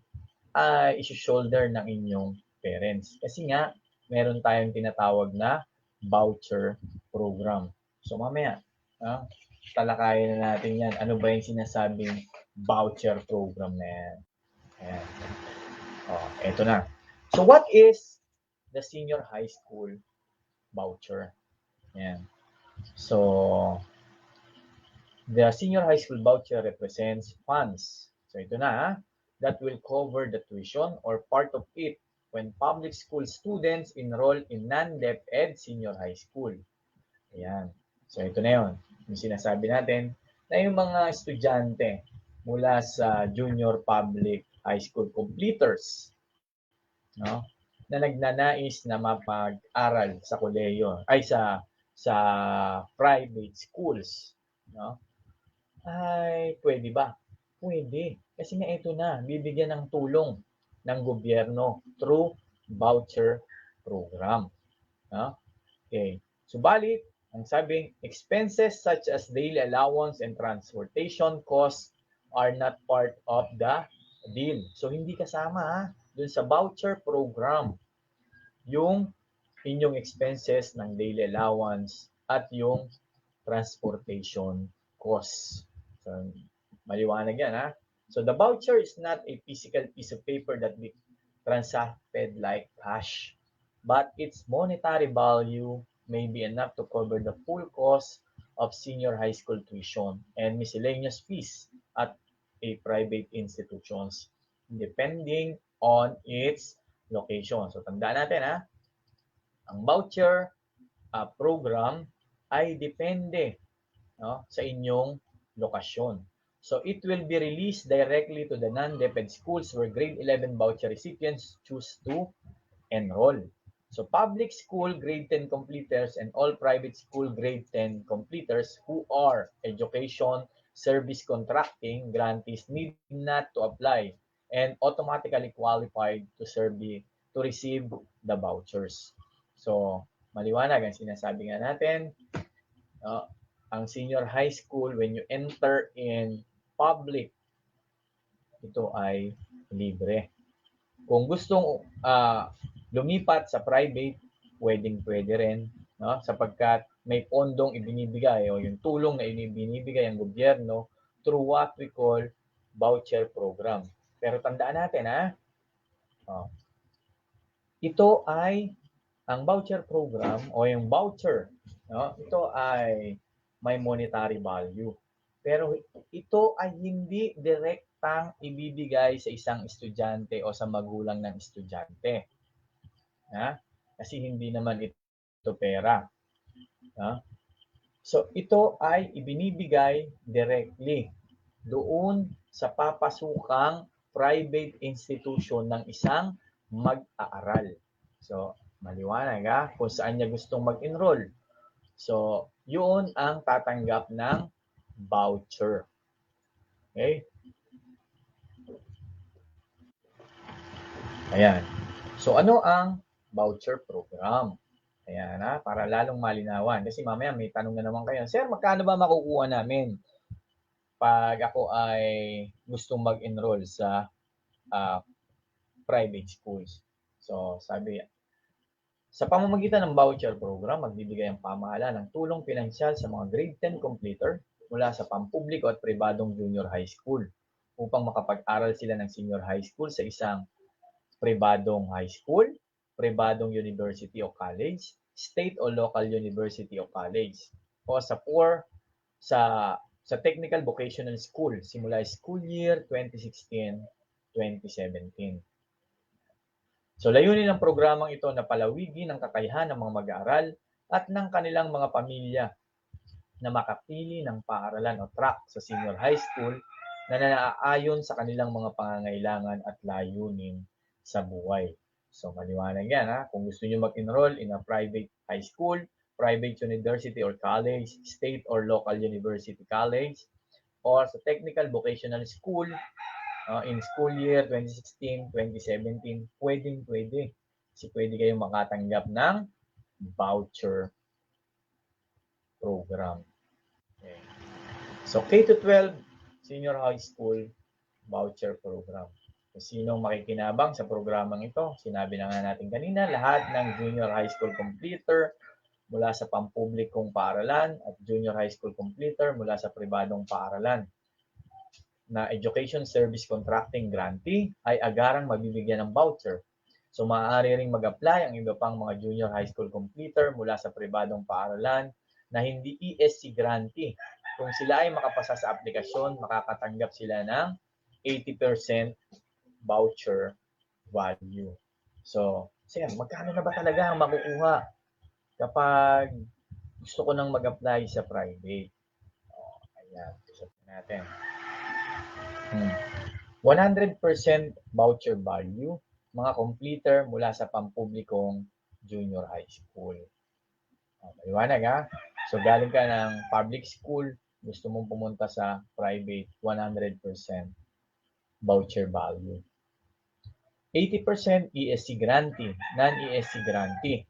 ay isi-shoulder ng inyong parents. Kasi nga, meron tayong tinatawag na voucher program. So mamaya, talakayin na natin yan. Ano ba yung sinasabing voucher program na yan? Ayan. Eto na. So what is the senior high school voucher? Ayan. So, the senior high school voucher represents funds. So ito na, that will cover the tuition or part of it when public school students enroll in non-DepEd senior high school. Ayan. So ito na yun. Yung sinasabi natin na yung mga estudyante mula sa junior public high school completers, no, na nagnanais na mapag-aral sa kolehiyo ay sa private schools, no, ay pwede ba? Pwede. Kasi nga ito na, bibigyan ng tulong ng gobyerno through voucher program. No? Okay. Subalit, ang sabing, expenses such as daily allowance and transportation costs are not part of the deal. So, hindi kasama dun sa voucher program yung inyong expenses ng daily allowance at yung transportation costs. So, maliwanag yan, So, the voucher is not a physical piece of paper that be transacted like cash, but its monetary value may be enough to cover the full cost of senior high school tuition and miscellaneous fees at a private institutions, depending on its location. So tandaan natin ang voucher program ay depende sa inyong lokasyon. So it will be released directly to the non-DepEd schools where grade 11 voucher recipients choose to enroll. So public school grade 10 completers and all private school grade 10 completers who are education service contracting grantees need not to apply and automatically qualified to receive the vouchers. So maliwanag ang sinasabi nga natin, ang senior high school, when you enter in public, ito ay libre. Kung gustong lumipat sa private, pwede rin, sapagkat may pondong ibinibigay o yung tulong na ibinibigay ang gobyerno through what we call voucher program. Pero tandaan natin ito ay ang voucher program o yung voucher, ito ay may monetary value. Pero ito ay hindi direktang ibibigay sa isang estudyante o sa magulang ng estudyante. Kasi hindi naman ito pera. So ito ay ibinibigay directly doon sa papasukang private institution ng isang mag-aaral. So maliwanag kung saan niya gustong mag-enroll. So yun ang tatanggap ng voucher. Okay? Ayan. So ano ang voucher program? Ayan para lalong malinawan. Kasi mamaya may tanong na naman kayo, Sir, magkano ba makukuha namin pag ako ay gustong mag-enroll sa private schools? So sabi, sa pamamagitan ng voucher program, magbibigay ang pamahalaan ng tulong pinansyal sa mga grade 10 completer mula sa pampubliko at pribadong junior high school upang makapag-aral sila ng senior high school sa isang pribadong high school, pribadong university o college, state o local university o college, o sa technical vocational school simula school year 2016-2017. So layunin ng programang ito na palawigin ang kakayahan ng mga mag-aaral at ng kanilang mga pamilya na makapili ng paaralan o track sa senior high school na naaayon sa kanilang mga pangangailangan at layunin sa buhay. So maliwanag yan kung gusto niyo mag-enroll in a private high school, private university or college, state or local university college, or sa technical vocational school, in school year 2016-2017, pwede. Kasi pwede kayong makatanggap ng voucher program. Okay. So K-12 senior high school voucher program. Sinong makikinabang sa programang ito? Sinabi na nga natin kanina, lahat ng junior high school completer mula sa pampublikong paaralan at junior high school completer mula sa pribadong paaralan na education service contracting grantee ay agarang mabibigyan ng voucher. So maaari ring mag-apply ang iba pang mga junior high school completer mula sa pribadong paaralan na hindi ESC grantee. Kung sila ay makapasa sa aplikasyon, makakatanggap sila ng 80% voucher value. So, sir, magkano na ba talaga ang makukuha kapag gusto ko nang mag-apply sa private? Ayan, sabihin natin. 100% voucher value, mga completer mula sa pampublikong junior high school. Maliwanag So galing ka ng public school, gusto mong pumunta sa private, 100% voucher value. 80% ESC grantee, non-ESC grantee.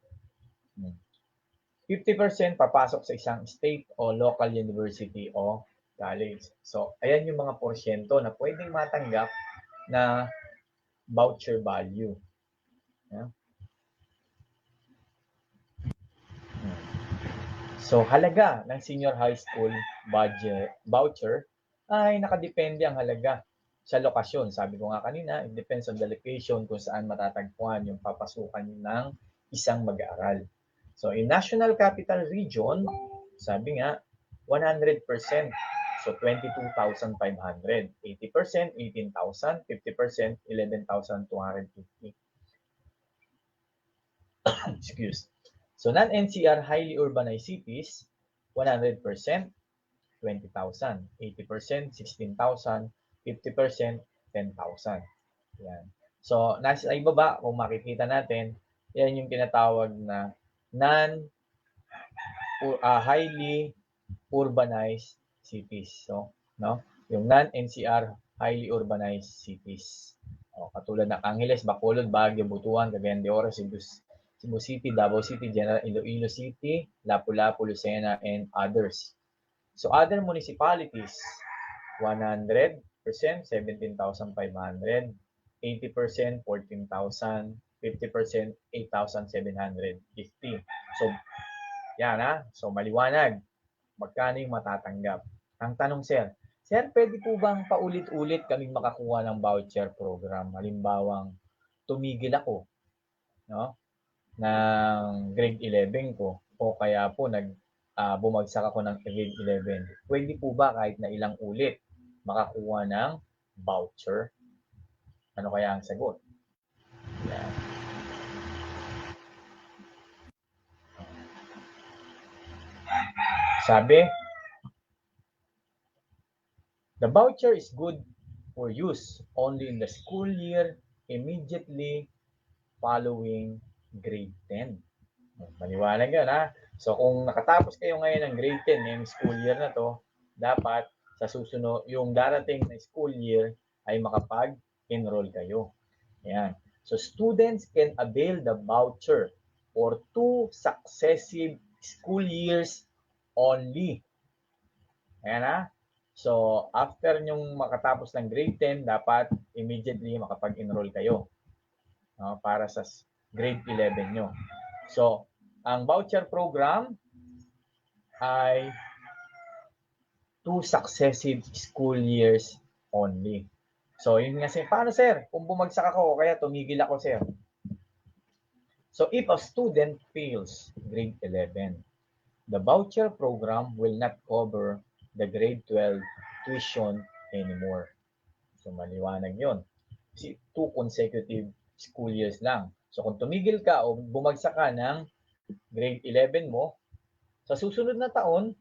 50% papasok sa isang state o local university o college. So, ayan yung mga porsyento na pwedeng matanggap na voucher value. So, halaga ng senior high school budget voucher ay nakadepende ang halaga sa lokasyon. Sabi ko nga kanina, it depends on the location kung saan matatagpuan yung papasukan ng isang mag-aaral. So, in National Capital Region, sabi nga, 100%. So 22,500. 80%, 18,000. 50%, 11,250. Excuse. So non-NCR highly urbanized cities, 100%, 20,000. 80%, 16,000. 50%, 10,000. Yan. So, nasa ibaba, kung makikita natin, yan yung tinatawag na highly urbanized cities. So, no? Yung non-NCR highly urbanized cities. O, katulad ng Angeles, Bacolod, Baguio, Butuan, Cagayan de Oro, Cebu City, Davao City, General Iloilo City, Lapu-Lapu, Lucena, and others. So, other municipalities, 100%, 17,500, 80%, 14,000, 50%, 8,750. So, yan ha. So, maliwanag. Magkano yung matatanggap? Ang tanong, sir, pwede po bang paulit-ulit kaming makakuha ng voucher program? Halimbawang tumigil ako, no? Ng grade 11 ko o kaya po bumagsak ako ng grade 11. Pwede po ba kahit na ilang ulit makakuha ng voucher? Ano kaya ang sagot? Yan. Sabi, the voucher is good for use only in the school year immediately following grade 10. Maliwanag yun, ha? So, kung nakatapos kayo ngayon ng grade 10, yung school year na to, dapat sa susunod, yung darating na school year ay makapag-enroll kayo. Ayan. So, students can avail the voucher for 2 successive school years only. Ayan, ha? So, after nyong makatapos ng grade 10, dapat immediately makapag-enroll kayo, no, para sa grade 11 nyo. So, ang voucher program ay 2 successive school years only. So, yun nga, paano sir? Kung bumagsak ako o kaya tumigil ako, sir? So, if a student fails grade 11, the voucher program will not cover the grade 12 tuition anymore. So, maliwanag yun. 2 consecutive school years lang. So, kung tumigil ka o bumagsak ka ng grade 11 mo, sa susunod na taon,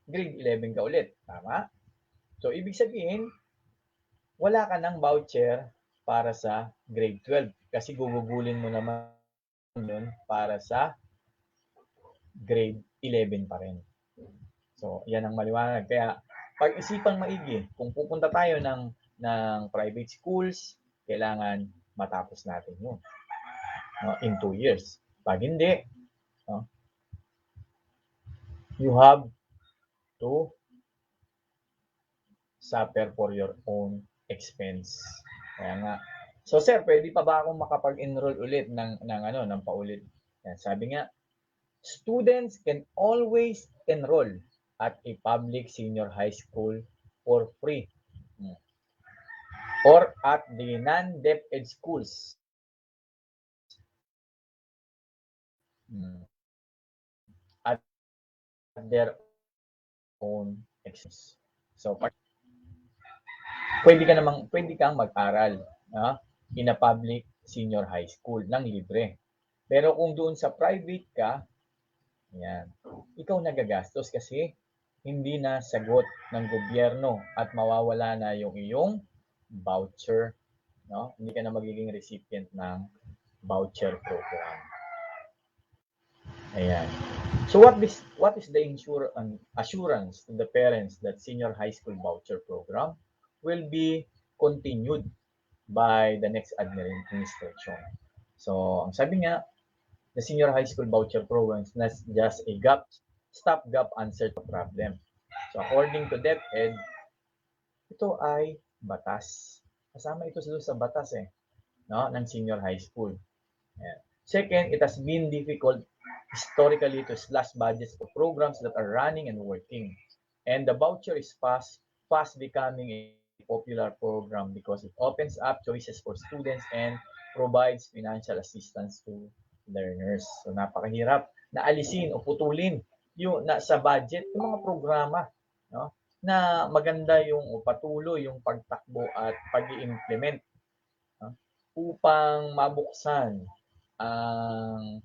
grade 11 ka ulit. Tama? So, ibig sabihin, wala ka ng voucher para sa grade 12 kasi gugugulin mo naman yun para sa grade 11 pa rin. So, yan ang maliwanag. Kaya, pag-isipang maigi, kung pupunta tayo ng private schools, kailangan matapos natin yun, no, in 2 years. Pag hindi, no, you have to suffer for your own expense. Kaya nga. So, sir, pwede pa ba akong makapag-enroll ulit ng paulit? Yan, sabi nga, students can always enroll at a public senior high school for free or at the non-DepEd schools at their own expense. So, pwede kang mag-aral in a public senior high school ng libre. Pero kung doon sa private ka, yan, ikaw nagagastos kasi hindi na sagot ng gobyerno at mawawala na yung iyong voucher, no? Hindi ka na magiging recipient ng voucher program. Ayan. So what is the assurance to the parents that senior high school voucher program will be continued by the next administration? So, ang sabi nga, the senior high school voucher program is not just a stopgap answer to problem. So, according to DepEd, ito ay batas. Kasama ito sa batas no, ng senior high school. Ayan. Second, it has been difficult historically to slash budgets for programs that are running and working. And the voucher is fast becoming a popular program because it opens up choices for students and provides financial assistance to learners. So napakahirap na alisin o putulin yung sa budget yung mga programa, no, na maganda yung patuloy yung pagtakbo at pag-i-implement upang mabuksan ang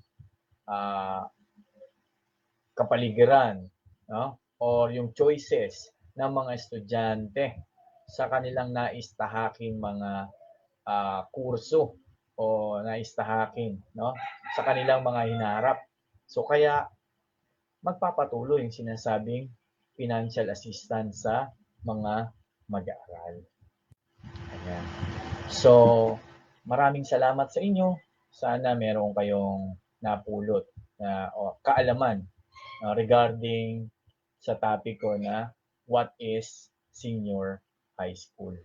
kapaligiran, no? Or yung choices ng mga estudyante sa kanilang naistahaking mga kurso o naistahaking, no? Sa kanilang mga hinaharap. So kaya magpapatuloy yung sinasabing financial assistance sa mga mag-aaral. Ayan. So, maraming salamat sa inyo. Sana meron kayong napulot na kaalaman regarding sa topic ko na what is senior high school.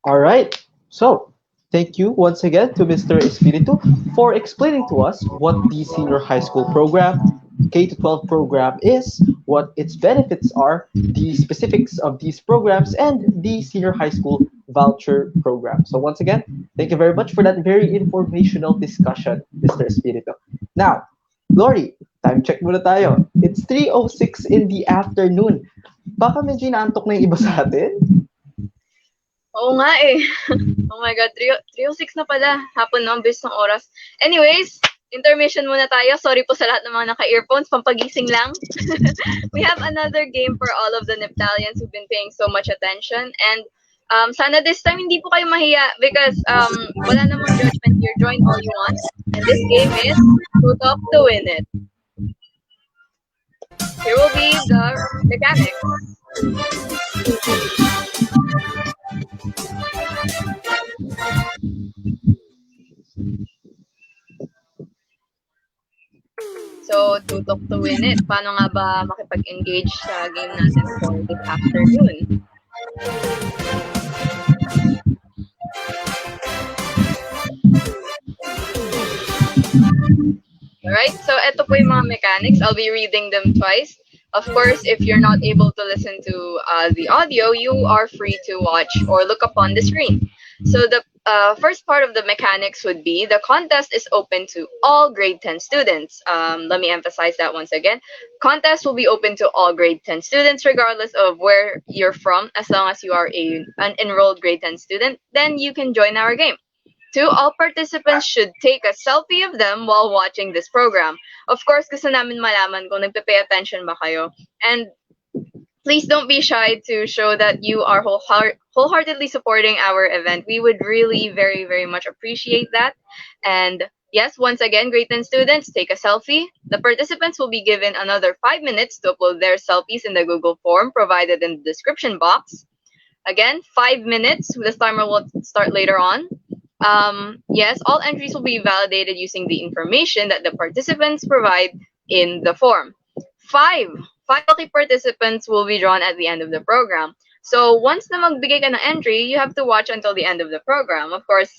All right. So, thank you once again to Mr. Espiritu for explaining to us what the senior high school program, K-12 program is, what its benefits are, the specifics of these programs, and the senior high school voucher program. So once again, thank you very much for that very informational discussion, Mr. Espiritu. Now, Lori, time check muna tayo. It's 3:06 in the afternoon. Baka medyo inaantok na yung iba sa atin? Oo nga eh. Oh my God, 3:06 na pala. Hapon na, ang bilis ng oras. Anyways, intermission muna tayo. Sorry po sa lahat ng mga naka-earphones. Pampagising lang. We have another game for all of the Neptalians who've been paying so much attention. And sana this time hindi po kayo mahiya because wala namang judgment here. Join all you want. And this game is Who Talk to Win It. Here will be the mechanics. So, tutok to win it. Paano nga ba makipag-engage sa game natin for this afternoon? Alright, so ito po yung mga mechanics. I'll be reading them twice. Of course, if you're not able to listen to the audio, you are free to watch or look upon the screen. So the first part of the mechanics would be the contest is open to all grade 10 students. Let me emphasize that once again. Contest will be open to all grade 10 students regardless of where you're from. As long as you are an enrolled grade 10 student, then you can join our game. 2, all participants should take a selfie of them while watching this program. Of course, gusto namin malaman kung nagpe-pay attention ba kayo. And please don't be shy to show that you are wholeheartedly supporting our event. We would really very, very much appreciate that. And yes, once again, grade 10 students, take a selfie. The participants will be given another 5 minutes to upload their selfies in the Google form provided in the description box. Again, 5 minutes. This timer will start later on. Yes, all entries will be validated using the information that the participants provide in the form. 5 lucky participants will be drawn at the end of the program. So once na magbigay ka ng entry, you have to watch until the end of the program. Of course,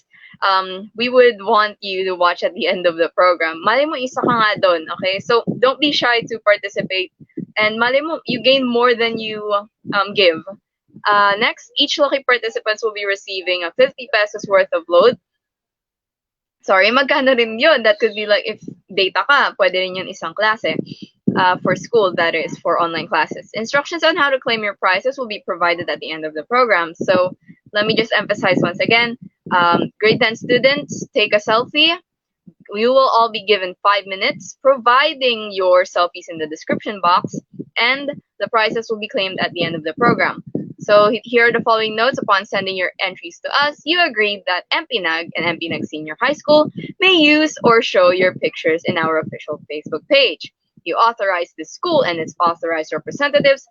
we would want you to watch at the end of the program. Malay mo, isa ka nga doon, okay? So don't be shy to participate. And malay mo, you gain more than you give. Next, each lucky participants will be receiving a 50 pesos worth of load. Sorry, magkano rin yun? That could be like, if data ka, pwede rin yun isang klase. For school, that is, for online classes. Instructions on how to claim your prizes will be provided at the end of the program. So let me just emphasize once again, grade 10 students, take a selfie. You will all be given 5 minutes, providing your selfies in the description box, and the prizes will be claimed at the end of the program. So here are the following notes. Upon sending your entries to us, you agreed that MPNAG and MPNAG Senior High School may use or show your pictures in our official Facebook page. You authorize the school and its authorized representatives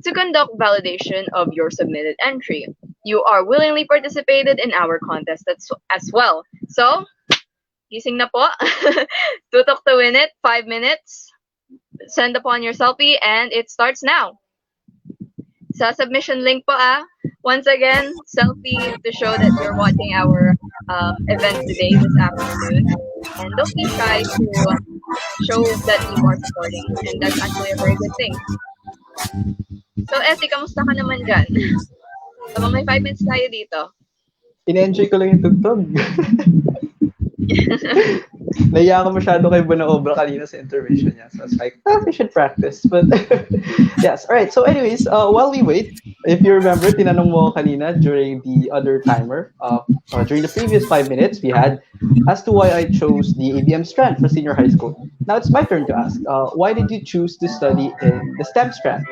to conduct validation of your submitted entry. You are willingly participated in our contest as well. So, gising na po. Tutok to win it, 5 minutes. Send upon your selfie, and it starts now. Sa submission link po once again, selfie to show that you're watching our event today, this afternoon. And don't be shy to show that you are supporting. And that's actually a very good thing. So, Essie, kamusta ka naman dyan? Habang may 5 minutes tayo dito. In-enjoy ko lang yung tugtog. Naiya ako masyado kay Bonaobra kanina sa intervention niya. So I was like, we should practice. But yes, all right. So anyways, while we wait, if you remember, tinanong mo kanina during the other timer, during the previous 5 minutes we had, as to why I chose the ABM strand for senior high school. Now it's my turn to ask, why did you choose to study in the STEM strand?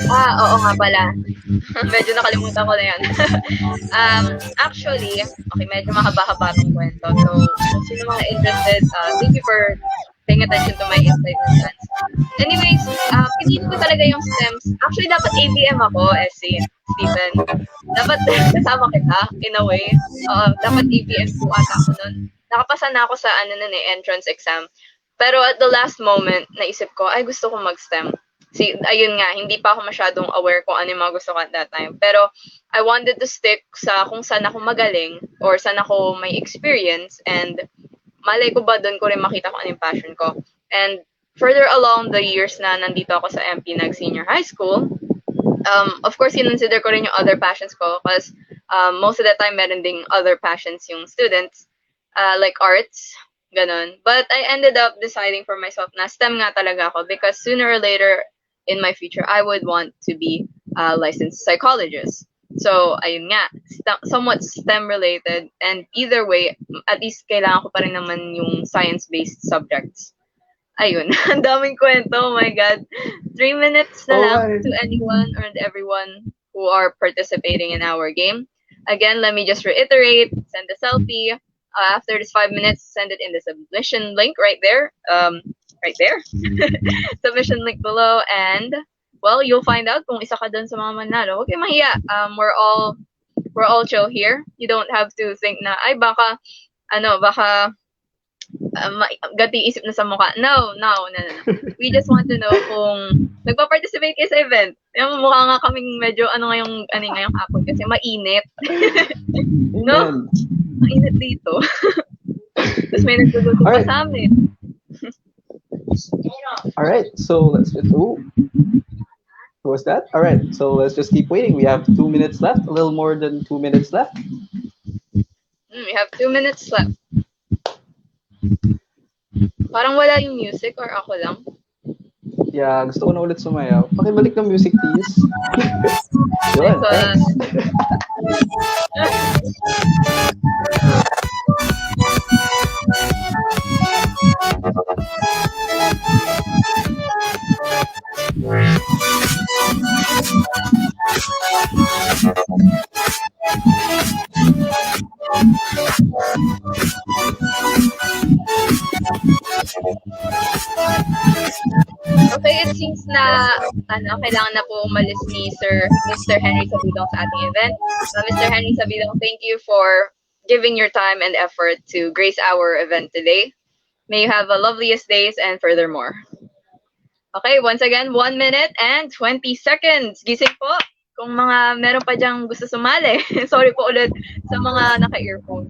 Oo nga pala. Medyo nakalimutan ko na yan. Actually, okay, medyo mahaba-haba itong kwento. So, kung sino mga interested, thank you for paying attention to my insight and plans. Anyways, pinili ko talaga yung STEMs. Actually, dapat ABM ako, Stephen. Dapat kasama kita, in a way. Dapat ABM po ata ako nun. Nakapasa na ako sa entrance exam. Pero at the last moment, naisip ko, ay gusto ko mag-STEM. See, ayun nga, hindi pa ako masyadong aware kung ano yung mga gusto ko at that time. Pero I wanted to stick sa kung saan ako magaling or saan ako may experience, and malay ko ba doon ko rin makita kung ano yung passion ko. And further along the years na nandito ako sa MP nag-senior high school, of course, consider ko rin yung other passions ko because most of the time meron ding other passions yung students, like arts, ganun. But I ended up deciding for myself na STEM nga talaga ako because sooner or later in my future, I would want to be a licensed psychologist. So, ayun nga, somewhat STEM related. And either way, at least kailangan ko pa rin naman yung science-based subjects. Ayun, ang daming kwento, oh my God. 3 minutes na lang to anyone or everyone who are participating in our game. Again, let me just reiterate, send a selfie. After this 5 minutes, send it in the submission link right there. Right there. Submission link below, and well, you'll find out kung isa ka dun sa mga manalo. Huwag kayong mahiya. We're all chill here. You don't have to think na ay baka gati isip na sa mukha. No. We just want to know kung nagpa-participate kayo sa event. Yung mukha nga kaming medyo ngayong hapon kasi mainit. No? Mainit dito. Tapos may nagluluto pa sa amin. All right, so let's just. Who was that? All right, so let's just keep waiting. We have 2 minutes left, a little more than 2 minutes left. We have 2 minutes left. Parang wala yung music or ako lang? Yeah, gusto ko na ulit sumayaw. Pakibalik ng music, please. Good, thanks. Okay, it seems na kailangan na po umalis ni Mr. Henry Sabidong sa ating event. Mr. Henry Sabidong, thank you for giving your time and effort to grace our event today. May you have the loveliest days and furthermore. Okay, once again, 1 minute and 20 seconds. Gising po kung meron pa diyang gusto sumali. Sorry po ulit sa mga naka-earphones.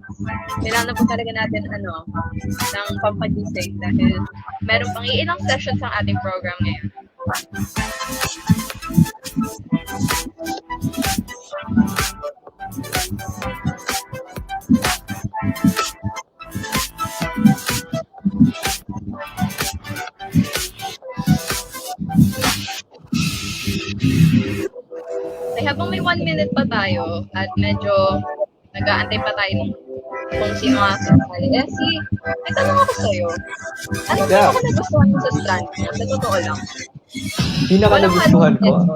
Kailangan na po talaga natin ng pampagising dahil meron pang ilang sessions ang ating program ngayon. Habang may 1 minute pa tayo at medyo nag-aantay pa tayo kung sino ang sasali. May tanong ako sa'yo. Anong pinaka nagustuhan mo sa strand mo? Sa totoo lang. Pinaka nagustuhan ko?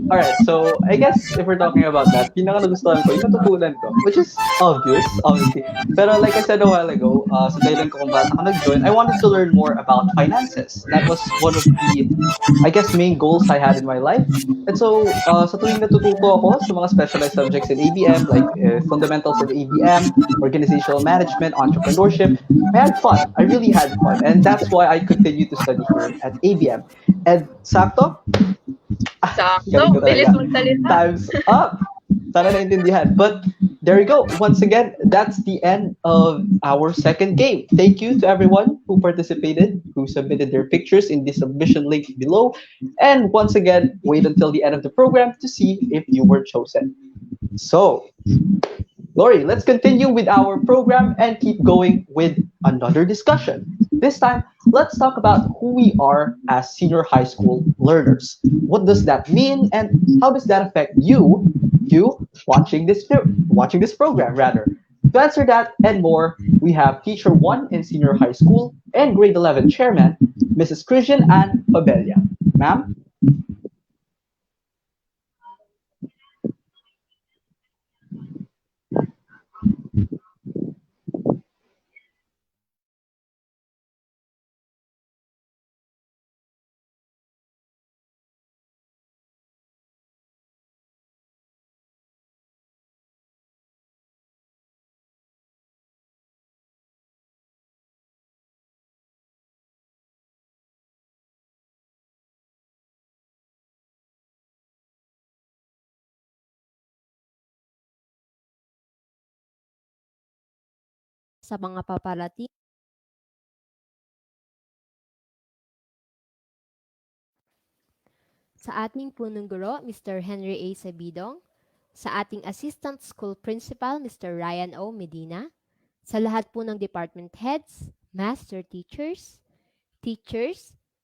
Alright, so I guess if we're talking about that, pinaka nagustuhan ko, yung natutunan ko, which is obvious, obviously. Pero like I said a while ago, sa dahilan ko kung bakit ako nag-join, I wanted to learn more about finances. That was one of the, I guess, main goals I had in my life. And so, sa tuwing natututo ako sa mga specialized subjects in ABM, like fundamentals of ABM, organizational management, entrepreneurship, I had fun. I really had fun. And that's why I continue to study here at ABM. And sakto? Bilis magsalita. Time's up. Sana naintindihan. But there you go. Once again, that's the end of our second game. Thank you to everyone who participated, who submitted their pictures in the submission link below. And once again, wait until the end of the program to see if you were chosen. So, Lori, let's continue with our program and keep going with another discussion. This time, let's talk about who we are as senior high school learners. What does that mean, and how does that affect you watching this program rather? To answer that and more, we have Teacher 1 in senior high school and grade 11 chairman, Mrs. Christian Ann Pabelia. Ma'am? sa mga paparating sa ating punong guro, Mr. Henry A. Sabidong, sa ating Assistant School Principal, Mr. Ryan O. Medina, sa lahat po ng department heads, master teachers,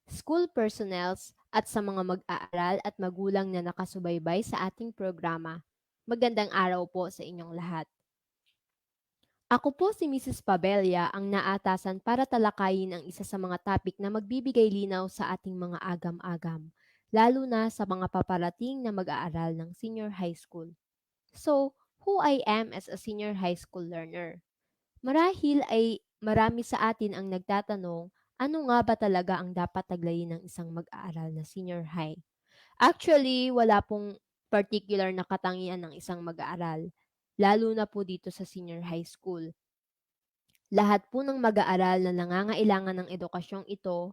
school personnels, at sa mga mag-aaral at magulang na nakasubaybay sa ating programa. Magandang araw po sa inyong lahat. Ako po si Mrs. Pabelia ang naatasan para talakayin ang isa sa mga topic na magbibigay linaw sa ating mga agam-agam, lalo na sa mga paparating na mag-aaral ng senior high school. So, who I am as a senior high school learner? Marahil ay marami sa atin ang nagtatanong, ano nga ba talaga ang dapat taglayin ng isang mag-aaral na senior high? Actually, wala pong particular na katangian ng isang mag-aaral, lalo na po dito sa senior high school. Lahat po ng mag-aaral na nangangailangan ng edukasyong ito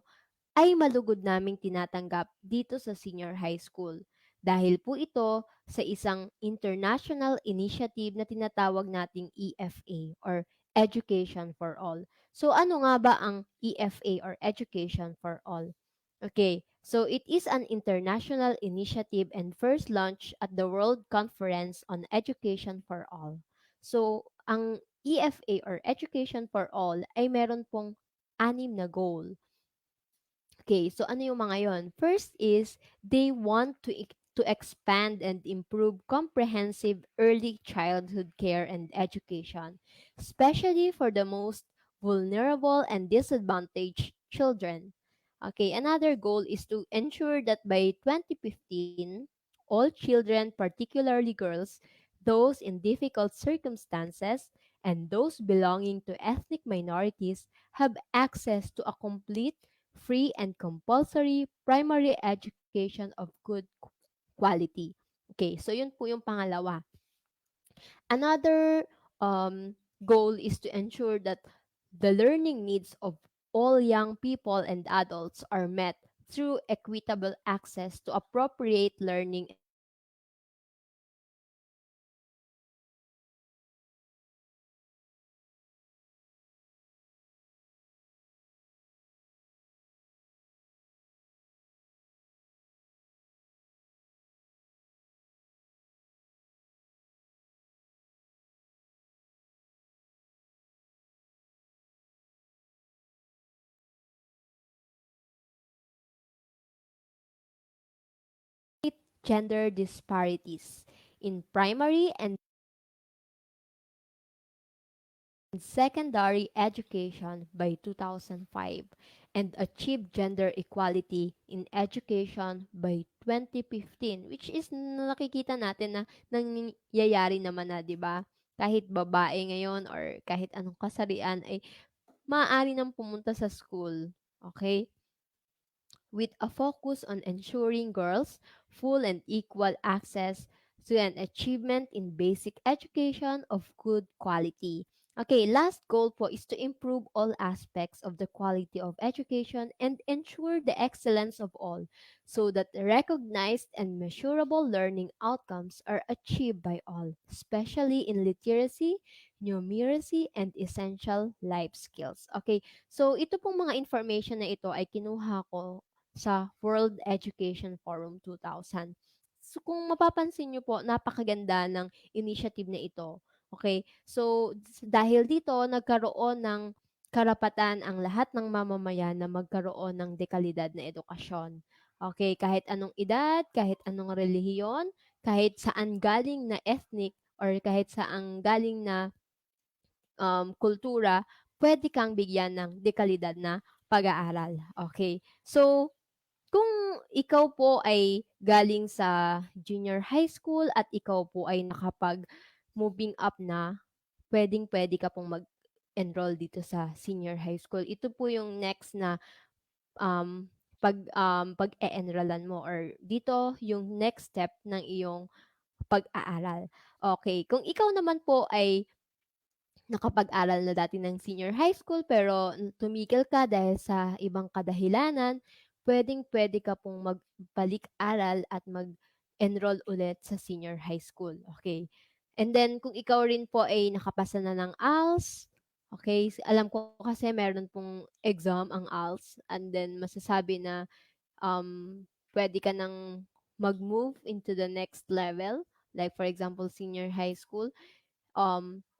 ay malugod naming tinatanggap dito sa senior high school. Dahil po ito sa isang international initiative na tinatawag nating EFA or Education for All. So ano nga ba ang EFA or Education for All? Okay, so it is an international initiative and first launched at the World Conference on Education for All. So ang EFA or Education for All ay meron pong 6 na goal. Okay, so ano yung mga yon? First is they want to expand and improve comprehensive early childhood care and education, especially for the most vulnerable and disadvantaged children. Okay, another goal is to ensure that by 2015, all children, particularly girls, those in difficult circumstances, and those belonging to ethnic minorities have access to a complete free and compulsory primary education of good quality. Okay, so yun po yung pangalawa. Another goal is to ensure that the learning needs of all young people and adults are met through equitable access to appropriate learning gender disparities in primary and secondary education by 2005 and achieve gender equality in education by 2015, which is nakikita natin na nangyayari naman na, 'di ba? Kahit babae ngayon or kahit anong kasarian ay maaari nang pumunta sa school. Okay? With a focus on ensuring girls full and equal access to an achievement in basic education of good quality. Okay, last goal po is to improve all aspects of the quality of education and ensure the excellence of all so that recognized and measurable learning outcomes are achieved by all, especially in literacy, numeracy, and essential life skills. Okay, so ito pong mga information na ito ay kinuha ko sa World Education Forum 2000. So kung mapapansin niyo po, napakaganda ng initiative na ito. Okay? So, dahil dito nagkaroon ng karapatan ang lahat ng mamamayan na magkaroon ng dekalidad na edukasyon. Okay, kahit anong edad, kahit anong relihiyon, kahit saan galing na ethnic or kahit saan galing na kultura, pwede kang bigyan ng dekalidad na pag-aaral. Okay? So, kung ikaw po ay galing sa junior high school at ikaw po ay nakapag-moving up na, puwedeng-puwede ka pong mag-enroll dito sa senior high school. Ito po yung next na pag-e-enrollan mo or dito yung next step ng iyong pag-aaral. Okay, kung ikaw naman po ay nakapag-aral na dati ng senior high school pero tumigil ka dahil sa ibang kadahilanan, puwedeng-puwede ka pong magbalik-aral at mag-enroll ulit sa senior high school, okay? And then kung ikaw rin po ay nakapasa na ng ALS, okay, alam ko kasi meron pong exam ang ALS and then masasabi na, puwede ka ng mag-move into the next level, like for example, senior high school.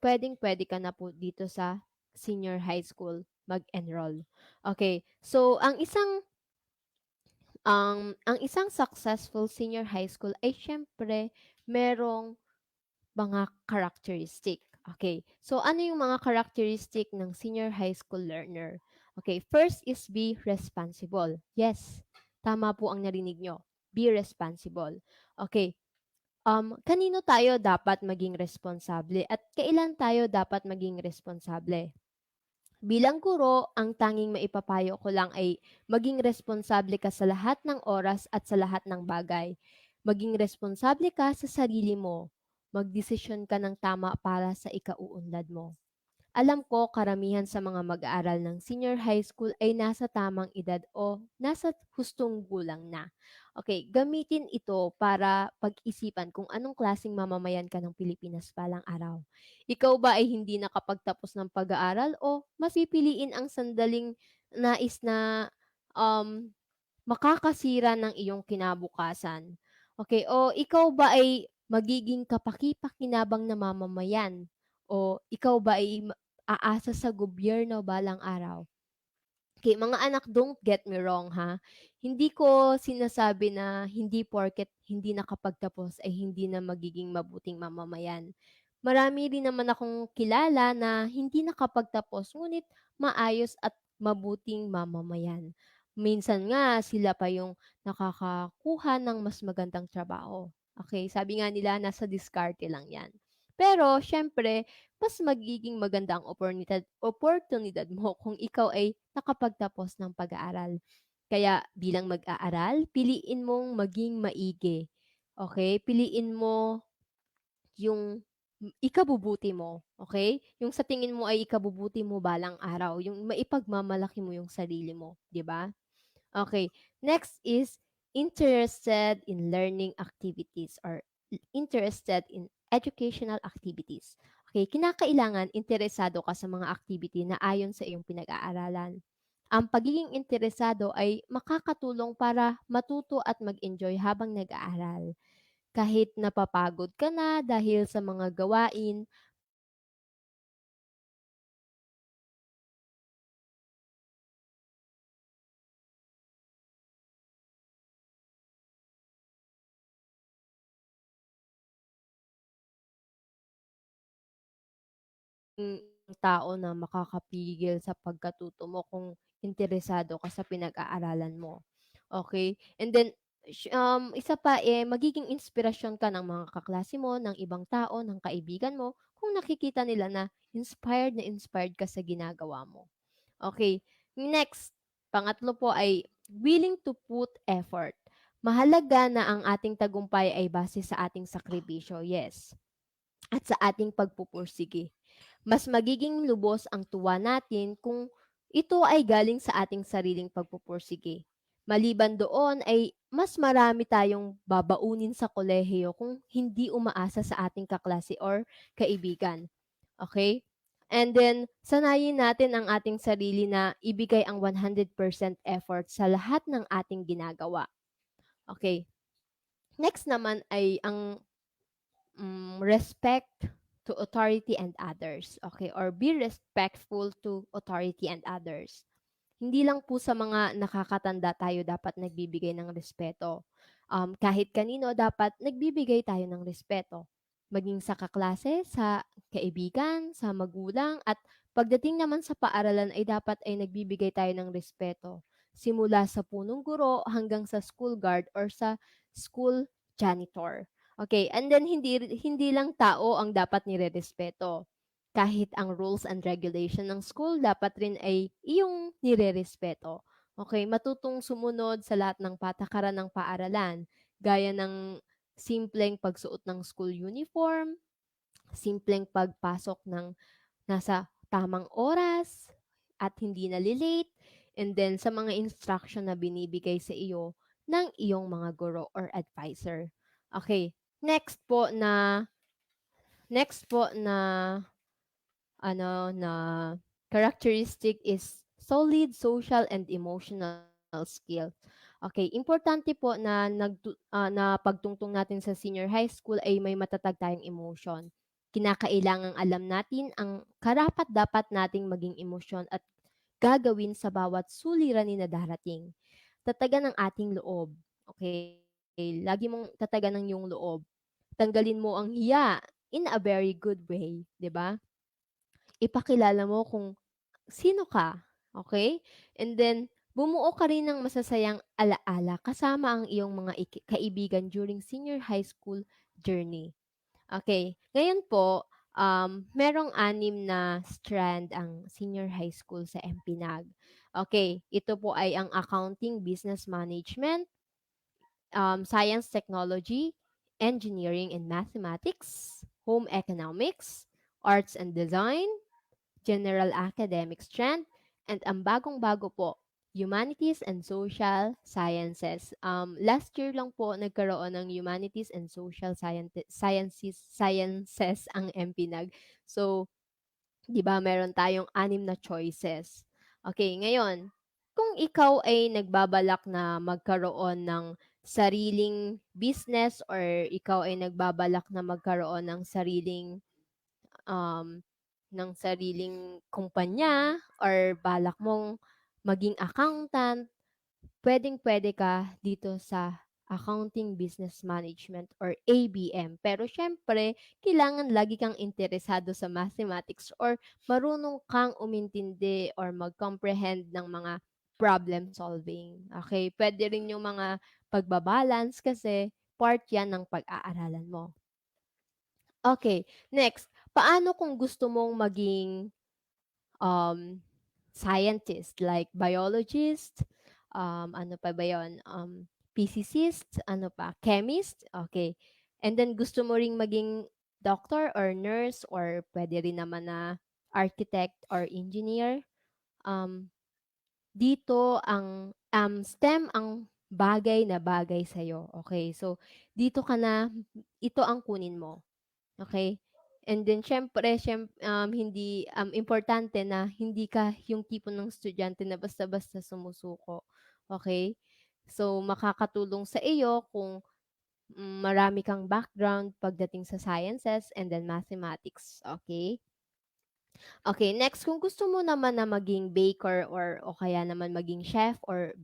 Puwedeng-puwede ka na po dito sa senior high school mag-enroll. Okay, so ang isang successful senior high school ay siyempre merong mga characteristic. Okay, so ano yung mga characteristic ng senior high school learner? Okay, first is be responsible. Yes, tama po ang narinig nyo. Be responsible. Okay, kanino tayo dapat maging responsable at kailan tayo dapat maging responsable? Bilang guro, ang tanging maipapayo ko lang ay maging responsable ka sa lahat ng oras at sa lahat ng bagay. Maging responsable ka sa sarili mo. Magdesisyon ka ng tama para sa ikauunlad mo. Alam ko karamihan sa mga mag-aaral ng senior high school ay nasa tamang edad o nasa hustong gulang na. Okay, gamitin ito para pag-isipan kung anong klaseng mamamayan ka ng Pilipinas balang araw. Ikaw ba ay hindi nakapagtapos ng pag-aaral o mas pipiliin ang sandaling nais na um, makakasira ng iyong kinabukasan? Okay, o ikaw ba ay magiging kapaki-pakinabang na mamamayan? O ikaw ba ay aasa sa gobyerno balang araw? Okay, mga anak, don't get me wrong ha. Hindi ko sinasabi na hindi porket hindi nakapagtapos ay hindi na magiging mabuting mamamayan. Marami rin naman akong kilala na hindi nakapagtapos ngunit maayos at mabuting mamamayan. Minsan nga sila pa yung nakakakuha ng mas magandang trabaho. Okay, sabi nga nila nasa diskarte lang 'yan. Pero siyempre mas magiging maganda ang oportunidad mo kung ikaw ay nakapagtapos ng pag-aaral. Kaya bilang mag-aaral, piliin mong maging maigi. Okay? Piliin mo yung ikabubuti mo. Okay? Yung sa tingin mo ay ikabubuti mo balang araw. Yung maipagmamalaki mo yung sarili mo. Di ba? Okay. Next is interested in learning activities or interested in educational activities. Okay, kinakailangan interesado ka sa mga activity na ayon sa iyong pinag-aaralan. Ang pagiging interesado ay makakatulong para matuto at mag-enjoy habang nag-aaral. Kahit napapagod ka na dahil sa mga gawain, tao na makakapigil sa pagkatuto mo kung interesado ka sa pinag-aaralan mo. Okay? And then, isa pa, magiging inspirasyon ka ng mga kaklase mo, ng ibang tao, ng kaibigan mo, kung nakikita nila na inspired ka sa ginagawa mo. Okay. Next, pangatlo po ay willing to put effort. Mahalaga na ang ating tagumpay ay base sa ating sakripisyo, yes. At sa ating pagpupursige. Mas magiging lubos ang tuwa natin kung ito ay galing sa ating sariling pagpupursige. Maliban doon ay mas marami tayong babaunin sa kolehiyo kung hindi umaasa sa ating kaklase or kaibigan. Okay? And then, sanayin natin ang ating sarili na ibigay ang 100% effort sa lahat ng ating ginagawa. Okay. Next naman ay ang respect to authority and others. Okay? Or be respectful to authority and others. Hindi lang po sa mga nakakatanda tayo dapat nagbibigay ng respeto. Kahit kanino dapat nagbibigay tayo ng respeto. Maging sa kaklase, sa kaibigan, sa magulang, at pagdating naman sa paaralan ay dapat ay nagbibigay tayo ng respeto. Simula sa punong guro hanggang sa school guard or sa school janitor. Okay, and then hindi lang tao ang dapat nirerespeto. Kahit ang rules and regulation ng school dapat rin ay iyong nirerespeto. Okay, matutong sumunod sa lahat ng patakaran ng paaralan, gaya ng simpleng pagsuot ng school uniform, simpleng pagpasok ng nasa tamang oras at hindi nalilate, and then sa mga instruction na binibigay sa iyo ng iyong mga guro or advisor. Okay, next po na na characteristic is solid social and emotional skill. Okay, importante po na na pagtungtong natin sa senior high school ay may matatag tayong emotion. Kinakailangang alam natin ang karapat-dapat nating maging emosyon at gagawin sa bawat suliranin na darating. Tatagan ang ating loob. Okay? Lagi mong tatagan ng iyong loob. Tanggalin mo ang hiya in a very good way, 'di ba? Ipakilala mo kung sino ka, okay? And then bumuo ka rin ng masasayang alaala kasama ang iyong mga kaibigan during senior high school journey. Okay, ngayon po, merong 6 na strand ang senior high school sa MPNAG. Okay, ito po ay ang accounting, business management, science, technology, engineering and mathematics, home economics, arts and design, general academic strand, and ang bagong-bago po, humanities and social sciences. Last year lang po nagkaroon ng humanities and social sciences ang MPNAG. So, di ba meron tayong 6 na choices. Okay, ngayon, kung ikaw ay nagbabalak na magkaroon ng sariling business or ikaw ay nagbabalak na magkaroon ng sariling kumpanya or balak mong maging accountant, pwedeng-pwede ka dito sa Accounting Business Management or ABM. Pero syempre, kailangan lagi kang interesado sa mathematics or marunong kang umintindi or mag-comprehend ng mga problem solving. Okay? Pwede rin yung mga pagbabalance kasi part yan ng pag-aaralan mo. Okay, next. Paano kung gusto mong maging scientist like biologist, ano pa ba yun? Physicist, ano pa? Chemist? Okay. And then gusto mo ring maging doctor or nurse or pwede rin naman na architect or engineer. Dito ang STEM ang bagay na bagay sa'yo. Okay. So, dito ka na, ito ang kunin mo. Okay? And then syempre, hindi importante na hindi ka yung tipo ng estudyante na basta-basta sumusuko. Okay? So makakatulong sa iyo kung marami kang background pagdating sa sciences and then mathematics. Okay? Okay, next kung gusto mo naman na maging baker o kaya naman maging chef or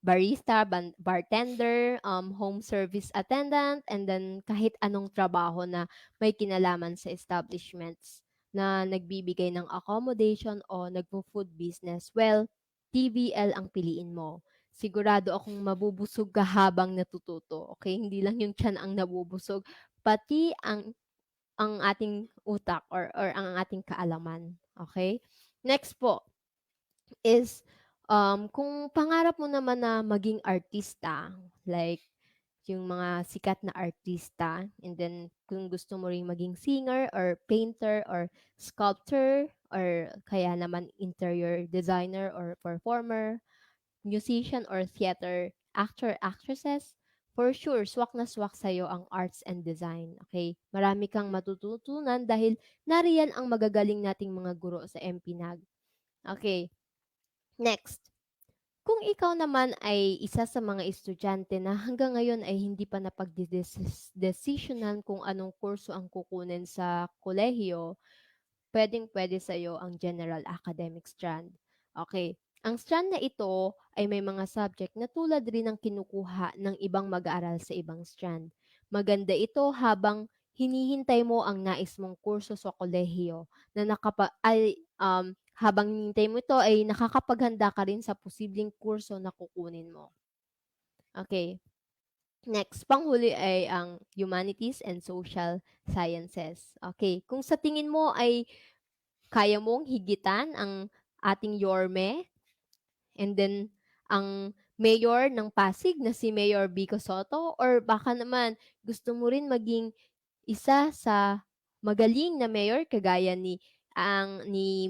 barista, bartender, home service attendant, and then kahit anong trabaho na may kinalaman sa establishments na nagbibigay ng accommodation o nagpo-food business. Well, TVL ang piliin mo. Sigurado akong mabubusog ka habang natututo. Okay? Hindi lang yung tiyan ang nabubusog, pati ang ating utak or ang ating kaalaman. Okay? Next po is kung pangarap mo naman na maging artista, like yung mga sikat na artista, and then kung gusto mo ring maging singer or painter or sculptor or kaya naman interior designer or performer, musician or theater actor, actresses, for sure, swak na swak sa'yo ang arts and design. Okay? Marami kang matututunan dahil nariyan ang magagaling nating mga guro sa MPNAG. Okay. Next. Kung ikaw naman ay isa sa mga estudyante na hanggang ngayon ay hindi pa napagdesisyonan kung anong kurso ang kukunin sa kolehiyo, pwedeng-pwede sa'yo ang General Academic Strand. Okay. Ang strand na ito ay may mga subject na tulad rin ng kinukuha ng ibang mag-aaral sa ibang strand. Maganda ito habang hinihintay mo ang nais mong kurso sa kolehiyo na habang hinihintay mo ito ay nakakapaghanda ka rin sa posibleng kurso na kukunin mo. Okay. Next, panghuli ay ang Humanities and Social Sciences. Okay. Kung sa tingin mo ay kaya mong higitan ang ating Yorme, and then ang mayor ng Pasig na si Mayor Vico Soto, or baka naman gusto mo rin maging isa sa magaling na mayor kagaya ni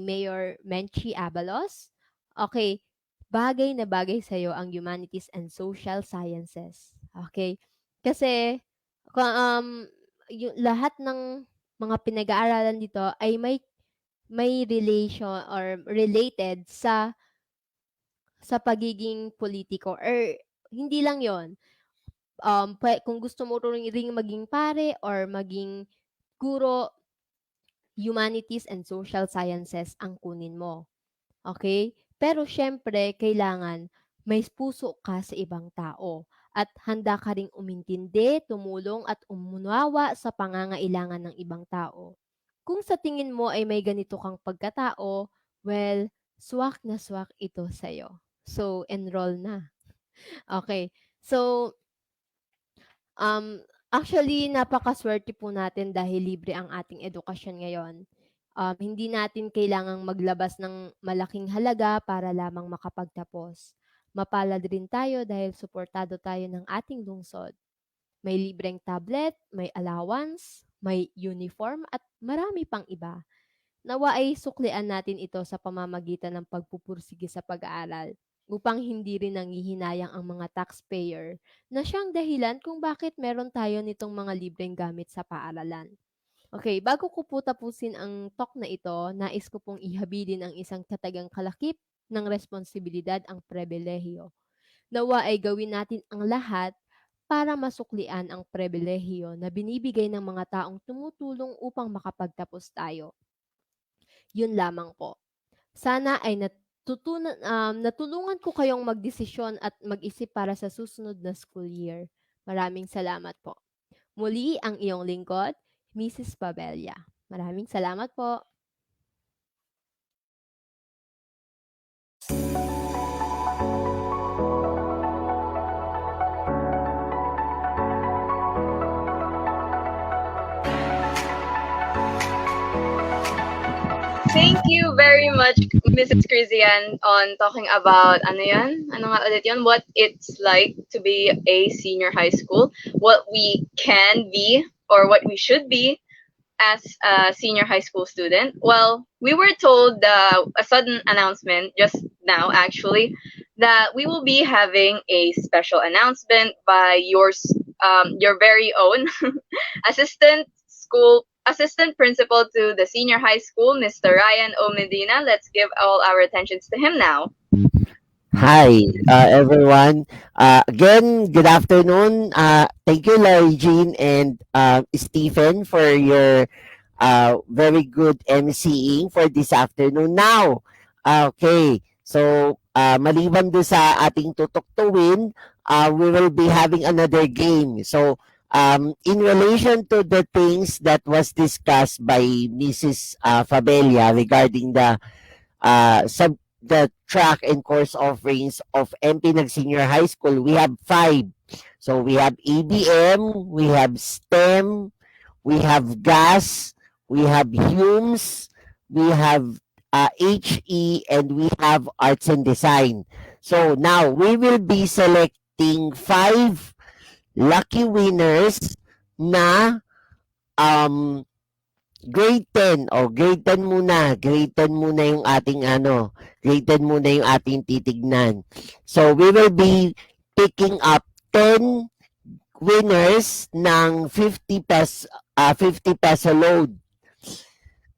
Mayor Menchie Abalos. Okay, bagay na bagay sa iyo ang Humanities and Social Sciences. Okay? Kasi lahat ng mga pinag-aaralan dito ay may relation or related sa pagiging politiko, or hindi lang yon. Kung gusto mo ring maging pare or maging guro, Humanities and Social Sciences ang kunin mo. Okay? Pero syempre, kailangan may puso ka sa ibang tao at handa ka ring umintindi, tumulong at umunawa sa pangangailangan ng ibang tao. Kung sa tingin mo ay may ganito kang pagkatao, well, swak na swak ito sa'yo. So, enroll na. Okay. So, actually, napakaswerte po natin dahil libre ang ating edukasyon ngayon. Hindi natin kailangang maglabas ng malaking halaga para lamang makapagtapos. Mapalad rin tayo dahil suportado tayo ng ating lungsod. May libreng tablet, may allowance, may uniform at marami pang iba. Nawa ay suklian natin ito sa pamamagitan ng pagpupursige sa pag-aaral upang hindi rin nangihinayang ang mga taxpayer na siyang dahilan kung bakit meron tayo nitong mga libreng gamit sa paaralan. Okay, bago ko po tapusin ang talk na ito, nais ko pong ihabilin ang isang katagang kalakip ng responsibilidad ang pribilehiyo. Nawa ay gawin natin ang lahat para masuklian ang pribilehiyo na binibigay ng mga taong tumutulong upang makapagtapos tayo. Yun lamang po. Sana ay natulungan ko kayong magdesisyon at mag-isip para sa susunod na school year. Maraming salamat po. Muli ang iyong lingkod, Mrs. Pabella. Maraming salamat po. Thank you very much, Mrs. Crizian, on talking about what it's like to be a senior high school, what we can be or what we should be as a senior high school student. Well, we were told a sudden announcement just now, actually, that we will be having a special announcement by your very own assistant principal to the senior high school, Mr. Ryan O. Medina. Let's give all our attentions to him now. Hi, everyone. Again, good afternoon. Thank you, Larry Jean and Stephen, for your very good emceeing for this afternoon. Now, okay. So, maliban do sa ating tutuktuin, we will be having another game. So, in relation to the things that was discussed by Mrs. Fabella regarding the track and course offerings of MP Senior High School, we have 5. So we have ABM, we have STEM, we have GAS, we have HUMS, we have HE, and we have Arts and Design. So now we will be selecting 5 lucky winners na grade 10 o grade 10 muna. Grade 10 muna yung ating grade 10 muna yung ating titignan. So we will be picking up 10 winners ng 50 peso load.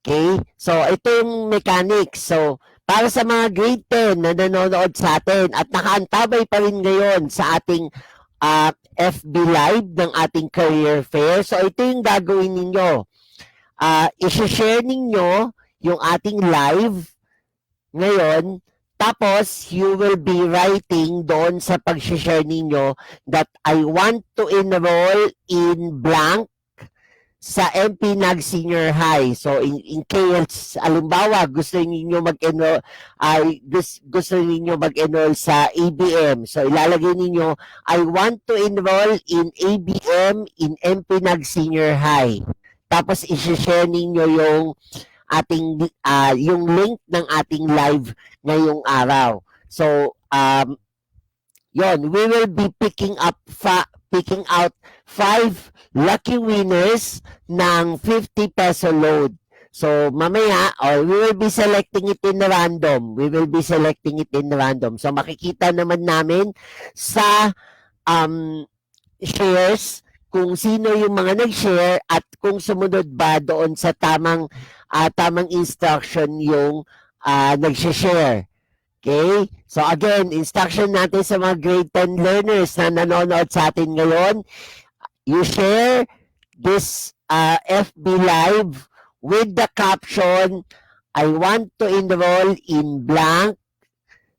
Okay? So ito yung mechanics. So para sa mga grade 10 na nanonood sa atin at nakaantabay pa rin ngayon sa ating FB Live ng ating career fair. So ito yung gagawin ninyo. I-share ninyo yung ating live ngayon, tapos you will be writing doon sa pag-share ninyo that I want to enroll in blank sa MP Nag Senior High. So in case alimbawa gusto niyo mag-enroll gusto niyo mag-enroll sa ABM. So ilalagay niyo I want to enroll in ABM in MP Nag Senior High. Tapos i-share niyo yung ating yung link ng ating live ngayong araw. So yon, we will be picking out 5 lucky winners ng 50 peso load. So mamaya, we will be selecting it in random. So makikita naman namin sa shares kung sino yung mga nag-share at kung sumunod ba doon sa tamang instruction yung nag-share. Okay? So again, instruction natin sa mga grade 10 learners na nanonood sa atin ngayon, you share this FB Live with the caption, I want to enroll in blank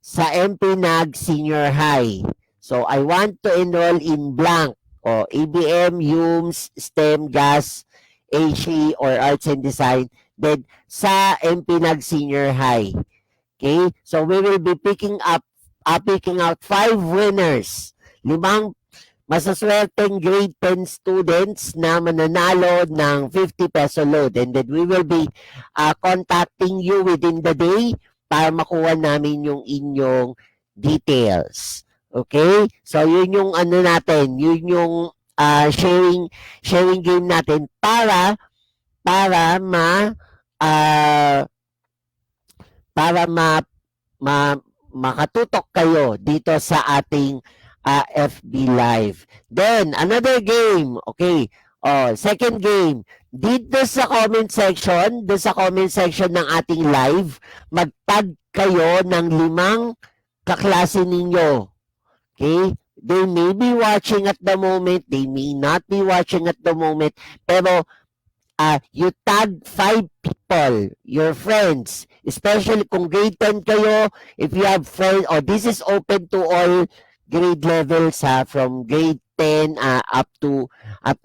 sa MP Nag Senior High. So I want to enroll in blank. ABM, UMS, STEM, GAS, HE, or Arts and Design, then sa MP Nag Senior High. Okay? So we will be picking out 5 winners. 5 masaswerteng grade 10 students na mananalo ng 50 peso load. And then we will be contacting you within the day para makuha namin yung inyong details. Okay? So yun yung natin, yun yung sharing game natin para makatutok kayo dito sa ating FB Live. Then, another game. Okay. Second game. Dito sa comment section ng ating live, mag-tag kayo ng 5 kaklase ninyo. Okay? They may be watching at the moment, they may not be watching at the moment, pero you tag 5 people, your friends, especially kung grade 10 kayo, if you have friends, this is open to all grade levels from grade 10 up to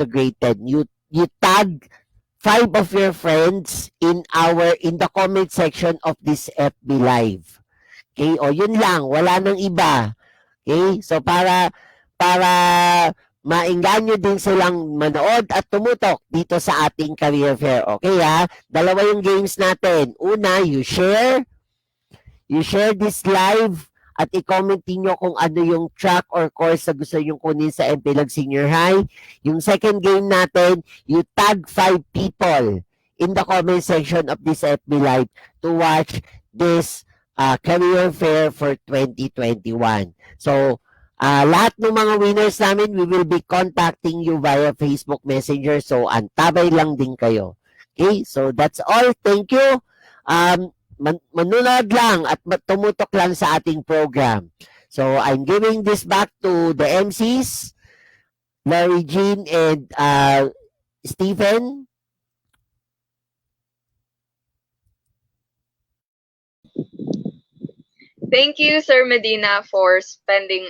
grade 10. You tag 5 of your friends in the comment section of this FB Live. Okay? Yun lang, wala nang iba. Okay? So para maingganyo din silang manood at tumutok dito sa ating career fair. Okay ha? 2 yung games natin. Una, you share this live at i-comment niyo kung ano yung track or course na gusto nyo kunin sa MP Nag Senior High. Yung second game natin, you tag 5 people in the comment section of this FB Live to watch this career fair for 2021. So, lahat ng mga winners namin, we will be contacting you via Facebook Messenger. So, antabay lang din kayo. Okay? So, that's all. Thank you. Manunod lang at tumutok lang sa ating program. So, I'm giving this back to the MCs, Larry Jean and Stephen. Thank you, Sir Medina, for spending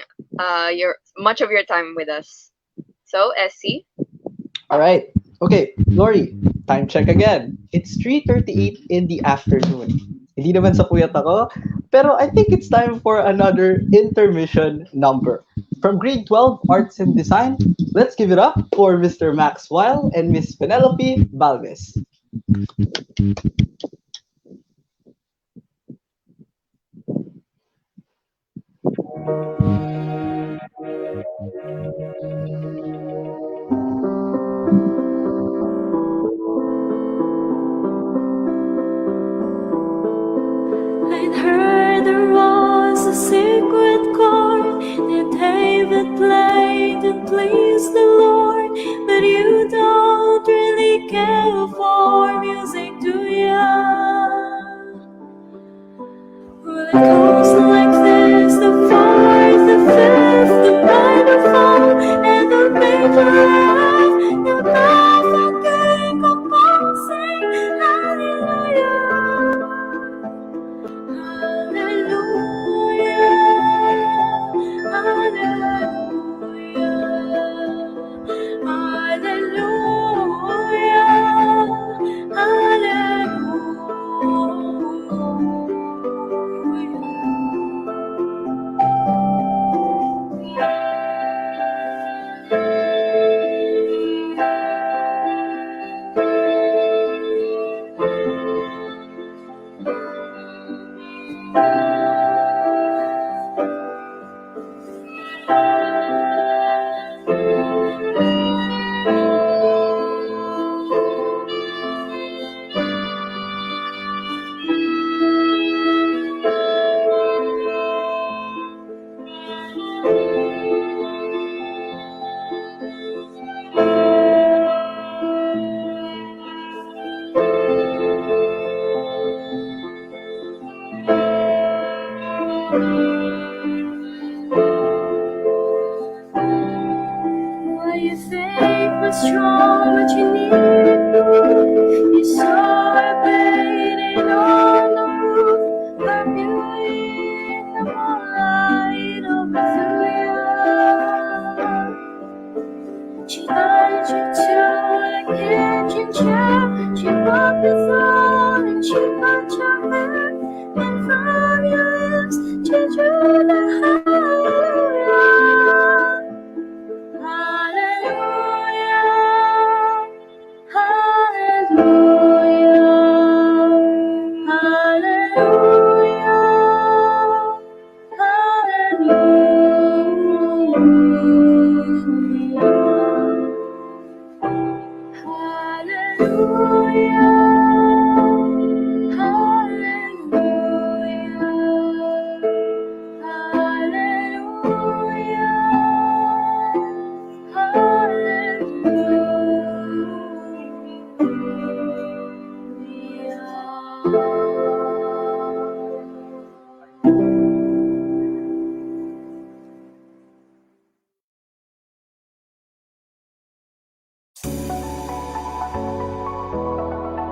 much of your time with us. So, SC? All right. Okay, Lori, time check again. It's 3:38 in the afternoon. Hindi naman sa puyat ako, pero I think it's time for another intermission number. From grade 12 Arts and Design, let's give it up for Mr. Max Weil and Miss Penelope Balmes. I'd heard there was a secret chord that David played and pleased the Lord, but you don't really care for music, do ya? fall and she put your hair, and from your lips she drew the hallelujah. Hallelujah, hallelujah,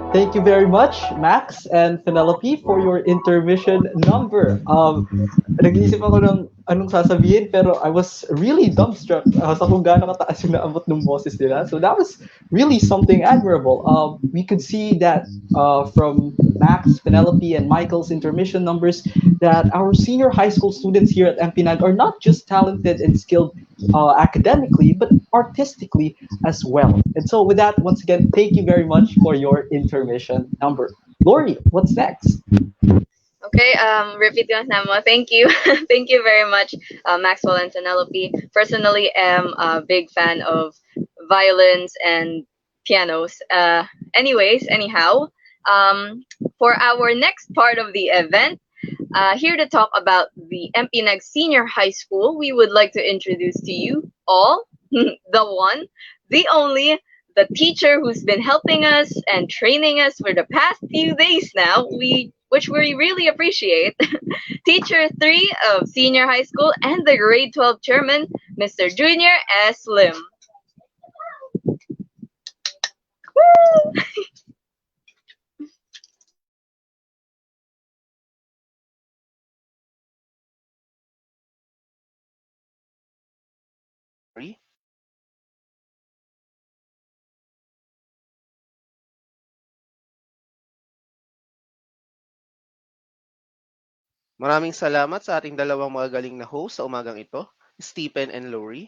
Thank you very much, Max and Penelope, for your intermission number. Nag-iisip ako ng anong sasabihin, pero I was really dumbstruck sa kung gaano kataas yung naabot ng boses nila. So that was really something admirable. We could see that from Max, Penelope, and Michael's intermission numbers that our senior high school students here at MPNAG are not just talented and skilled academically, but artistically as well. And so with that, once again, thank you very much for your intermission number. Lori, what's next? Okay, repeat yung mo. Thank you. Thank you very much, Maxwell and Penelope. Personally, am a big fan of violins and pianos. Anyhow, for our next part of the event, here to talk about the MPNAG Senior High School, we would like to introduce to you all the one, the only, the teacher who's been helping us and training us for the past few days now, which we really appreciate. Teacher 3 of Senior High School and the Grade 12 Chairman, Mr. Junior S. Lim. Woo! Maraming salamat sa ating dalawang magagaling na host sa umagang ito, Stephen and Lori.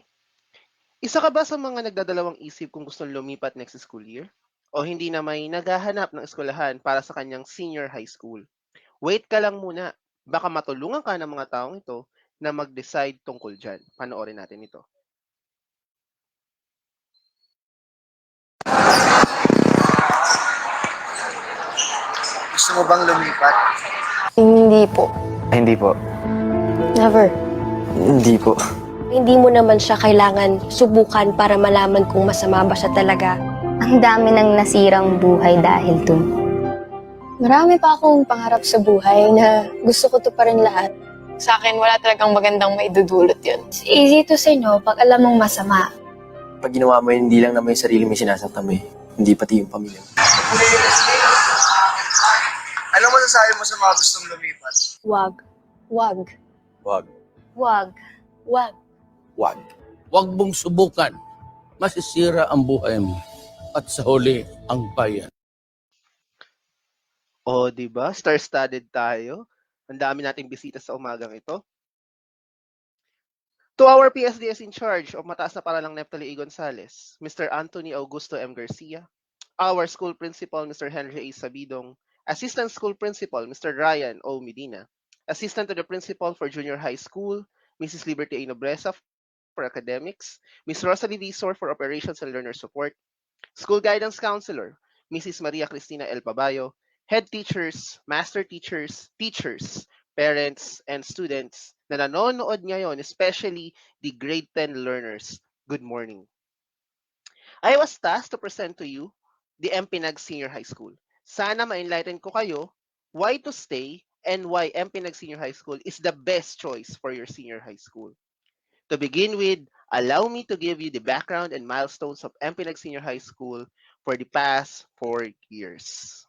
Isa ka ba sa mga nagdadalawang isip kung gustong lumipat next school year? O hindi na may naghahanap ng eskwelahan para sa kanyang senior high school? Wait ka lang muna. Baka matulungan ka ng mga taong ito na mag-decide tungkol dyan. Panoorin natin ito. Gusto mo bang lumipat? Hindi po. Hindi po. Never. Hindi po. Hindi mo naman siya kailangan subukan para malaman kung masama ba siya talaga. Ang dami ng nasirang buhay dahil dun. Marami pa akong pangarap sa buhay na gusto ko to pa rin lahat. Sa akin, wala talagang magandang maidudulot yun. It's easy to say no pag alam mong masama. Pag ginawa mo yun, hindi lang naman yung sarili mo sinasaktan mo eh. Hindi pati yung pamilya mo. Ano masasabi mo sa mga gustong lumipat? Wag. Wag. Wag. Wag. Wag. Wag. Wag mong subukan. Masisira ang buhay mo. At sa huli, ang bayan. O, di ba? Star-studded tayo. Ang dami nating bisita sa umagang ito. To our PSDS in charge of Mataas na Paralang Neftali E. Gonzales, Mr. Anthony Augusto M. Garcia, our school principal, Mr. Henry A. Sabidong, Assistant School Principal, Mr. Ryan O. Medina, Assistant to the Principal for Junior High School, Mrs. Liberty A. Nobresa for Academics, Ms. Rosalie Visor for Operations and Learner Support, School Guidance Counselor, Mrs. Maria Cristina El Pabayo, Head Teachers, Master Teachers, Teachers, Parents, and Students na nanonood ngayon, especially the Grade 10 learners. Good morning. I was tasked to present to you the MPNAG Senior High School. Sana ma-enlighten ko kayo why to stay and why MPNAG Senior High School is the best choice for your senior high school. To begin with, allow me to give you the background and milestones of MPNAG Senior High School for the past 4 years.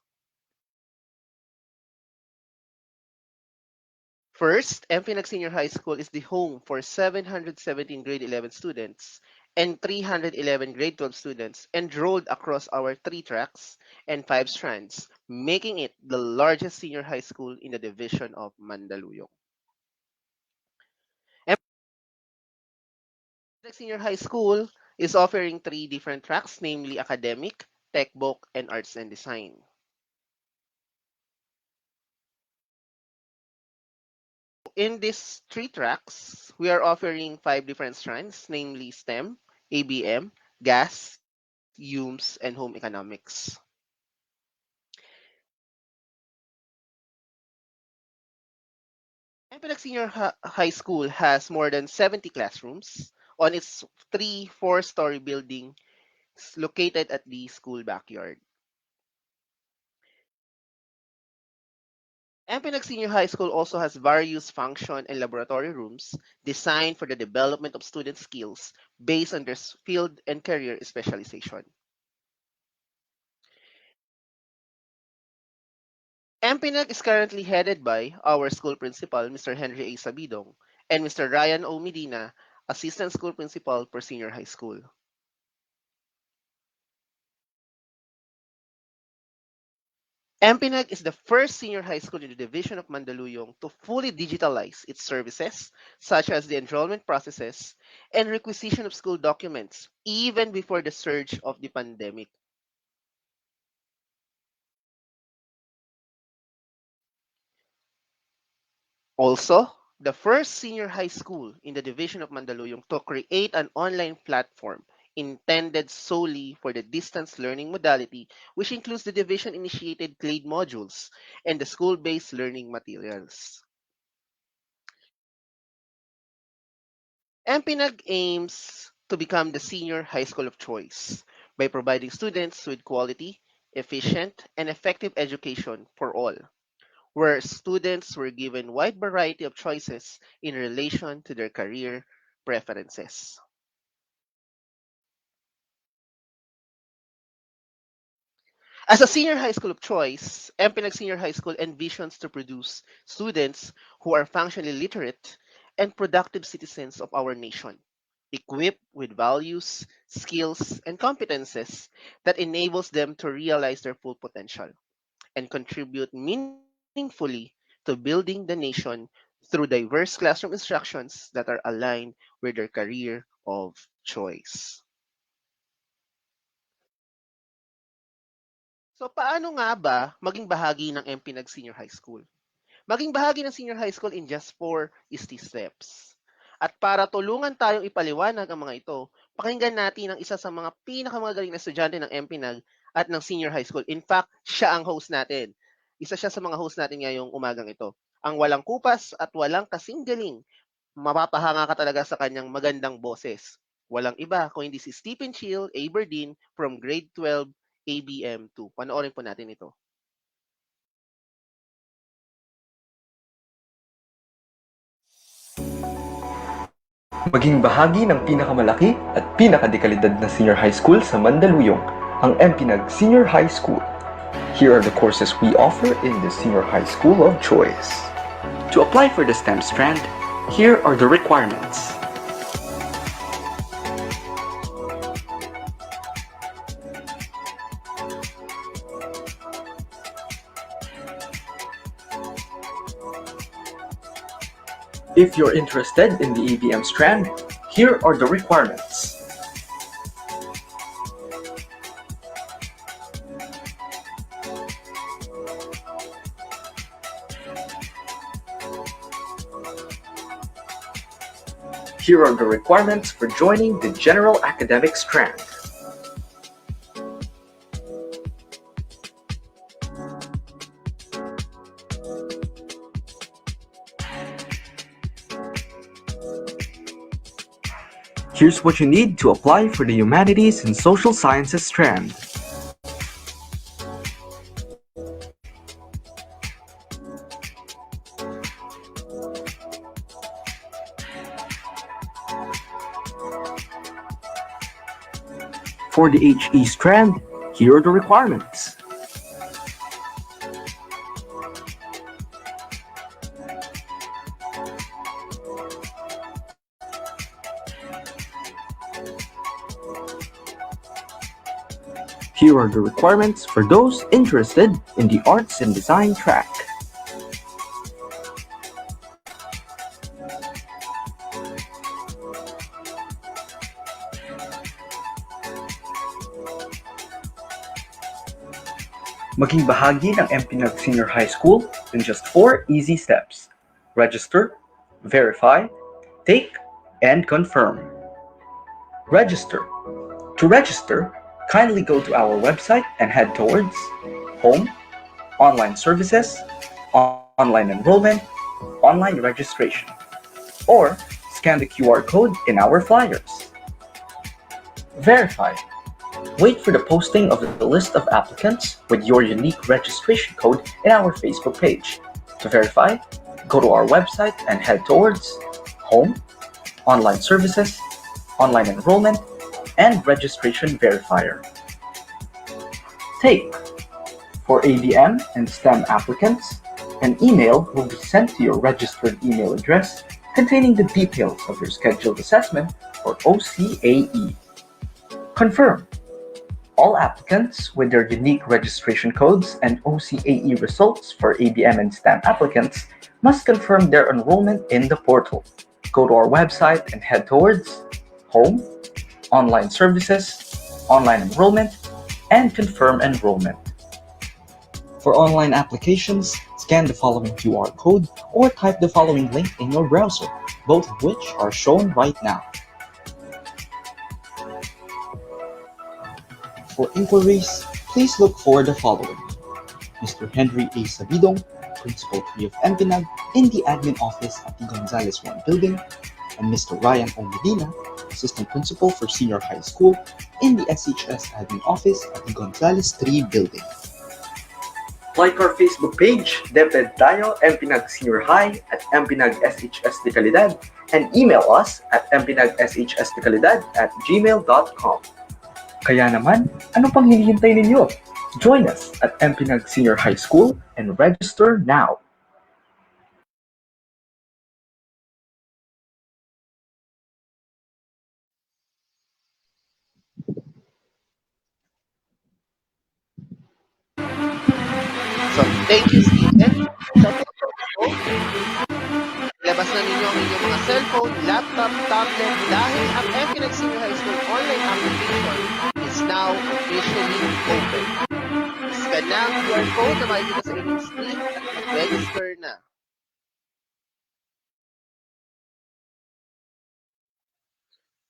First, MPNAG Senior High School is the home for 717 grade 11 students and 311 grade 12 students enrolled across our 3 tracks and 5 strands, making it the largest senior high school in the division of Mandaluyong. MPinag Senior High School is offering 3 different tracks, namely academic, tech book, and arts and design. In these 3 tracks, we are offering 5 different strands, namely STEM, ABM, gas, UMS, and home economics. MPinag Senior High School has more than 70 classrooms on its 3 4-story building located at the school backyard. MPinag Senior High School also has various function and laboratory rooms designed for the development of student skills based on their field and career specialization. MPinag is currently headed by our school principal, Mr. Henry A. Sabidong, and Mr. Ryan O. Medina, assistant school principal for senior high school. MPinag is the first senior high school in the division of Mandaluyong to fully digitalize its services, such as the enrollment processes and requisition of school documents, even before the surge of the pandemic. Also, the first senior high school in the division of Mandaluyong to create an online platform intended solely for the distance learning modality, which includes the division-initiated CLADE modules and the school-based learning materials. MPinag aims to become the senior high school of choice by providing students with quality, efficient, and effective education for all, where students were given wide variety of choices in relation to their career preferences. As a senior high school of choice, MPinag Senior High School envisions to produce students who are functionally literate and productive citizens of our nation, equipped with values, skills, and competences that enables them to realize their full potential and contribute meaningfully to building the nation through diverse classroom instructions that are aligned with their career of choice. So paano nga ba maging bahagi ng MPinag Senior High School? Maging bahagi ng senior high school in just 4 easy steps. At para tulungan tayong ipaliwanag ang mga ito, pakinggan natin ang isa sa mga pinakamagaling na estudyante ng MPinag at ng senior high school. In fact, siya ang host natin. Isa siya sa mga host natin ngayong umagang ito. Ang walang kupas at walang kasing galing. Mapapahanga ka talaga sa kanyang magandang boses. Walang iba kung hindi si Stephen Chill Aberdeen from grade 12 ABM2. Panoorin po natin ito. Maging bahagi ng pinakamalaki at pinakadekalidad na senior high school sa Mandaluyong, ang MPinag Senior High School. Here are the courses we offer in the Senior High School of Choice. To apply for the STEM strand, here are the requirements. If you're interested in the ABM strand, here are the requirements. Here are the requirements for joining the General Academic strand. Here's what you need to apply for the Humanities and Social Sciences strand. For the HE strand, here are the requirements. Here are the requirements for those interested in the Arts and Design track. Maging bahagi ng MPNAG Senior High School in just 4 easy steps. Register, verify, take, and confirm. Register. To register, kindly go to our website and head towards Home, Online Services, Online Enrollment, Online Registration, or scan the QR code in our flyers. Verify. Wait for the posting of the list of applicants with your unique registration code in our Facebook page. To verify, go to our website and head towards Home, Online Services, Online Enrollment, and Registration Verifier. Take. For ABM and STEM applicants, an email will be sent to your registered email address containing the details of your scheduled assessment or OCAE. Confirm. All applicants with their unique registration codes and OCAE results for ABM and STEM applicants must confirm their enrollment in the portal. Go to our website and head towards Home, Online Services, Online Enrollment, and Confirm Enrollment. For online applications, scan the following QR code or type the following link in your browser, both of which are shown right now. For inquiries, please look for the following: Mr. Henry A. Sabidong, Principal 3 of MPNAG in the Admin Office at the Gonzales 1 Building, and Mr. Ryan O. Medina, Assistant Principal for Senior High School in the SHS Admin Office at the Gonzales 3 Building. Like our Facebook page, DepEd tayo, MPNAG Senior High at MPNAG SHS de Calidad, and email us at mpnagshsdecalidad@gmail.com. Kaya naman, ano pang hinihintay ninyo? Join us at MPNAG Senior High School and register now. So, thank you, Stephen. So, labas na ninyo ang inyong mga cellphone, laptop, tablet dahil ang MPNAG Senior High School online application is now officially open. Scan na ang QR code na makikita sa inyong screen at mag-register na.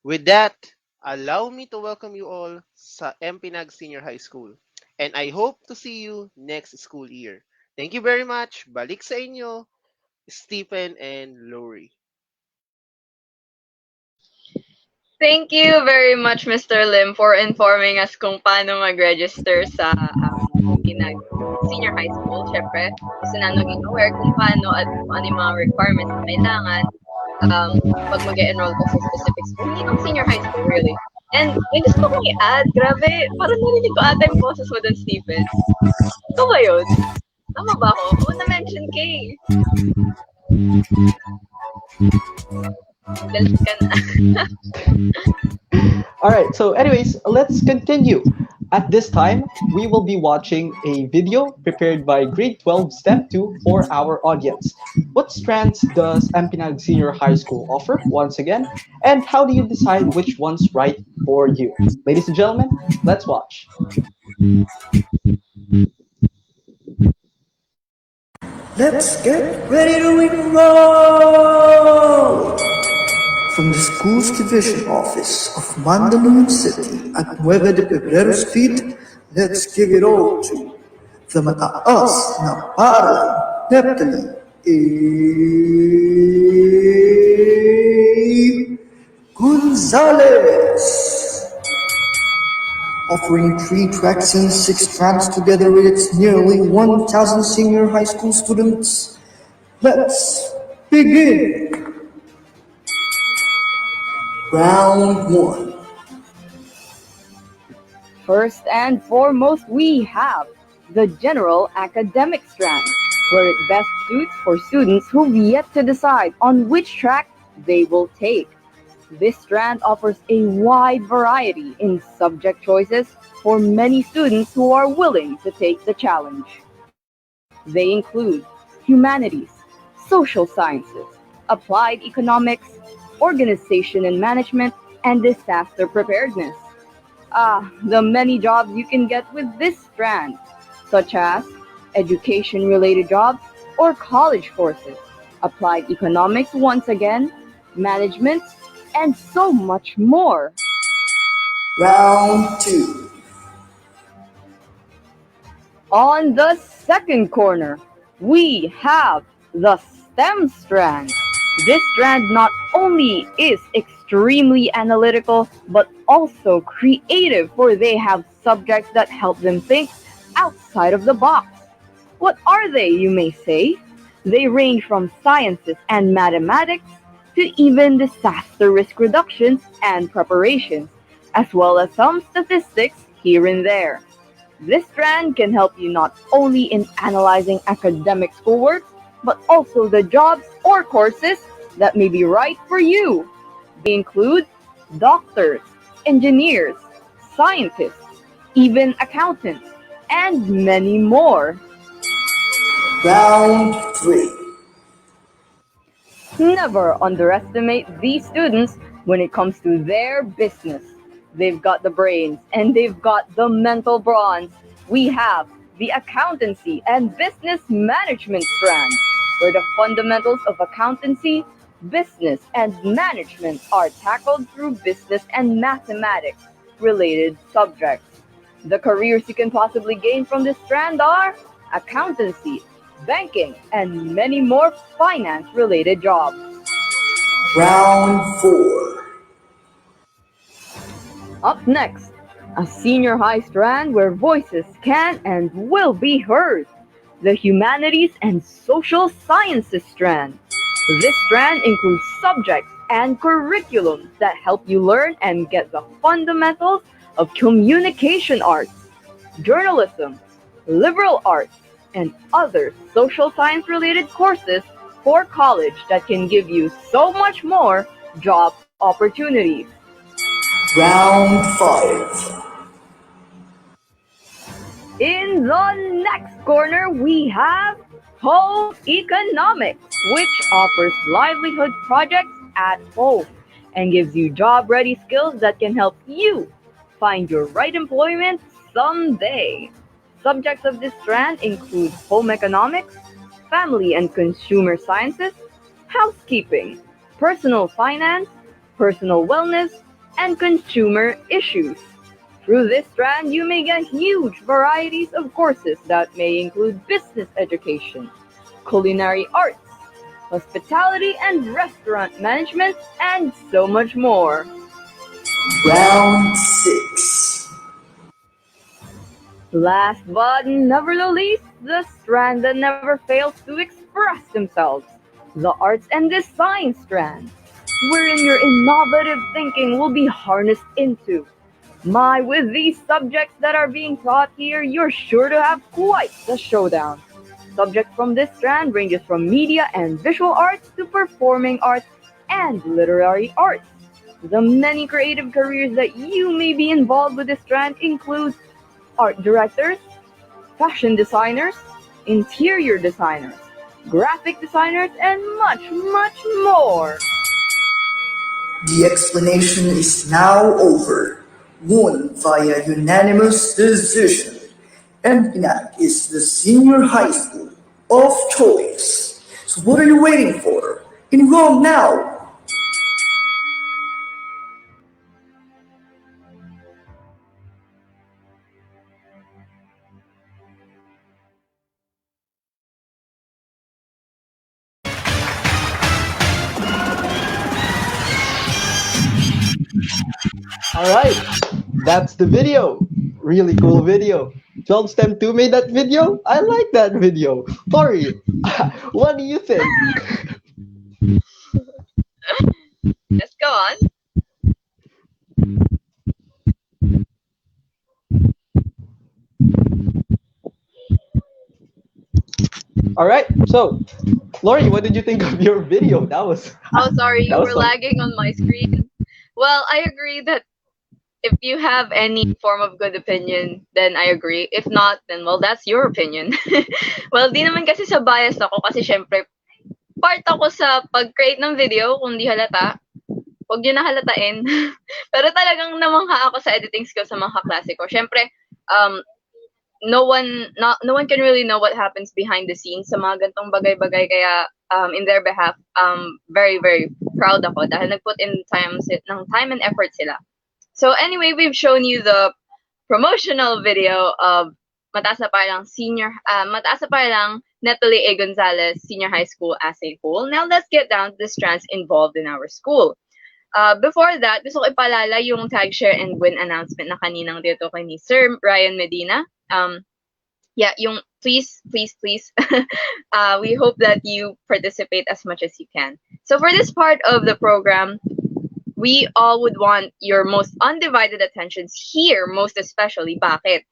With that, allow me to welcome you all sa MPNAG Senior High School. And I hope to see you next school year. Thank you very much. Balik sa inyo, Stephen and Lori. Thank you very much, Mr. Lim, for informing us kung paano mag-register sa Senior High School. Siyempre, gusto na naging aware kung paano at kung ano yung mga requirements na kailangan pag mag-enroll ko sa specific school. Hindi ng Senior High School, really. And may gusto kong i-add, grabe, parang narinig ko ata yung boses mo dun, Stephen. Ito ba yun? Tama ba ako? Oo, na-mention kay. Dalas ka na. Alright, so anyways, let's continue. At this time, we will be watching a video prepared by Grade 12 Step 2 for our audience. What strands does MPNAG Senior High School offer, once again, and how do you decide which one's right for you? Ladies and gentlemen, let's watch. Let's get ready to enroll! From the school's division office of Mandaluyong City at 9 de Febrero Street, let's give it all to the mataas na paaralan, Neptali A. Gonzales. Offering 3 tracks and 6 strands together with its nearly 1,000 senior high school students. Let's begin. Round 1. First and foremost, we have the general academic strand, where it best suits for students who've yet to decide on which track they will take. This strand offers a wide variety in subject choices for many students who are willing to take the challenge. They include humanities, social sciences, applied economics, organization and management, and disaster preparedness. The many jobs you can get with this strand, such as education-related jobs or college courses, applied economics once again, management, and so much more. Round 2. On the second corner, we have the STEM strand. This strand not only is extremely analytical, but also creative, for they have subjects that help them think outside of the box. What are they, you may say? They range from sciences and mathematics to even disaster risk reductions and preparations, as well as some statistics here and there. This strand can help you not only in analyzing academic schoolwork, but also the jobs or courses that may be right for you. They include doctors, engineers, scientists, even accountants, and many more. Round 3. Never underestimate these students when it comes to their business. They've got the brains and they've got the mental bronze. We have the accountancy and business management strand, where the fundamentals of accountancy, business, and management are tackled through business and mathematics related subjects. The careers you can possibly gain from this strand are accountancy, banking, and many more finance related jobs. Round 4. Up next, a senior high strand where voices can and will be heard. The humanities and social sciences strand. This strand includes subjects and curriculums that help you learn and get the fundamentals of communication arts, journalism, liberal arts, and other social science related courses for college that can give you so much more job opportunities. Round 5. In the next corner, we have Home Economics, which offers livelihood projects at home and gives you job-ready skills that can help you find your right employment someday. Subjects of this strand include home economics, family and consumer sciences, housekeeping, personal finance, personal wellness, and consumer issues. Through this strand, you may get huge varieties of courses that may include business education, culinary arts, hospitality and restaurant management, and so much more. Round 6. Last but never the least, the strand that never fails to express themselves, the arts and design strand, wherein your innovative thinking will be harnessed into. With these subjects that are being taught here, you're sure to have quite the showdown. Subjects from this strand ranges from media and visual arts to performing arts and literary arts. The many creative careers that you may be involved with this strand include art directors, fashion designers, interior designers, graphic designers, and much, much more. The explanation is now over. Won via unanimous decision. MPNAC is the senior high school of choice. So what are you waiting for? Enroll now! Alright, that's the video. Really cool video. 12 STEM 2 made that video? I like that video. Tori, what do you think? Let's go on. Alright, so, Lori, what did you think of your video? That was... Oh, sorry, you that was were fun. lagging on my screen. Well, I agree that if you have any form of good opinion, then I agree. If not, then well, that's your opinion. Well, di naman kasi sa bias ako kasi syempre part ako sa pag-create ng video kung di halata. Huwag niyo na halatain. Pero talagang namangha ako sa editing skills sa mga kaklase ko. Syempre, no one can really know what happens behind the scenes sa mga gantong bagay-bagay, kaya in their behalf, very very proud ako dahil nag-put in time and effort sila. So anyway, we've shown you the promotional video of Mataas na Paralang Natalie A. Gonzalez Senior High School as a whole. Now let's get down to the strands involved in our school. Before that, gusto ko ipaalala yung tag, share, and win announcement na kaninang dito kay ni Sir Ryan Medina. Yung please, we hope that you participate as much as you can. So for this part of the program, we all would want your most undivided attentions here, most especially. Bakit?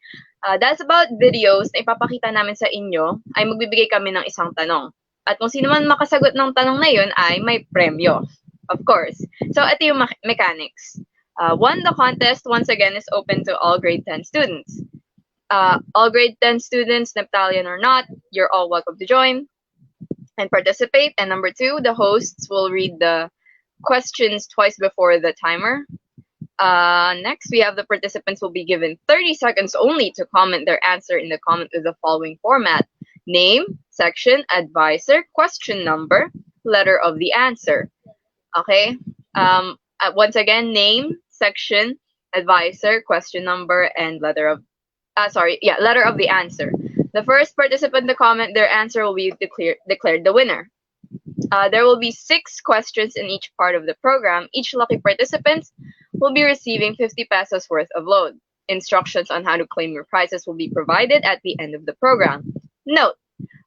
That's about videos na ipapakita namin sa inyo, ay magbibigay kami ng isang tanong. At kung sino man makasagot ng tanong na yun ay may premyo. Of course. So, ito yung mechanics. The contest, once again, is open to all grade 10 students. All grade 10 students, Neptalian or not, you're all welcome to join and participate. And number 2, the hosts will read the questions twice before the timer. Next, we have the participants will be given 30 seconds only to comment their answer in the comment with the following format: name, section, advisor, question number, letter of the answer. Okay. Once again, name, section, advisor, question number, and letter of the answer. The first participant to comment their answer will be declared the winner. There will be 6 questions in each part of the program. Each lucky participant will be receiving 50 pesos worth of load. Instructions on how to claim your prizes will be provided at the end of the program. Note: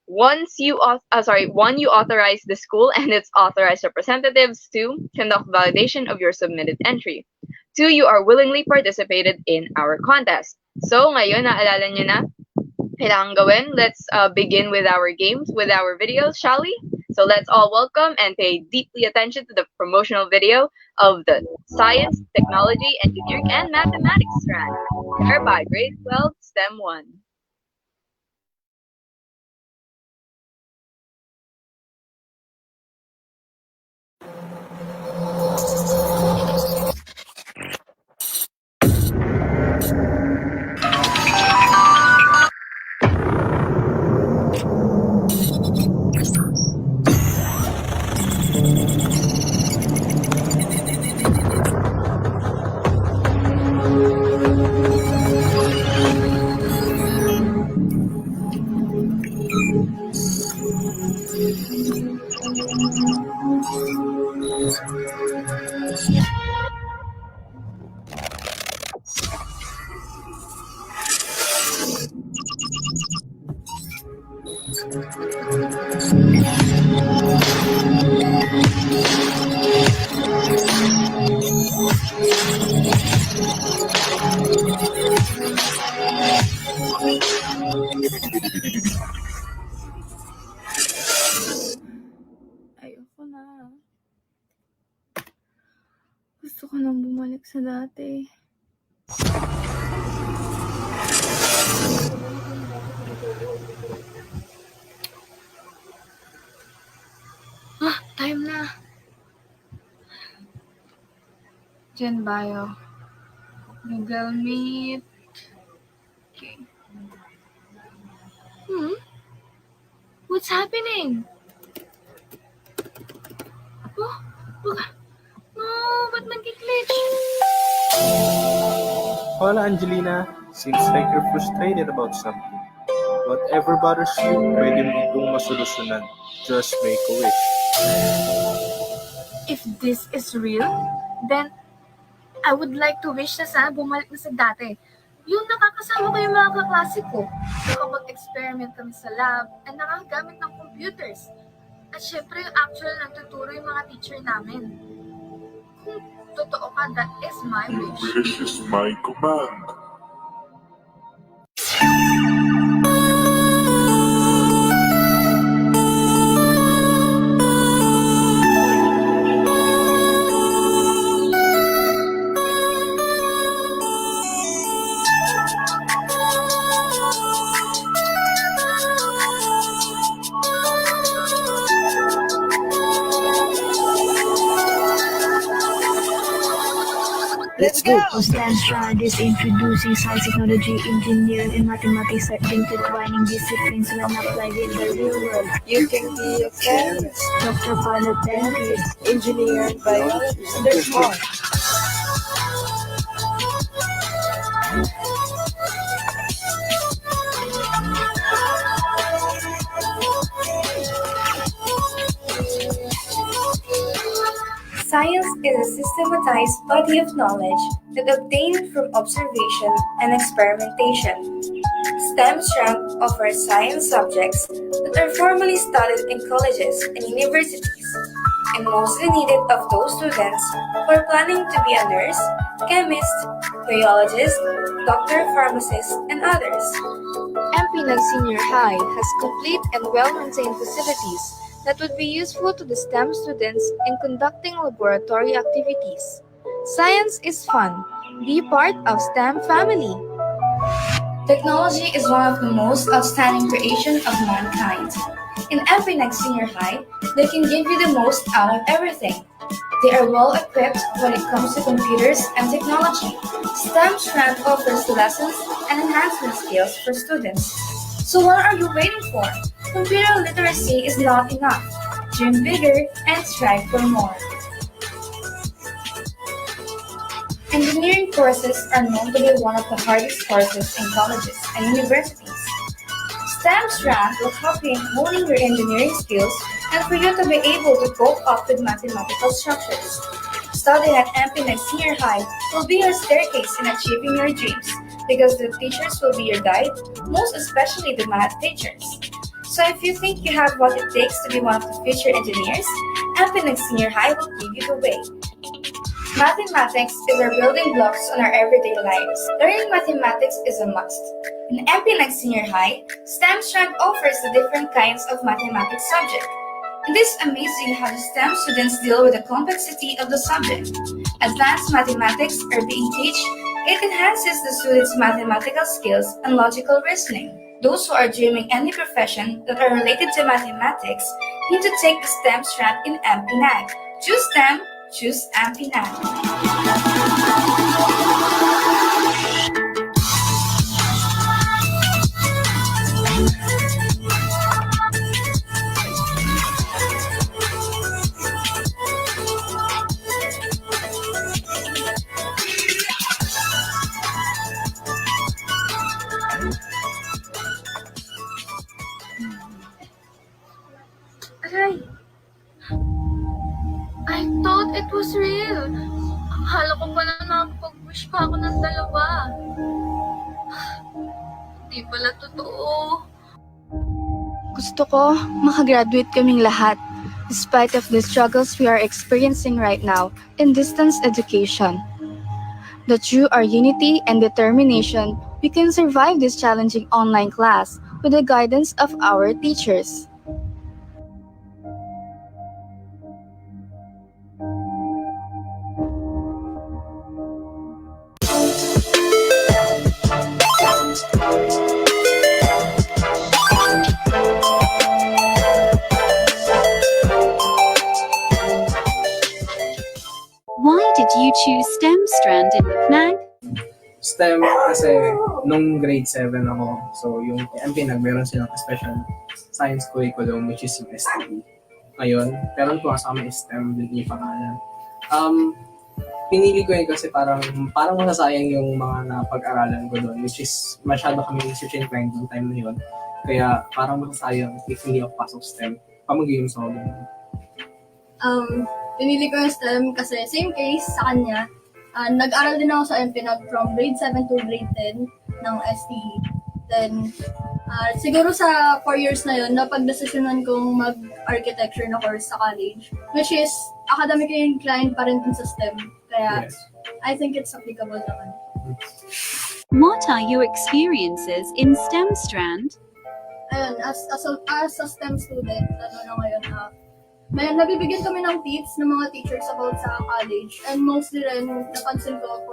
one, you authorize the school and its authorized representatives to conduct validation of your submitted entry. 2, you are willingly participated in our contest. So, ngayon, naalala nyo na kailangan gawin. Let's begin with our games, with our videos, shall we? So let's all welcome and pay deeply attention to the promotional video of the Science, Technology, Engineering, and Mathematics strand, prepared by Grade 12, STEM 1. Ayoko na. Gusto ko nang bumalik sa dati. Time na. Gen Bio. Google Meet. Okay. What's happening? Oh, no, ba't nag-glitch? Hola, Angelina. Seems like you're frustrated about something. Whatever bothers you, pwede mo itong masolusyonan. Just make a wish. If this is real, then I would like to wish na sana bumalik na sa dati. Yung nakakasama ko yung mga kaklase ko. Nakapag-experiment kami sa lab at nakagamit ng computers. At syempre yung actual nagtuturo yung mga teacher namin. Kung totoo ka, that is my wish. Wish is my command. Let's go! STEM Strand is introducing science, technology, engineering, and mathematics are intertwining disciplines when applied in the real world. You can be a chemist, doctor, pilot, dentist, engineer, biologist, and there's more. Science is a systematized body of knowledge that obtained from observation and experimentation. STEM strand offers science subjects that are formally studied in colleges and universities, and mostly needed of those students who are planning to be a nurse, chemist, biologist, doctor, pharmacist, and others. MPNAG Senior High has complete and well-maintained facilities that would be useful to the STEM students in conducting laboratory activities. Science is fun. Be part of STEM family. Technology is one of the most outstanding creations of mankind. In MPNAG Senior High, they can give you the most out of everything. They are well equipped when it comes to computers and technology. STEM strand offers lessons and enhancement skills for students. So what are you waiting for? Computer literacy is not enough. Dream bigger and strive for more. Engineering courses are known to be one of the hardest courses in colleges and universities. STEM strand will help you in honing your engineering skills and for you to be able to cope up with mathematical structures. Studying at MPNAG Senior High will be your staircase in achieving your dreams because the teachers will be your guide, most especially the math teachers. So if you think you have what it takes to be one of the future engineers, MPNAG Senior High will give you the way. Mathematics is our building blocks on our everyday lives. Learning mathematics is a must. In MPNAG Senior High, STEM strand offers the different kinds of mathematics subject. It is amazing how the STEM students deal with the complexity of the subject. Advanced mathematics are being taught. It enhances the students' mathematical skills and logical reasoning. Those who are dreaming any profession that are related to mathematics need to take the STEM strand in MPNAG. Choose STEM, choose MPNAG. Aray! I thought it was real. Akala ko pala nakapag-wish pa ako ng dalawa. Di pala totoo. Gusto ko makagraduate kaming lahat, despite of the struggles we are experiencing right now in distance education. That through our unity and determination, we can survive this challenging online class with the guidance of our teachers. Why did you choose STEM strand in MPNAG? STEM kasi nung grade 7 ako, so yung MPNAG meron silang special science curriculum which is yung STE. Ngayon, pero kung kasama is STEM, din yung pangalan. Pinili ko yun kasi parang masasayang yung mga napag-aralan ko doon, which is masyado kami research inclined noong time na yun. Kaya parang masasayang if hindi ako pasok STEM. Pamag-games ako doon. Pinili ko yung STEM kasi same case sa kanya. Nag-aral din ako sa MPNAG from grade 7 to grade 10 ng STE. Then, siguro sa 4 years na yun, napag-desisyonan kong mag-architecture na course sa college, which is academically inclined pa rin din sa STEM. Kaya, yes. I think it's applicable naman. What are your experiences in STEM strand? Ayun, as a STEM student, ngayon, may nabibigyan kami ng tips ng mga teachers about sa college, and mostly rin napansin ko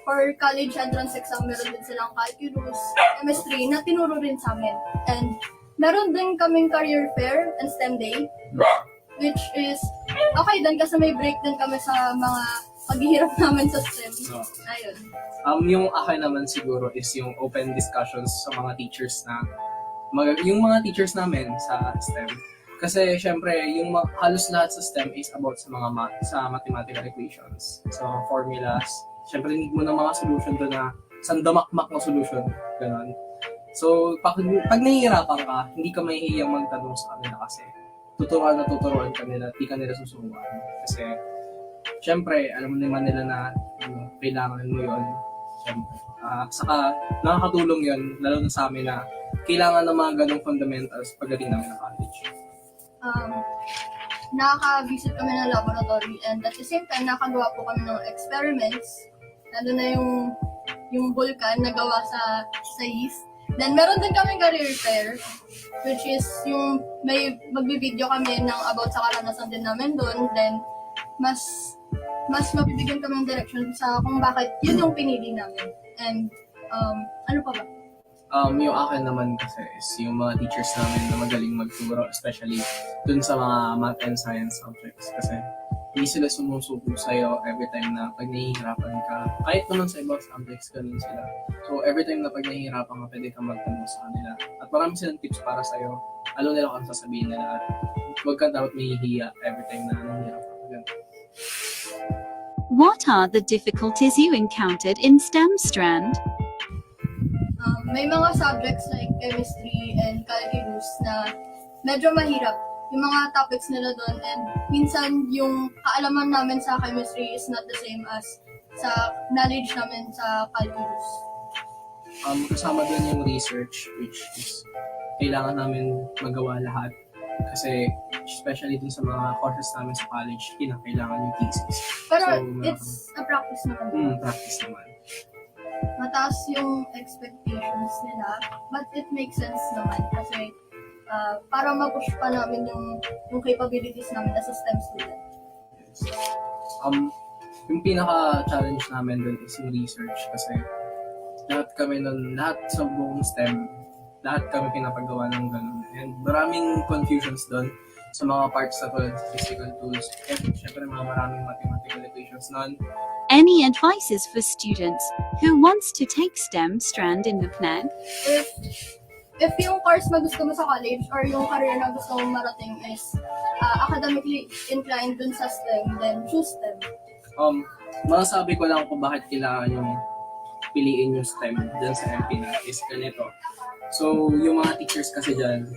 for college entrance exam, meron din silang calculus, chemistry na tinuro rin sa amin. And meron din kaming career fair and STEM day, which is okay din kasi may break din kami sa mga paghihirap namin sa STEM. No. Ayun. Yung akin naman siguro is yung open discussions sa mga teachers na yung mga teachers namin sa STEM. Kasi syempre, yung halos lahat sa STEM is about sa mga sa mathematical equations. So formulas, syempre need mo ng mga solution doon na sandamakmak na solution. Ganon. So pag nahihirapan ka, hindi ka mahihiyang magtanong sa kanila kasi tuturuan ka nila, di ka nila susuruan. Kasi syempre, alam naman nila na kailangan mo yun. Syempre. Saka nakakatulong yun, lalo na sa amin na kailangan ng mga ganong fundamentals pagdating namin ng college. Nakaka-visit kami ng laboratory and at the same time, nakagawa po kami ng experiments. Lalo na yung vulkan na gawa sa yeast. Then, meron din kaming career fair, which is yung may magbibideo kami ng about sa karanasan din namin doon. Then, mas mabibigyan kami ng direction sa kung bakit yun yung pinili namin. And, ano pa ba? Yung akin naman kasi is yung mga teachers namin na magaling magturo, especially dun sa mga math and science subjects. Kasi hindi sila sumusuko sa'yo every time na pag nahihirapan ka. Kahit naman sa ibang subjects, ganun sila. So every time na pag nahihirapan ka, pwede kang magtanong sa kanila. At marami silang tips para sa'yo. Alam nila kung sasabihin nila. At huwag ka dapat mahihiya every time na nahihirapan ka. What are the difficulties you encountered in STEM strand? May mga subjects like chemistry and calculus na medyo mahirap yung mga topics nila doon, and minsan yung kaalaman namin sa chemistry is not the same as sa knowledge namin sa calculus. Kasama doon yung research, which is kailangan namin magawa lahat. Kasi especially dun sa mga courses namin sa college, kailangan yung thesis. Pero it's a practice naman. Practice naman. Mataas yung expectations nila, but it makes sense naman kasi para ma-push pa namin yung capabilities namin as a STEM student. Yung pinaka-challenge namin dun is yung research kasi lahat sa buong STEM, lahat kami pinapagawa ng ganun. And maraming confusions dun sa mga parts na tulad sa physical tools. And syempre maraming mathematical equations nun. Any advices for students who wants to take STEM strand in the PNAG? If yung course na gusto mo sa college or yung career na gusto mong marating is academically inclined dun sa STEM, then choose STEM. Masasabi ko lang kung bakit kailangan yung piliin yung STEM dyan sa MPNAG is ganito. So, yung mga teachers kasi dyan,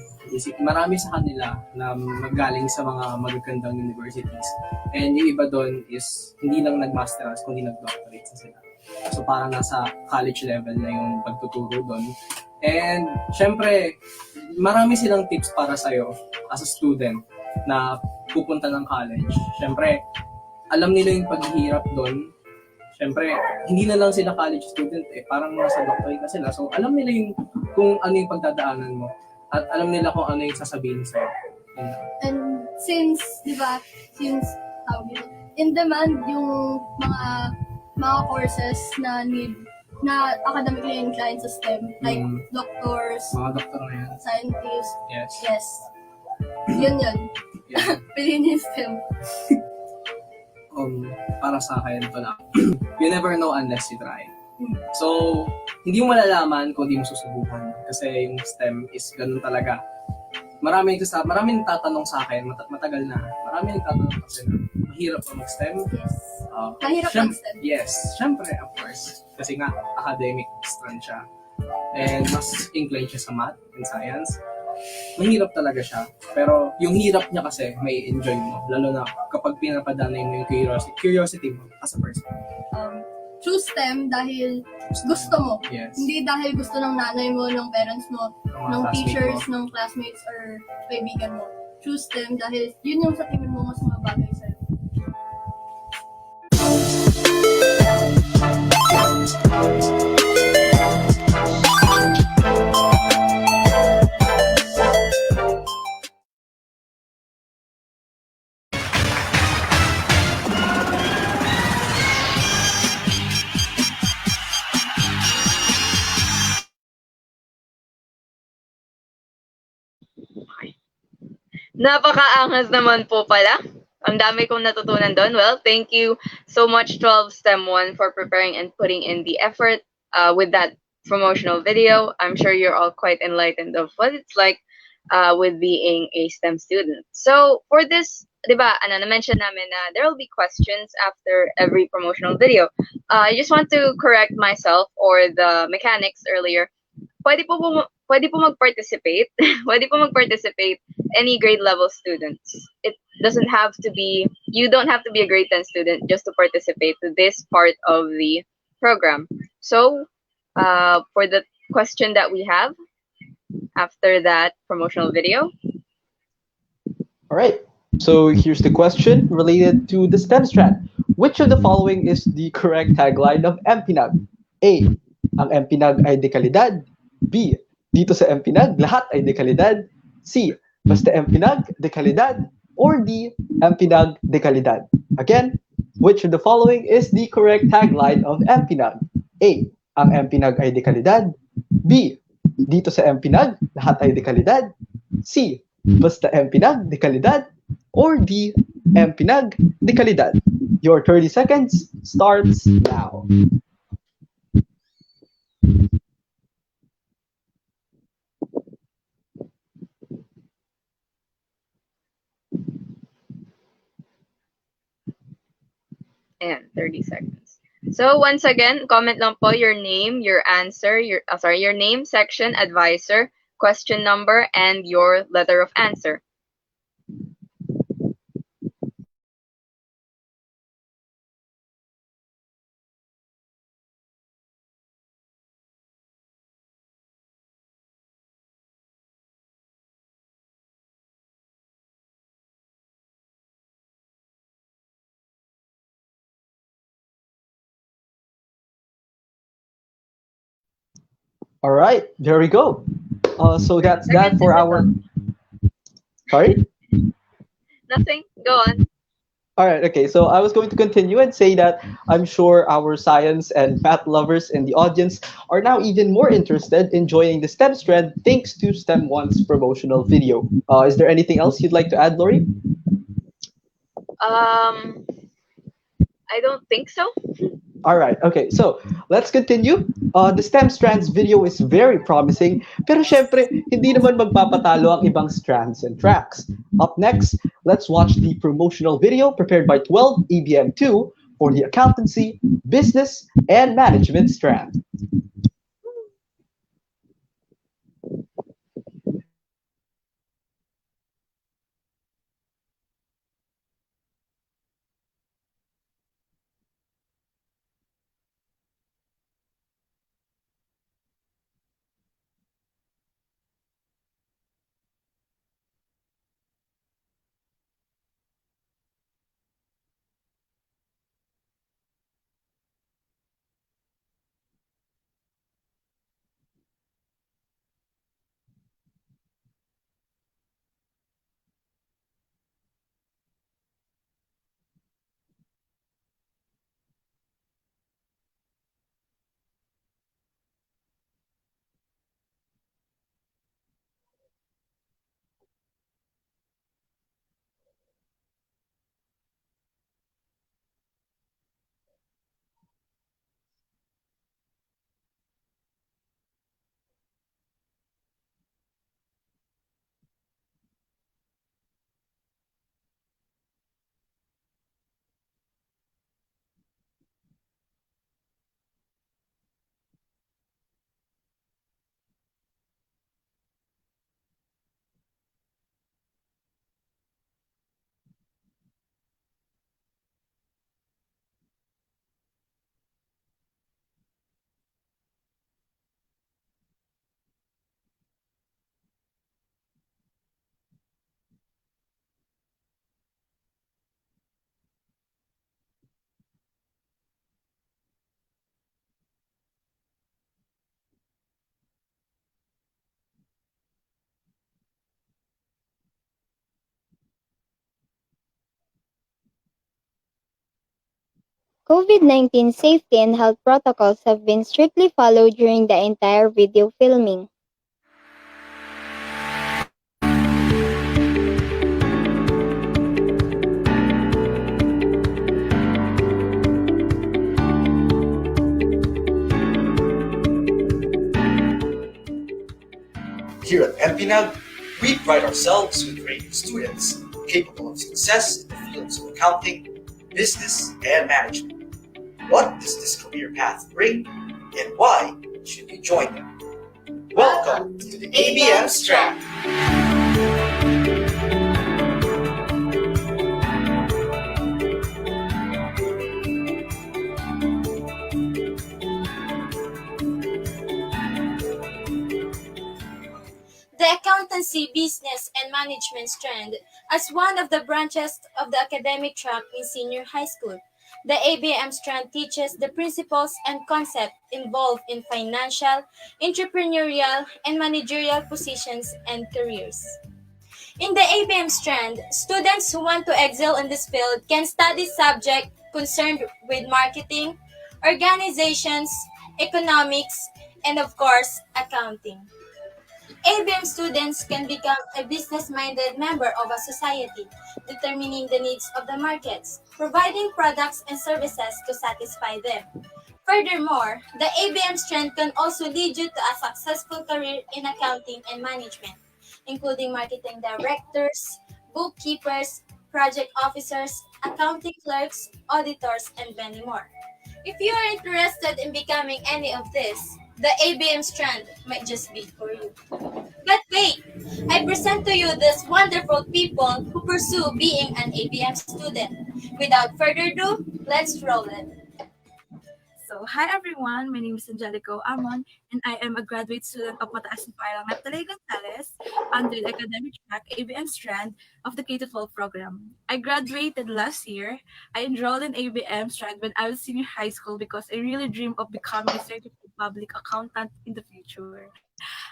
marami sa kanila na magaling sa mga magagandang universities. And yung iba doon is hindi lang nag-masters, kundi nag-doctorate sa sila. So, parang nasa college level na yung pagtuturo doon. And, syempre, marami silang tips para sa'yo as a student na pupunta ng college. Syempre, alam nila yung paghihirap doon. Syempre, hindi na lang sila college student parang nasa doctorate na sila. So, alam nila yung kung ano yung pagdadaanan mo at alam nila kung ano yung sasabihin sa'yo. And since in demand yung mga courses na academically inclined sa STEM, like doctors, mga doktor na yan, scientists, yes. Yun. Yeah. Piliin yung STEM. Para sa akin, ito lang. You never know unless you try. So, hindi mo malalaman kung di mo susubukan. Kasi yung STEM is ganun talaga. Maraming nagtatanong sa akin, matagal na. Maraming nagtatanong kasi na, mahirap pa mag-STEM. Yes. Mahirap mag-STEM. Yes, syempre, of course. Kasi nga, academic strand siya. And mas inclined siya sa math and science. Mahirap talaga siya. Pero yung hirap niya kasi, may enjoy mo. Lalo na kapag pinapadanay mo yung curiosity mo as a person. Choose STEM dahil gusto mo. Yes. Hindi dahil gusto ng nanay mo, ng parents mo, ng teachers, mo. ng classmates, or kaibigan mo. Choose STEM dahil yun yung sa tingin mo mas mabagay sa'yo. Napakaangas naman po pala. Ang dami kong natutunan doon. Well, thank you so much 12 STEM 1 for preparing and putting in the effort with that promotional video. I'm sure you're all quite enlightened of what it's like with being a STEM student. So for this, di ba, na-mention namin na there will be questions after every promotional video. I just want to correct myself or the mechanics earlier. Pwede po mag-participate. Pwede po mag-participate any grade level students. It doesn't have to be, you don't have to be a grade 10 student just to participate to this part of the program. So, for the question that we have after that promotional video. All right. So here's the question related to the STEM strand. Which of the following is the correct tagline of MPNAG? A. Ang MPNAG ay dekalidad. B. Dito sa MPNAG, lahat ay dekalidad. C. Basta MPNAG, dekalidad. Or D. MPNAG, dekalidad. Again, which of the following is the correct tagline of MPNAG? A. Ang MPNAG ay dekalidad. B. Dito sa MPNAG, lahat ay dekalidad. C. Basta MPNAG, dekalidad. Or D. MPNAG, dekalidad. Your 30 seconds starts now. And 30 seconds. So once again, comment lang po your name, your answer, your name, section, advisor, question number, and your letter of answer. All right, there we go. So that's that for our. Sorry? Nothing. Go on. All right, okay. So I was going to continue and say that I'm sure our science and math lovers in the audience are now even more interested in joining the STEM strand thanks to STEM 1's promotional video. Is there anything else you'd like to add, Lori? I don't think so. All right, okay. So let's continue. The STEM strands video is very promising, pero syempre, hindi naman magpapatalo ang ibang strands and tracks. Up next, let's watch the promotional video prepared by 12 ABM2 for the accountancy, business, and management strand. COVID-19 safety and health protocols have been strictly followed during the entire video filming. Here at MPNAG, we pride ourselves with training students capable of success in the fields of accounting, business, and management. What does this career path bring, and why should you join them? Welcome to the ABM Strand. The Accountancy, Business, and Management strand as one of the branches of the academic track in senior high school. The ABM strand teaches the principles and concepts involved in financial, entrepreneurial, and managerial positions and careers. In the ABM strand, students who want to excel in this field can study subjects concerned with marketing, organizations, economics, and of course, accounting. ABM students can become a business-minded member of a society, determining the needs of the markets, providing products and services to satisfy them. Furthermore, the ABM strand can also lead you to a successful career in accounting and management, including marketing directors, bookkeepers, project officers, accounting clerks, auditors, and many more. If you are interested in becoming any of this, the ABM strand might just be for you. But wait, I present to you these wonderful people who pursue being an ABM student. Without further ado, let's roll it. So, hi everyone, my name is Angelico Amon, and I am a graduate student of Mataas na Parang Naptalay Gonzales under the academic track ABM strand of the K-12 program. I graduated last year. I enrolled in ABM strand when I was senior high school because I really dream of becoming a certified public accountant in the future.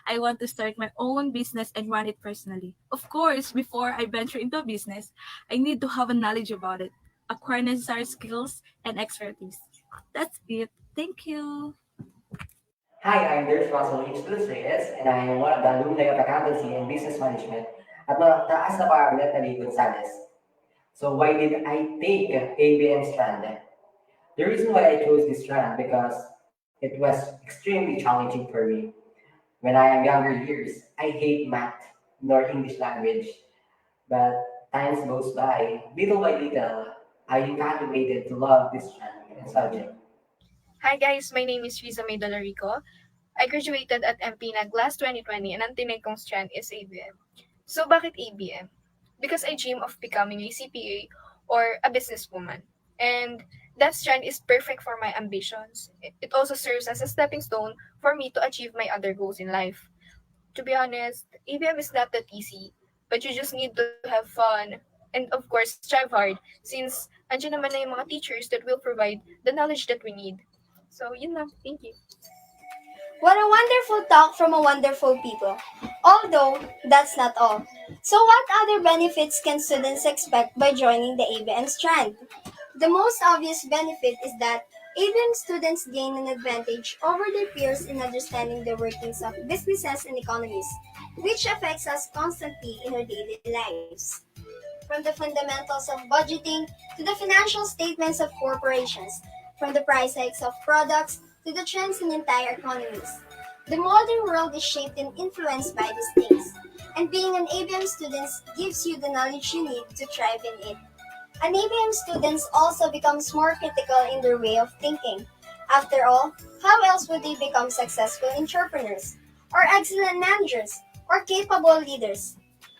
I want to start my own business and run it personally. Of course, before I venture into a business, I need to have a knowledge about it, acquire necessary skills and expertise. That's it. Thank you. Hi, I'm Dirk Russell H. Reyes, and I am one of the alumni of Accountancy and Business Management at Mataas na Parang Natali Gonzales. So why did I take ABM strand? The reason why I chose this strand because it was extremely challenging for me. When I am younger years, I hate math nor English language. But times goes by, little by little, I infatuated to love this strand and subject. Hi guys, my name is Riza May Dolarico. I graduated at MPNAG last 2020 and ang tinay kong strand is ABM. So bakit ABM? Because I dream of becoming a CPA or a businesswoman. And that strand is perfect for my ambitions. It also serves as a stepping stone for me to achieve my other goals in life. To be honest, ABM is not that easy, but you just need to have fun and of course strive hard since andyan naman na yung mga teachers that will provide the knowledge that we need. So, yun lang. Thank you. What a wonderful talk from a wonderful people. Although, that's not all. So what other benefits can students expect by joining the ABM strand? The most obvious benefit is that ABM students gain an advantage over their peers in understanding the workings of businesses and economies, which affects us constantly in our daily lives. From the fundamentals of budgeting to the financial statements of corporations, from the price hikes of products to the trends in entire economies. The modern world is shaped and influenced by these things, and being an ABM student gives you the knowledge you need to thrive in it. An ABM students also becomes more critical in their way of thinking. After all, how else would they become successful entrepreneurs, or excellent managers, or capable leaders?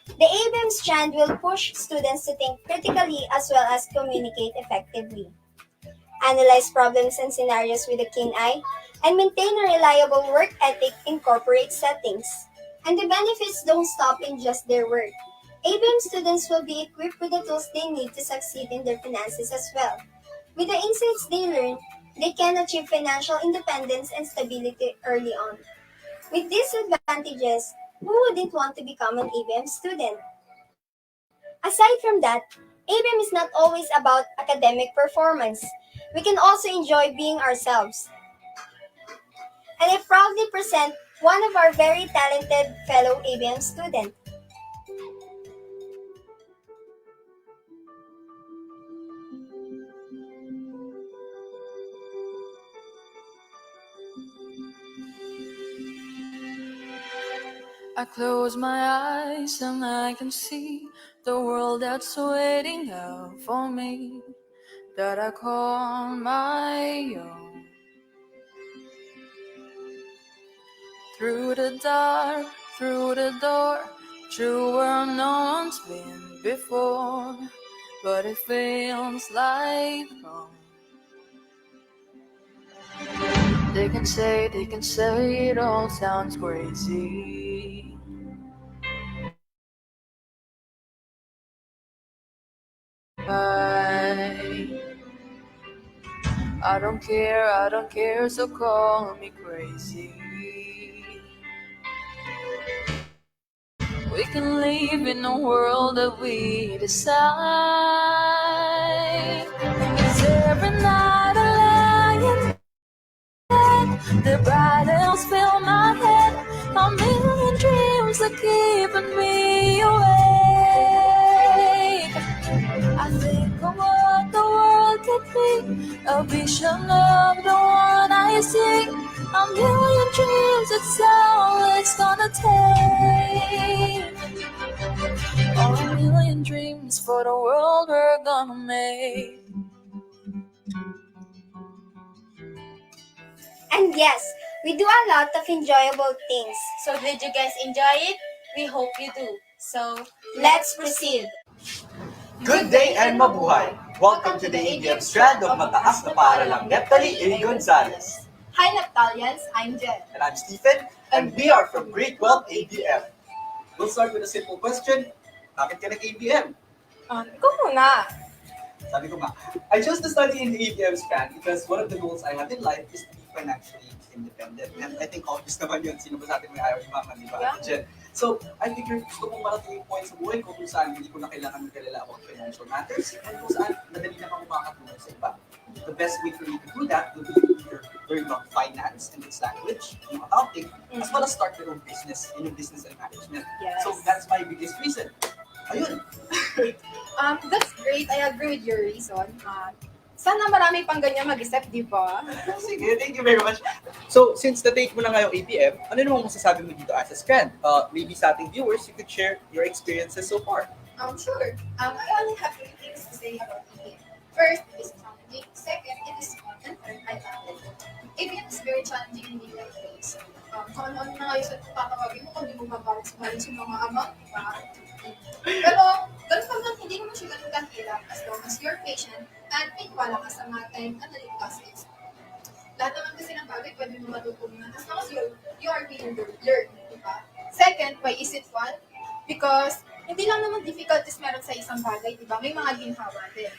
The ABM strand will push students to think critically as well as communicate effectively, analyze problems and scenarios with a keen eye, and maintain a reliable work ethic in corporate settings. And the benefits don't stop in just their work. ABM students will be equipped with the tools they need to succeed in their finances as well. With the insights they learn, they can achieve financial independence and stability early on. With these advantages, who wouldn't want to become an ABM student? Aside from that, ABM is not always about academic performance. We can also enjoy being ourselves. And I proudly present one of our very talented fellow ABM student. I close my eyes and I can see the world that's waiting out for me, that I call my own. Through the dark, through the door, through where no one's been before, but it feels like home. They can say it all sounds crazy. I don't care, so call me crazy. We can live in a world that we decide. 'Cause every night I lie in bed, the battles fill my head, a million dreams are keeping me awake. I think of what the world could be, a vision of the one I see, a million dreams, it's all it's gonna take. Oh, a million dreams for the world we're gonna make. And yes, we do a lot of enjoyable things. So did you guys enjoy it? We hope you do. So let's proceed. Good day and mabuhay! Welcome to the ABM strand of Mataas na Paaralang Neptali A. Gonzalez. Hi, Neptalians. I'm Jen. And I'm Stephen, and we are from Grade 12 ABM. We'll start with a simple question. Bakit ka nag-ABM? Ikaw muna. Sabi ko nga, I chose to study in the ABM strand because one of the goals I have in life is to be financially independent. And I think obvious naman yun. Sino ba sa atin may ayaw ni Mama, di ba? Yeah. Jen? So, I figured gusto kong marating yung point sa buhay ko kung saan hindi ko na kailangan mag-alala about financial matters and kung saan madali na akong makakatulong sa iba. The best way for me to do that would be either learn about finance and its language, yung accounting, as well as start your own business in your business and management. Yes. So, that's my biggest reason. Ayun. That's great. I agree with your reason. Sana marami pang ganyan mag-isip, di ba? Sige, thank you very much. So, since na-take mo na nga yung ABM, ano namang masasabi mo dito as a strand? Maybe sa ating viewers, you could share your experiences so far. Sure. I only have three things to say about ABM. First, it is challenging. Second, it is fun. And third, I love it. ABM is very challenging in different ways. Kung ano-ano na ngayon sa tatawagin mo, kung hindi mo mabalance sa mga amount, di ba? Pero, ganun pa man, hindi naman siya ganun kahirap as long as you're patient at may tiwala ka sa math and analytic process. Lahat naman kasi ng bagay pwede mo matutunan as long as you are being learned, di ba? Second, why is it fun? Because hindi lang naman difficulties meron sa isang bagay, di ba? May mga ginhawa din.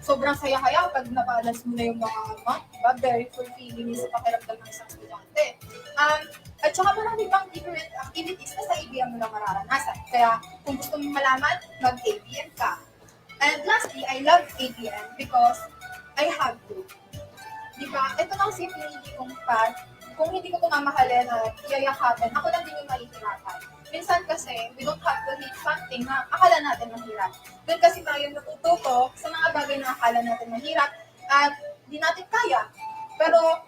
Sobrang saya-kaya kapag nabalance mo na yung mga amount, di ba? Very fulfilling yung sa pakiramdam ng isang estudyante. At saka marami pang different activities na sa ABM mo lang mararanasan. Kaya kung gusto mong malaman, mag-ABM ka. And lastly, I love ABM because I have to. Di ba? Ito lang yung pinili kong path. Kung hindi ko ito mamahalin at yayakapin, ako lang din yung mahihirapan. Minsan kasi, we don't have to hate something na akala natin mahirap. Doon kasi tayo natututo sa mga bagay na akala natin mahirap at di natin kaya. Pero,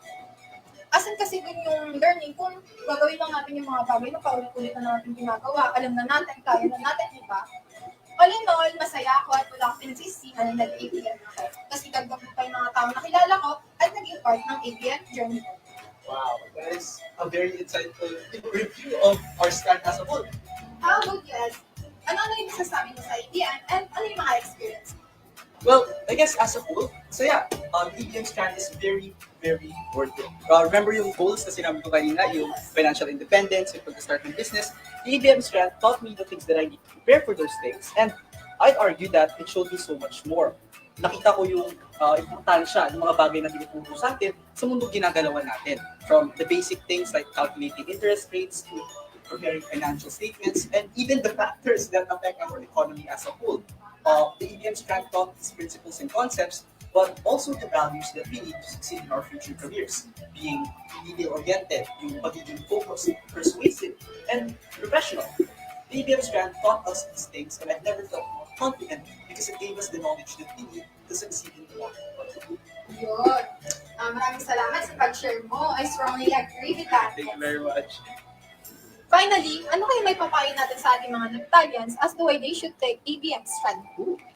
asan kasi dun yung learning kung gagawin lang natin yung mga bagay na paulit-ulit na natin ginagawa, alam na natin, kaya na natin, di ba? All in all, masaya ako at wala akong pinagsisihan na nag-ABM ako. Tapos idagdag mo pa yung mga tao na kilala ko at naging part ng ABM journey ko. Wow, that is a very insightful review of our strand as a whole. How about you, Ez? Ano yung masasabi mo sa ABM and ano yung mga experience mo? Well, I guess as a whole, so yeah, ABM strand is very, very worth it. Remember yung goals na sinabi ko kanina, yung financial independence, yung pag-start ng business. The ABM strand taught me the things that I need to prepare for those things, and I'd argue that it showed me so much more. Nakita ko yung importansya ng mga bagay na tinuturo sa atin sa mundo ginagalawan natin. From the basic things like calculating interest rates to preparing financial statements, and even the factors that affect our economy as a whole. The ABM strand taught these principles and concepts, but also the values that we need to succeed in our future careers, being detail-oriented, yung pagiging focused, persuasive, and professional. The ABM strand taught us these things, and I've never felt more confident because it gave us the knowledge that we need to succeed in the market. Yun. Maraming salamat sa pag-share mo. I strongly agree with that. Thank you very much. Finally, ano kayo may papayo natin sa ating mga Neptalians as to why they should take ABM strand?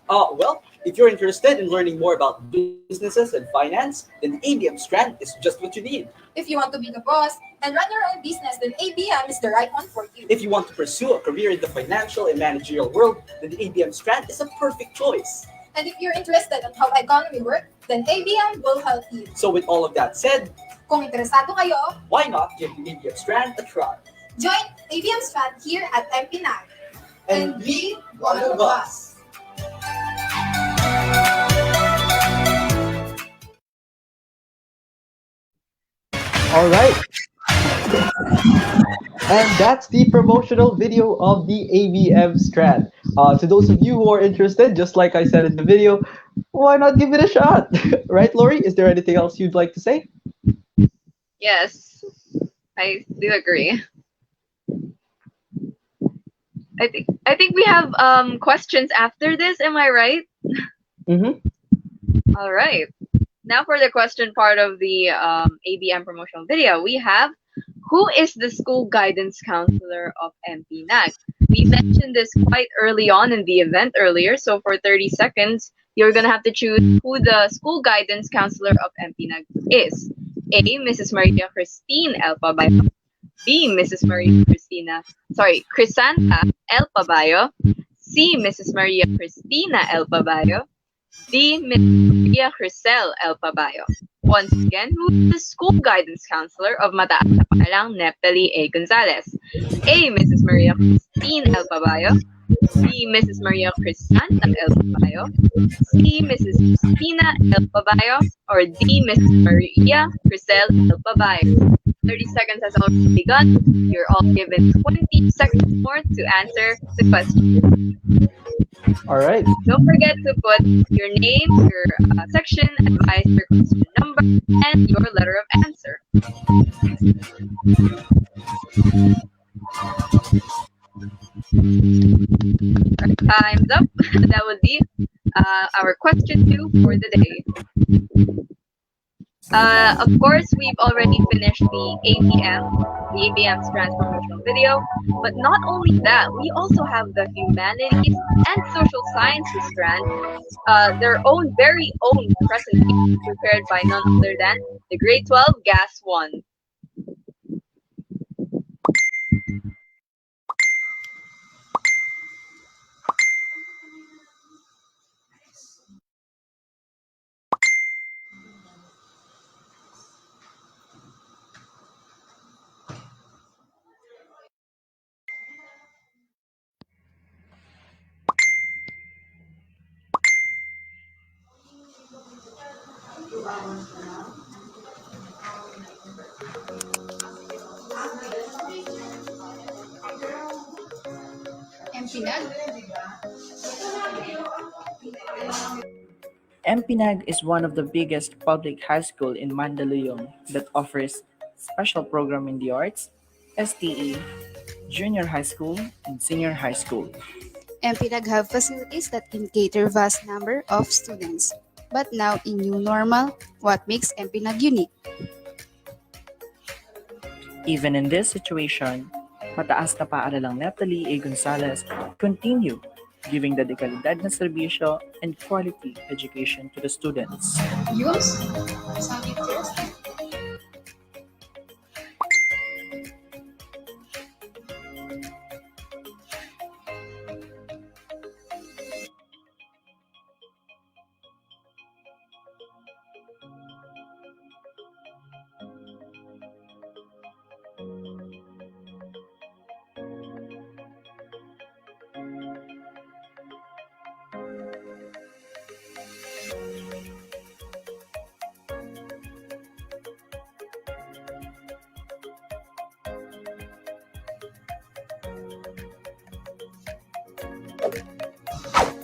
Well, if you're interested in learning more about businesses and finance, then the ABM strand is just what you need. If you want to be the boss and run your own business, then ABM is the right one for you. If you want to pursue a career in the financial and managerial world, then the ABM strand is a perfect choice. And if you're interested on how economy works, then ABM will help you. So with all of that said, Kung interesado kayo, why not give the ABM strand a try? join ABM strand here at MPNAG. And be one of us. All right. And that's the promotional video of the ABM strand. To those of you who are interested, just like I said in the video, why not give it a shot? Right, Lori? Is there anything else you'd like to say? Yes, I do agree. I think we have questions after this. Am I right? Mm-hmm. All right. Now for the question part of the ABM promotional video, we have, who is the school guidance counselor of MPNAG? We mentioned this quite early on in the event earlier, so for 30 seconds, you're going to have to choose who the school guidance counselor of MPNAG is. A, Mrs. Maria Christine L. Pabayo. B, Mrs. Crisanta L. Pabayo. C, Mrs. Maria Cristina L. Pabayo. D, Mrs. Maria Crisel L. Pabayo. Once again, who is the school guidance counselor of Mataas na Palang Neptali A. Gonzalez? A, Mrs. Maria Christine L. Pabayo. B, Mrs. Maria Crisanta L. Pabayo. C, Mrs. Cristina L. Pabayo. Or D, Mrs. Maria Crisel L. Pabayo. 30 seconds has already begun. You're all given 20 seconds more to answer the question. All right. Don't forget to put your name, your section, advice, your question number, and your letter of answer. Time's up. That would be our question 2 for the day. Of course, we've already finished the ABM's transformational video, but not only that, we also have the humanities and social sciences strand, their own very own presentation prepared by none other than the grade 12 GAS 1. MPNAG is one of the biggest public high school in Mandaluyong that offers special program in the arts, STE, junior high school, and senior high school. MPNAG have facilities that can cater vast number of students. But now in new normal, what makes MPNAG unique? Even in this situation, Mataas na Paaralang Neptali A. Gonzalez continue giving the dekalidad na serbisyo and quality education to the students. Yours? Sound interesting?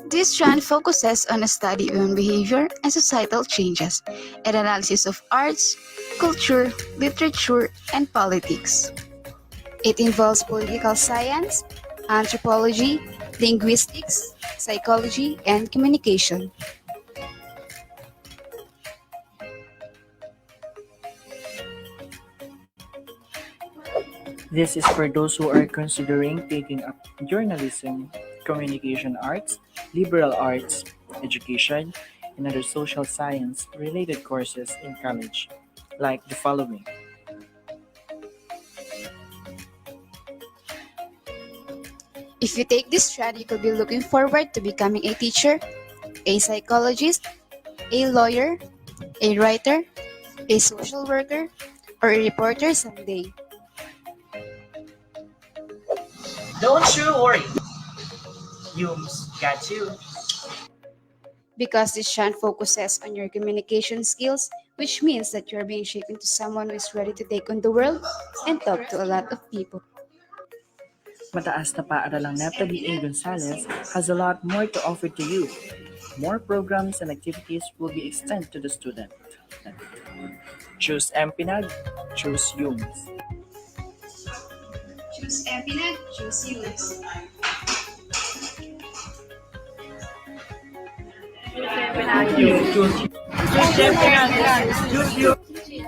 This strand focuses on a study on behavior and societal changes, and analysis of arts, culture, literature, and politics. It involves political science, anthropology, linguistics, psychology, and communication. This is for those who are considering taking up journalism, communication arts, liberal arts, education, and other social science related courses in college, like the following. If you take this strand, you could be looking forward to becoming a teacher, a psychologist, a lawyer, a writer, a social worker, or a reporter someday. Don't you worry. Yums got you. Because this strand focuses on your communication skills, which means that you're being shaped into someone who is ready to take on the world and talk to a lot of people. Mataas na paaralang Neptali A. Gonzalez has a lot more to offer to you. More programs and activities will be extended to the student. Choose MPNAG, choose UMS. Choose Epinag, choose UMS.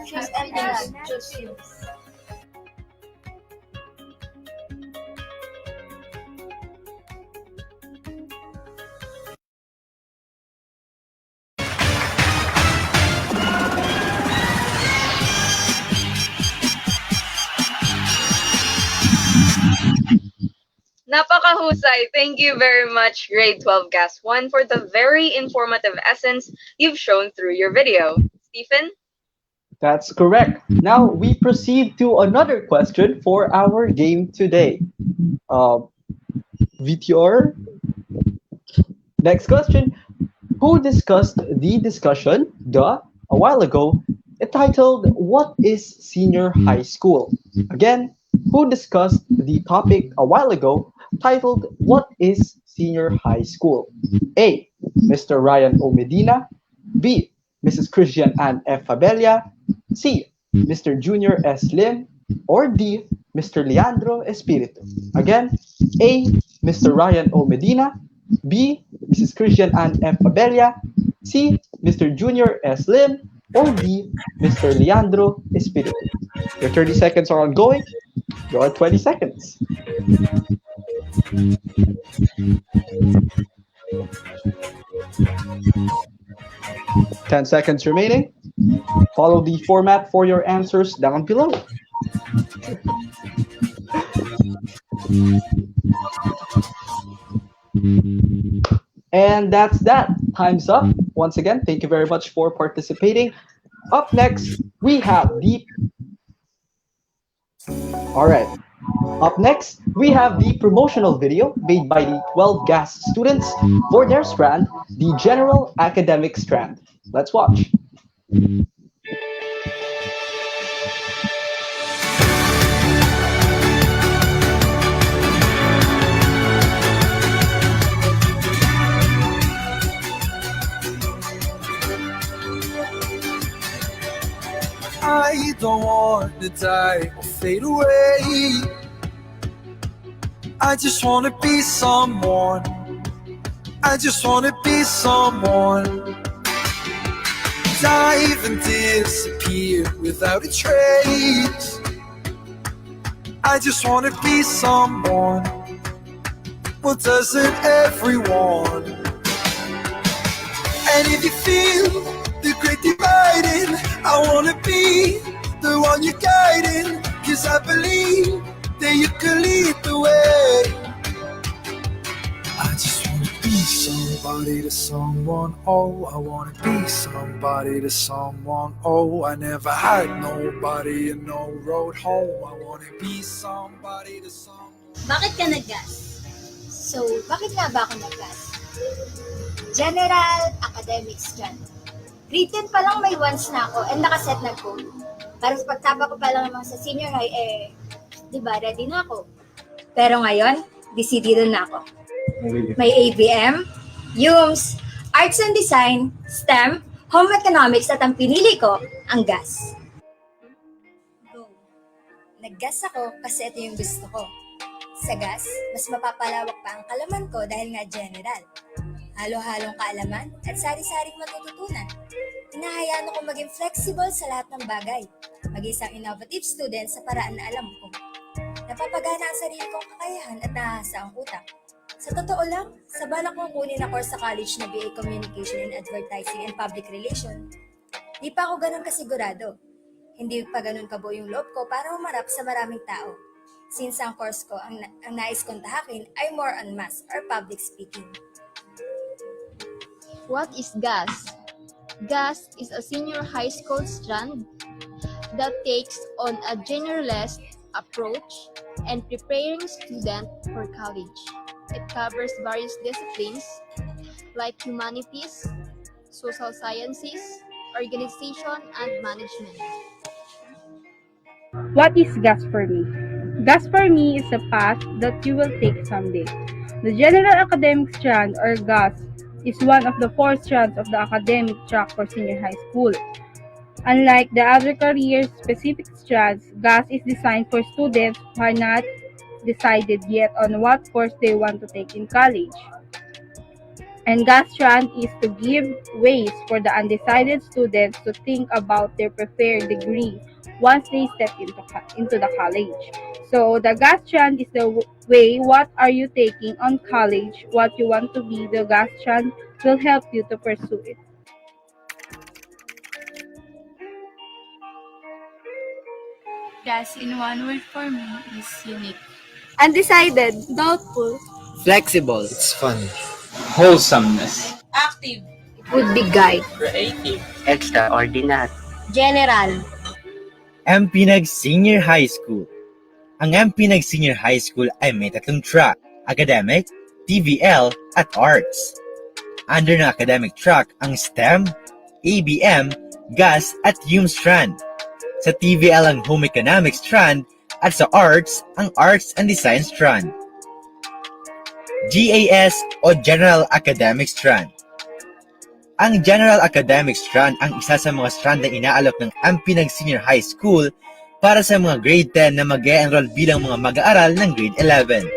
Choose MPNAG, choose you. Napakahusay. Thank you very much, grade 12 Gas 1, for the very informative essence you've shown through your video. Stephen? That's correct. Now we proceed to another question for our game today. VTR. Next question. Who discussed the discussion a while ago entitled What is Senior High School? Again, who discussed the topic a while ago titled What is Senior High School? A. Mr. Ryan O. Medina. B. Mrs. Christian Ann F. Fabella. C. Mr. Junior S. Lim. Or D. Mr. Leandro Espiritu. Again, A. Mr. Ryan O. Medina. B. Mrs. Christian Ann F. Fabella. C. Mr. Junior S. Lim. Or D. Mr. Leandro Espiritu. Your 30 seconds are ongoing. Your 20 seconds. Ten seconds remaining. Follow the format for your answers down below. And that's that. Time's up. Once again, thank you very much for participating. Up next, we have the... Alright. Up next, we have the promotional video made by the 12 GAS students for their strand, the General Academic Strand. Let's watch. I don't want to die or fade away. I just want to be someone. I just want to be someone. Dive and disappear without a trace. I just want to be someone. Well, doesn't everyone? And if you feel the great dividing, I wanna be the one you're guiding. Cause I believe that you can lead the way. I just wanna be somebody to someone. Oh, I wanna be somebody to someone. Oh, I never had nobody and no road home. I wanna be somebody to someone. Bakit ka nag-gas? So, bakit nga ba ako nag-gas? General Academic Strand. Grade 10 pa lang may once na ako and nakaset na ko. Para sa pagtapa ko pa lang naman sa senior high, di ba, ready na ako. Pero ngayon, decidido na ako. May ABM, UMS, Arts and Design, STEM, Home Economics at ang pinili ko, ang GAS. Go. Nag-GAS ako kasi ito yung gusto ko. Sa GAS, mas mapapalawak pa ang kalaman ko dahil nga general. Halo-halong kaalaman at sari-saring matututunan. Hinahayaan ako maging flexible sa lahat ng bagay. Mag-isang innovative student sa paraan na alam ko. napapagana ang sarili kong kakayahan at naahasa ang utak. Sa totoo lang, sa balak kong kunin na course sa college na BA Communication and Advertising and Public Relations, di pa ako ganun kasigurado. Hindi pa ganun kabuo yung loob ko para humarap sa maraming tao. Since ang course ko, ang nais kong tahakin ay more on mass or public speaking. What is GAS? GAS is a senior high school strand that takes on a generalist approach and preparing students for college. It covers various disciplines like humanities, social sciences, organization, and management. What is GAS for me? GAS for me is a path that you will take someday. The General Academic Strand, or GAS, is one of the 4 strands of the academic track for senior high school. Unlike the other career-specific strands, GAS is designed for students who are not decided yet on what course they want to take in college. And GAS strand is to give ways for the undecided students to think about their preferred degree once they step into the college. So the GAS strand is the way what are you taking on college, what you want to be. The GAS strand will help you to pursue it. GAS in one word for me is unique. Undecided, doubtful, Flexible. It's fun. Wholesomeness. active, Would be guide. Creative. Extraordinary. General. MPNAG Senior High School. Ang MPNAG Senior High School ay may 3 track, Academic, TVL, at Arts. Under ng Academic track ang STEM, ABM, GAS, at HUME strand. Sa TVL ang Home Economics strand at sa Arts ang Arts and Design strand. GAS o General Academic Strand. Ang General Academic Strand ang isa sa mga strand na inaalok ng MPNAG Senior High School para sa mga grade 10 na mag-e-enroll bilang mga mag-aaral ng grade 11.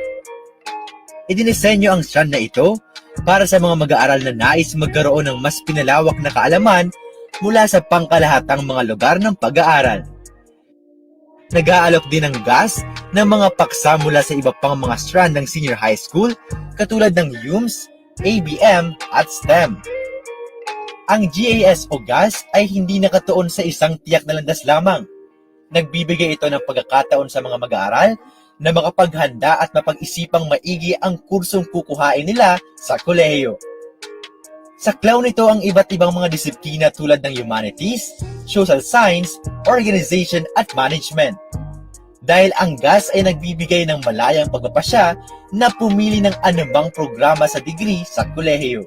Idinisenyo ang strand na ito para sa mga mag-aaral na nais magkaroon ng mas pinalawak na kaalaman mula sa pangkalahatang mga lugar ng pag-aaral. Nag-aalok din ng GAS ng mga paksa mula sa iba pang mga strand ng senior high school katulad ng HUMES, ABM, at STEM. Ang GAS o GAS ay hindi nakatuon sa isang tiyak na landas lamang. Nagbibigay ito ng pagkakataon sa mga mag-aaral na makapaghanda at mapag-isipang maigi ang kursong kukuhain nila sa kolehiyo. Saklaw nito ang iba't ibang mga disiplina tulad ng humanities, social science, organization at management. Dahil ang GAS ay nagbibigay ng malayang pagpapasya na pumili ng anumang programa sa degree sa kolehiyo.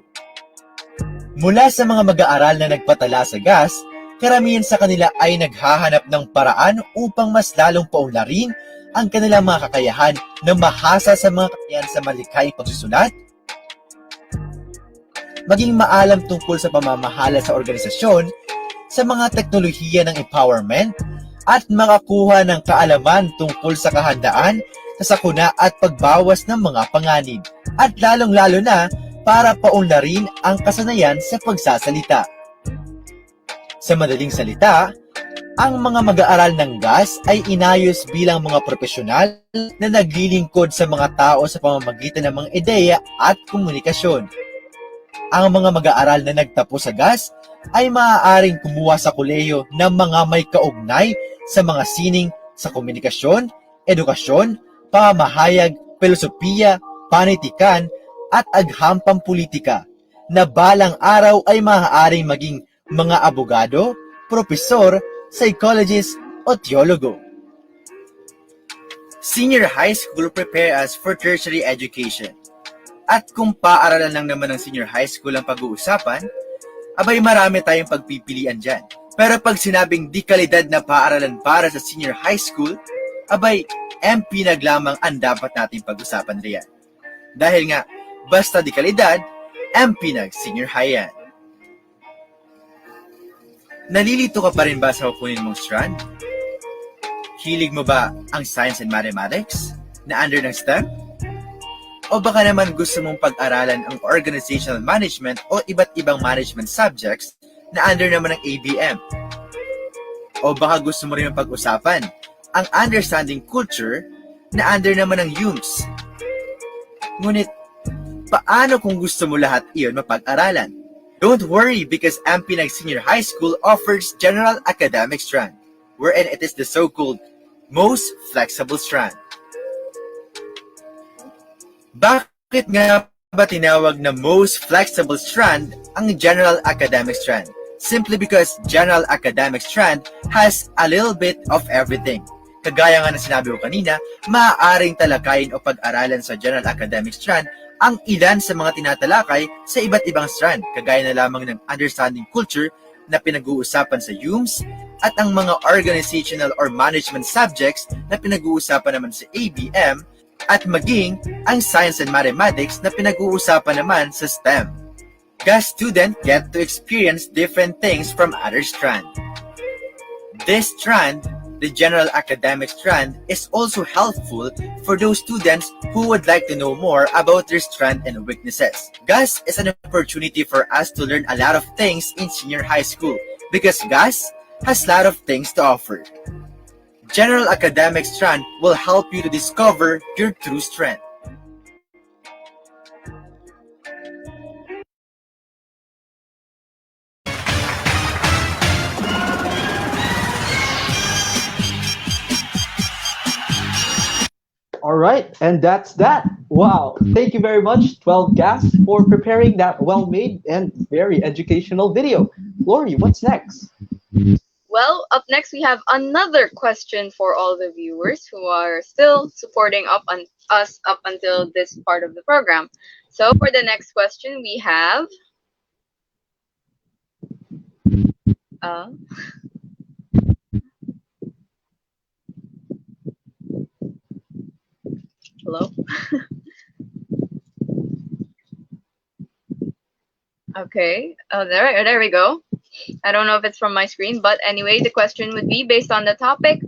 Mula sa mga mag-aaral na nagpatala sa GAS, karamihan sa kanila ay naghahanap ng paraan upang mas lalong paunlarin ang kanilang mga kakayahan na mahasa sa mga kakayahan sa malikhaing pagsusulat, maging maalam tungkol sa pamamahala sa organisasyon, sa mga teknolohiya ng empowerment, at makakuha ng kaalaman tungkol sa kahandaan, sa sakuna at pagbawas ng mga panganib, at lalong-lalo na para paunlarin ang kasanayan sa pagsasalita. Sa madaling salita, ang mga mag-aaral ng GAS ay inayos bilang mga profesional na naglilingkod sa mga tao sa pamamagitan ng mga ideya at komunikasyon. Ang mga mag-aaral na nagtapos sa GAS ay maaaring kumuha sa kolehiyo ng mga may kaugnay sa mga sining sa komunikasyon, edukasyon, pamahayag, filosofiya, panitikan, at aghampang politika na balang araw ay maaaring maging mga abogado, propesor, psychologist, o teologo. Senior high school prepare us for tertiary education. At kung paaralan lang naman ng senior high school ang pag-uusapan, abay marami tayong pagpipilian dyan. Pero pag sinabing di kalidad na paaralan para sa senior high school, abay MPNAG lamang ang dapat natin pag-usapan riyan. Dahil nga, basta di kalidad, MPNAG Senior High yan. Nalilito ka pa rin ba sa kukunin mong strand? Hilig mo ba ang science and mathematics na under ng STEM? O baka naman gusto mong pag-aralan ang organizational management o iba't ibang management subjects na under naman ng ABM? O baka gusto mo rin pag-usapan ang understanding culture, na under naman ng UMS. Ngunit, paano kung gusto mo lahat iyon mapag-aralan? Don't worry because Ampinag Senior High School offers General Academic Strand, wherein it is the so-called most flexible strand. Bakit nga ba tinawag na most flexible strand ang General Academic Strand? Simply because General Academic Strand has a little bit of everything. Kagaya nga na sinabi ko kanina, maaaring talakayin o pag-aralan sa General Academic Strand ang ilan sa mga tinatalakay sa iba't ibang strand, kagaya na lamang ng Understanding Culture na pinag-uusapan sa UMS at ang mga organizational or management subjects na pinag-uusapan naman sa ABM at maging ang Science and Mathematics na pinag-uusapan naman sa STEM. GAS students get to experience different things from other strand. This strand, the General Academic Strand, is also helpful for those students who would like to know more about their strand and weaknesses. GAS is an opportunity for us to learn a lot of things in senior high school because GAS has a lot of things to offer. General Academic Strand will help you to discover your true strength. All right, and that's that. Wow, thank you very much, 12 Gas, for preparing that well-made and very educational video. Lori, what's next? Well, up next we have another question for all the viewers who are still supporting us up until this part of the program. So for the next question, we have hello. Okay, there we go. I don't know if it's from my screen, but anyway, the question would be based on the topic,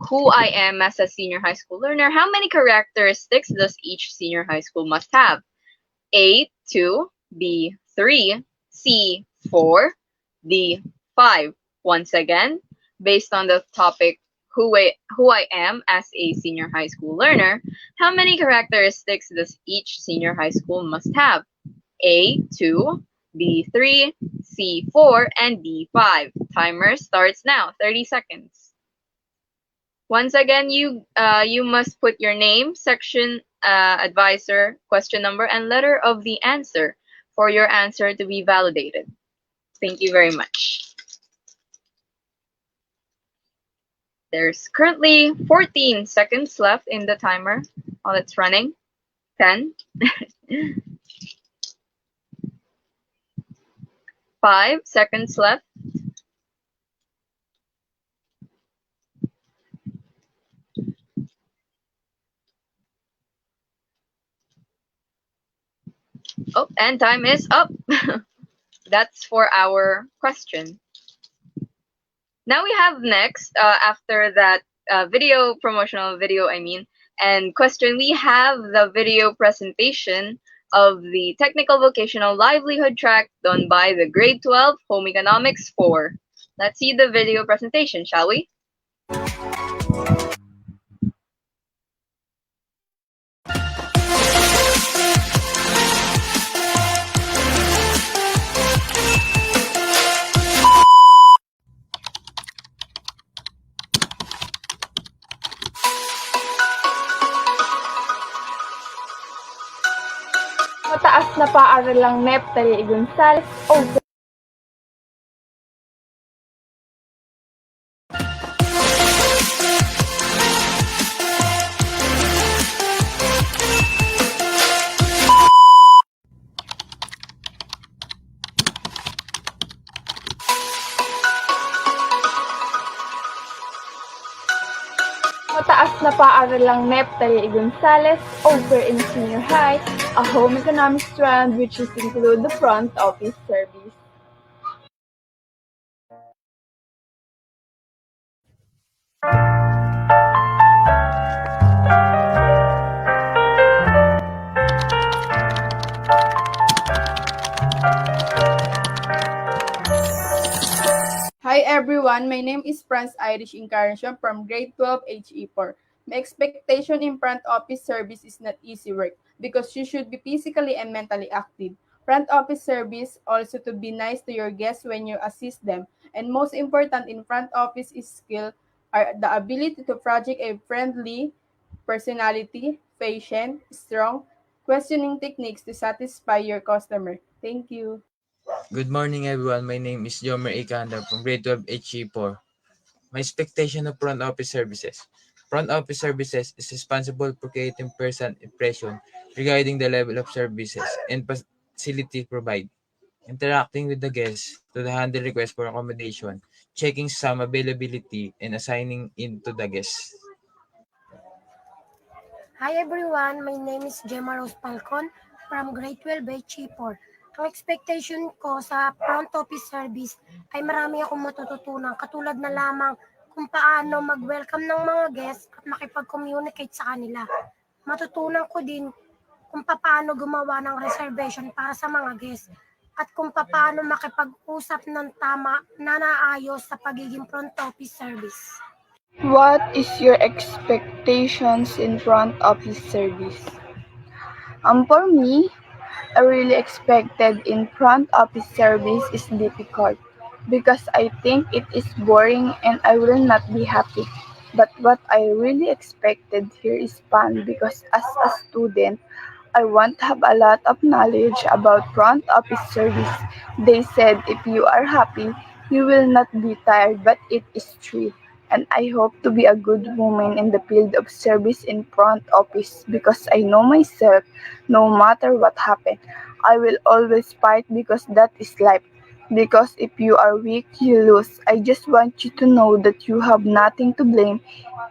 who I am as a senior high school learner, how many characteristics does each senior high school must have? A, 2, B, 3, C, 4, D, 5. Once again, based on the topic, who I am as a senior high school learner, how many characteristics does each senior high school must have? A, 2, B, 3, C, 4, and D, 5. Timer starts now, 30 seconds. Once again, you must put your name, section, advisor, question number, and letter of the answer for your answer to be validated. Thank you very much. There's currently 14 seconds left in the timer while it's running. 10. 5 seconds left. Oh, and time is up. That's for our question. Now we have next, after that promotional video, and question, we have the video presentation of the Technical Vocational Livelihood track done by the Grade 12 Home Economics 4. Let's see the video presentation, shall we? Mataas na paaralang Neptali Gonzales over Mataas na paaralang Neptali Gonzales over in senior high, a home economics strand which is include the front office service. Hi everyone, my name is Franz Irish Incarnation from grade 12 HE4. My expectation in front office service is not easy work because you should be physically and mentally active. Front office service also to be nice to your guests when you assist them. And most important in front office is skill are the ability to project a friendly personality, patient, strong, questioning techniques to satisfy your customer. Thank you. Good morning, everyone. My name is Jomer Ikanda from grade 12 HE4. My expectation of front office services. Front office services is responsible for creating first-hand impression regarding the level of services and facility provided, interacting with the guests to handle requests for accommodation, checking some availability, and assigning in to the guests. Hi everyone, my name is Gemma Rose Falcon from grade 12 HE4. Ang expectation ko sa front office service ay marami akong matututunan katulad na lamang kung paano mag-welcome ng mga guests at makipag-communicate sa kanila. Matutunan ko din kung paano gumawa ng reservation para sa mga guests at kung paano makipag-usap ng tama na naayos sa pagiging front office service. What is your expectations in front office service? For me, I really expected in front office service is difficult because I think it is boring and I will not be happy. But what I really expected here is fun because as a student, I want to have a lot of knowledge about front office service. They said if you are happy, you will not be tired, but it is true. And I hope to be a good woman in the field of service in front office because I know myself, no matter what happens, I will always fight because that is life. Because if you are weak, you lose. I just want you to know that you have nothing to blame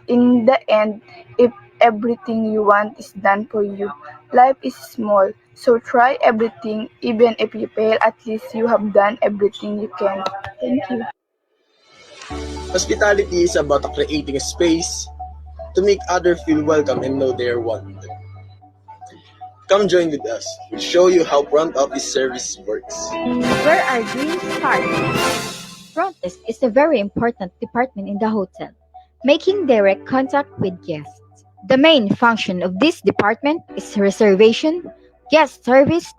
in the end if everything you want is done for you. Life is small, so try everything. Even if you fail, at least you have done everything you can. Thank you. Hospitality is about creating a space to make others feel welcome and know they are wanted. Come join with us. We'll show you how front office service works. Where our dreams start. Front desk is a very important department in the hotel, making direct contact with guests. The main function of this department is reservation, guest service,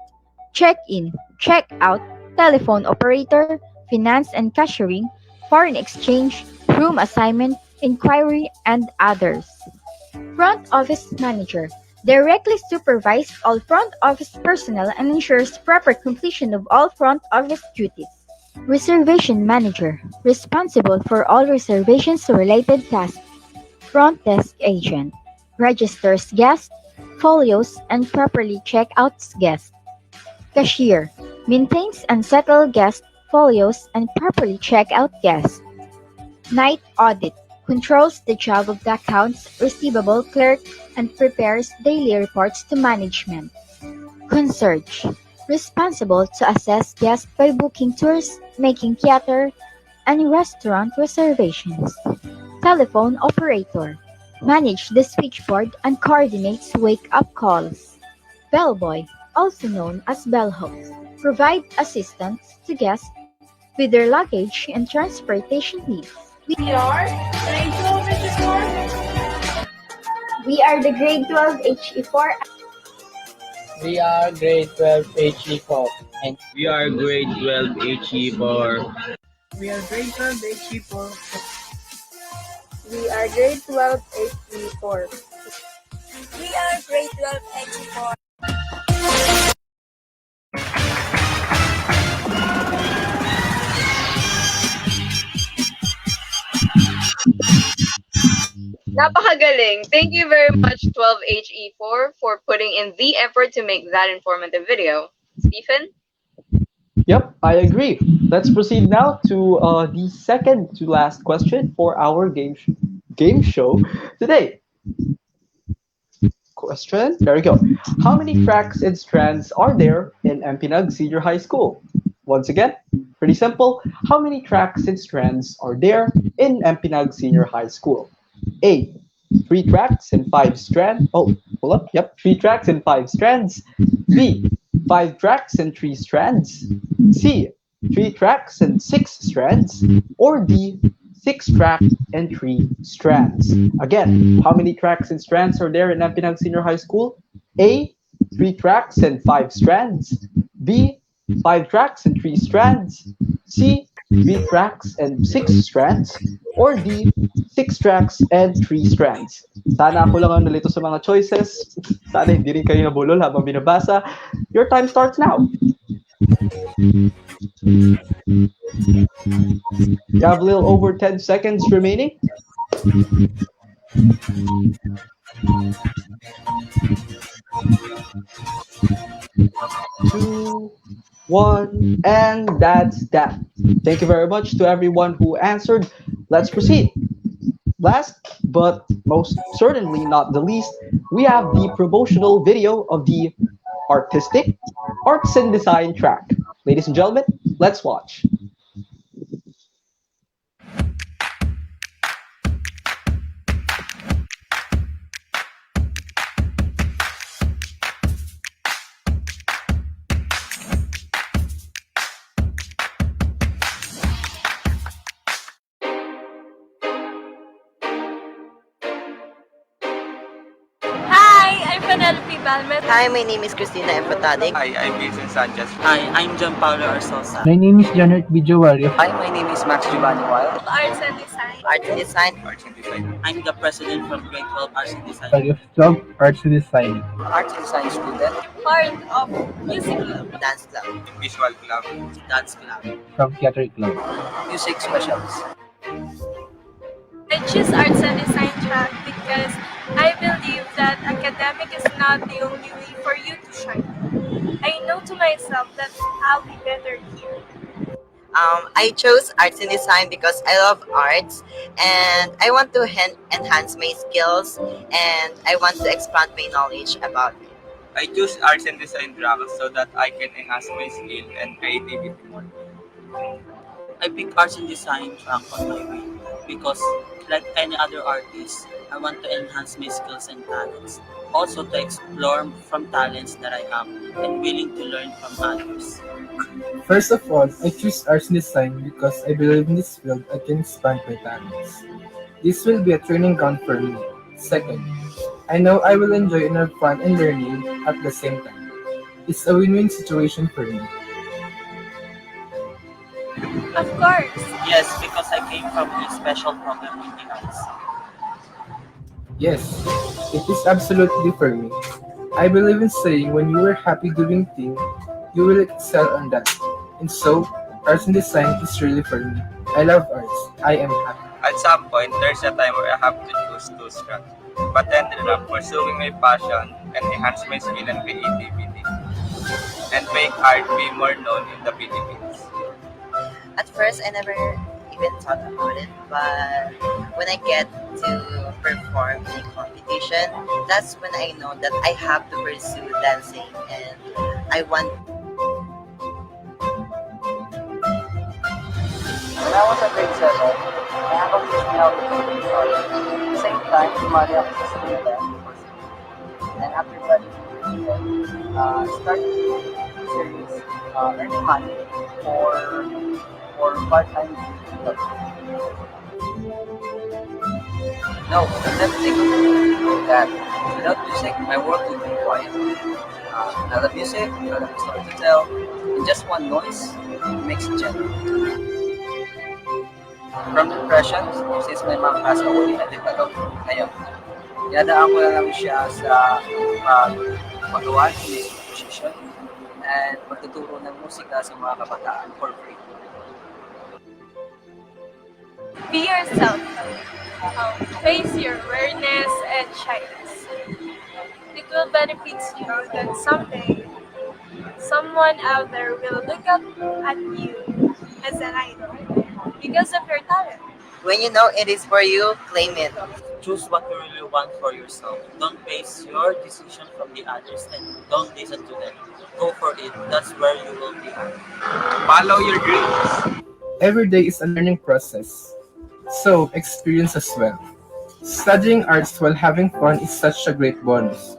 check-in, check-out, telephone operator, finance and cashiering, foreign exchange, room assignment, inquiry, and others. Front office manager directly supervises all front office personnel and ensures proper completion of all front office duties. Reservation manager responsible for all reservations related tasks. Front desk agent registers guests, folios, and properly check-outs guests. Cashier maintains and settles guest folios and properly check out guests. Night audit controls the job of the accounts receivable clerk and prepares daily reports to management. Concierge responsible to assess guests by booking tours, making theater and restaurant reservations. Telephone operator manage the switchboard and coordinates wake-up calls. Bellboy, also known as bellhost, provide assistance to guests with their luggage and transportation needs. We are grade 12 HE4. We are the grade 12 HE4. We are grade 12 HE4. And we are grade 12 HE4. We are grade 12 HE4. We are grade 12 HE4. We are grade 12 HE4. Napakagaling! Thank you very much, 12HE4, for putting in the effort to make that informative video. Stephen? Yep, I agree. Let's proceed now to the second to last question for our game show today. Question, there we go. How many tracks and strands are there in Empinag Senior High School? Once again, pretty simple. How many tracks and strands are there in Empinag Senior High School? A, 3 tracks and 5 strands. Oh, hold up. Yep, 3 tracks and 5 strands. B, 5 tracks and 3 strands. C, 3 tracks and 6 strands. Or D, 6 tracks and 3 strands. Again, how many tracks and strands are there in Ampinag Senior High School? A, 3 tracks and 5 strands. B, 5 tracks and 3 strands. C, 3 tracks and 6 strands. Or D, 6 tracks and 3 strands. Sana ako lang ang nalito sa mga choices. Sana hindi rin kayo nabulol habang binabasa. Your time starts now. You have a little over 10 seconds remaining. 2, 1, and that's that. Thank you very much to everyone who answered. Let's proceed. Last but most certainly not the least, we have the promotional video of the Artistic Arts and Design track. Ladies and gentlemen, let's watch. Penelope Balmet. Hi, my name is Christina Empatadic. Hi, I'm Vincent Sanchez. Hi, I'm John Paulo Arsosa. My name is Janet Bijowario. Hi, my name is Max Giovanni Wild. Arts and Design. Arts and Design. Arts and Design. I'm the president from Grade 12 Arts and Design. Grade 12 Arts and Design. Arts and Design student. Part of Music Club. Dance Club. Visual Club. Dance Club. From Theater Club. Music Specialist. I choose Arts and Design track because I believe that academic is not the only way for you to shine. I know to myself that I'll be better here. I chose Arts and Design because I love arts and I want to enhance my skills and I want to expand my knowledge about it. I choose Arts and Design track so that I can enhance my skill and creativity more. I pick Arts and Design track on my way because, like any other artist, I want to enhance my skills and talents. Also to explore from talents that I have and willing to learn from others. First of all, I choose Arts and Design because I believe in this field I can expand my talents. This will be a training ground for me. Second, I know I will enjoy and have fun and learning at the same time. It's a win-win situation for me. Of course. Yes, because I came from a special program in the arts. Yes, it is absolutely for me. I believe in saying when you are happy doing things, you will excel on that. And so, Arts and Design is really for me. I love arts. I am happy. At some point, there's a time where I have to choose two tracks. But I ended up pursuing my passion and enhance my skill and creativity. And make art be more known in the Philippines. At first, I never even thought about it, but when I get to perform in a competition, that's when I know that I have to pursue dancing and I want. When I was at grade 7, my uncle teach me how to play the guitar. At the same time, sumali ako sa school band for school. And after graduating, started a series earning money for part-time job. No, I'll never think of that. Without music, my world would be quiet. Not a music, not a story to tell, and just one noise makes it gentle. From depression, since my mom passed away, I developed ngayon. Yadaan ko na lang siya sa paggawa ng music musician and pagtuturo ng musika sa mga kabataan for free. Be yourself. Face your awareness and shyness. It will benefit you that someday someone out there will look up at you as an idol because of your talent. When you know it is for you, claim it. Choose what you really want for yourself. Don't base your decision from the others and don't listen to them. Go for it. That's where you will be happy. Follow your dreams. Every day is a learning process, so experience as well. Studying arts while having fun is such a great bonus.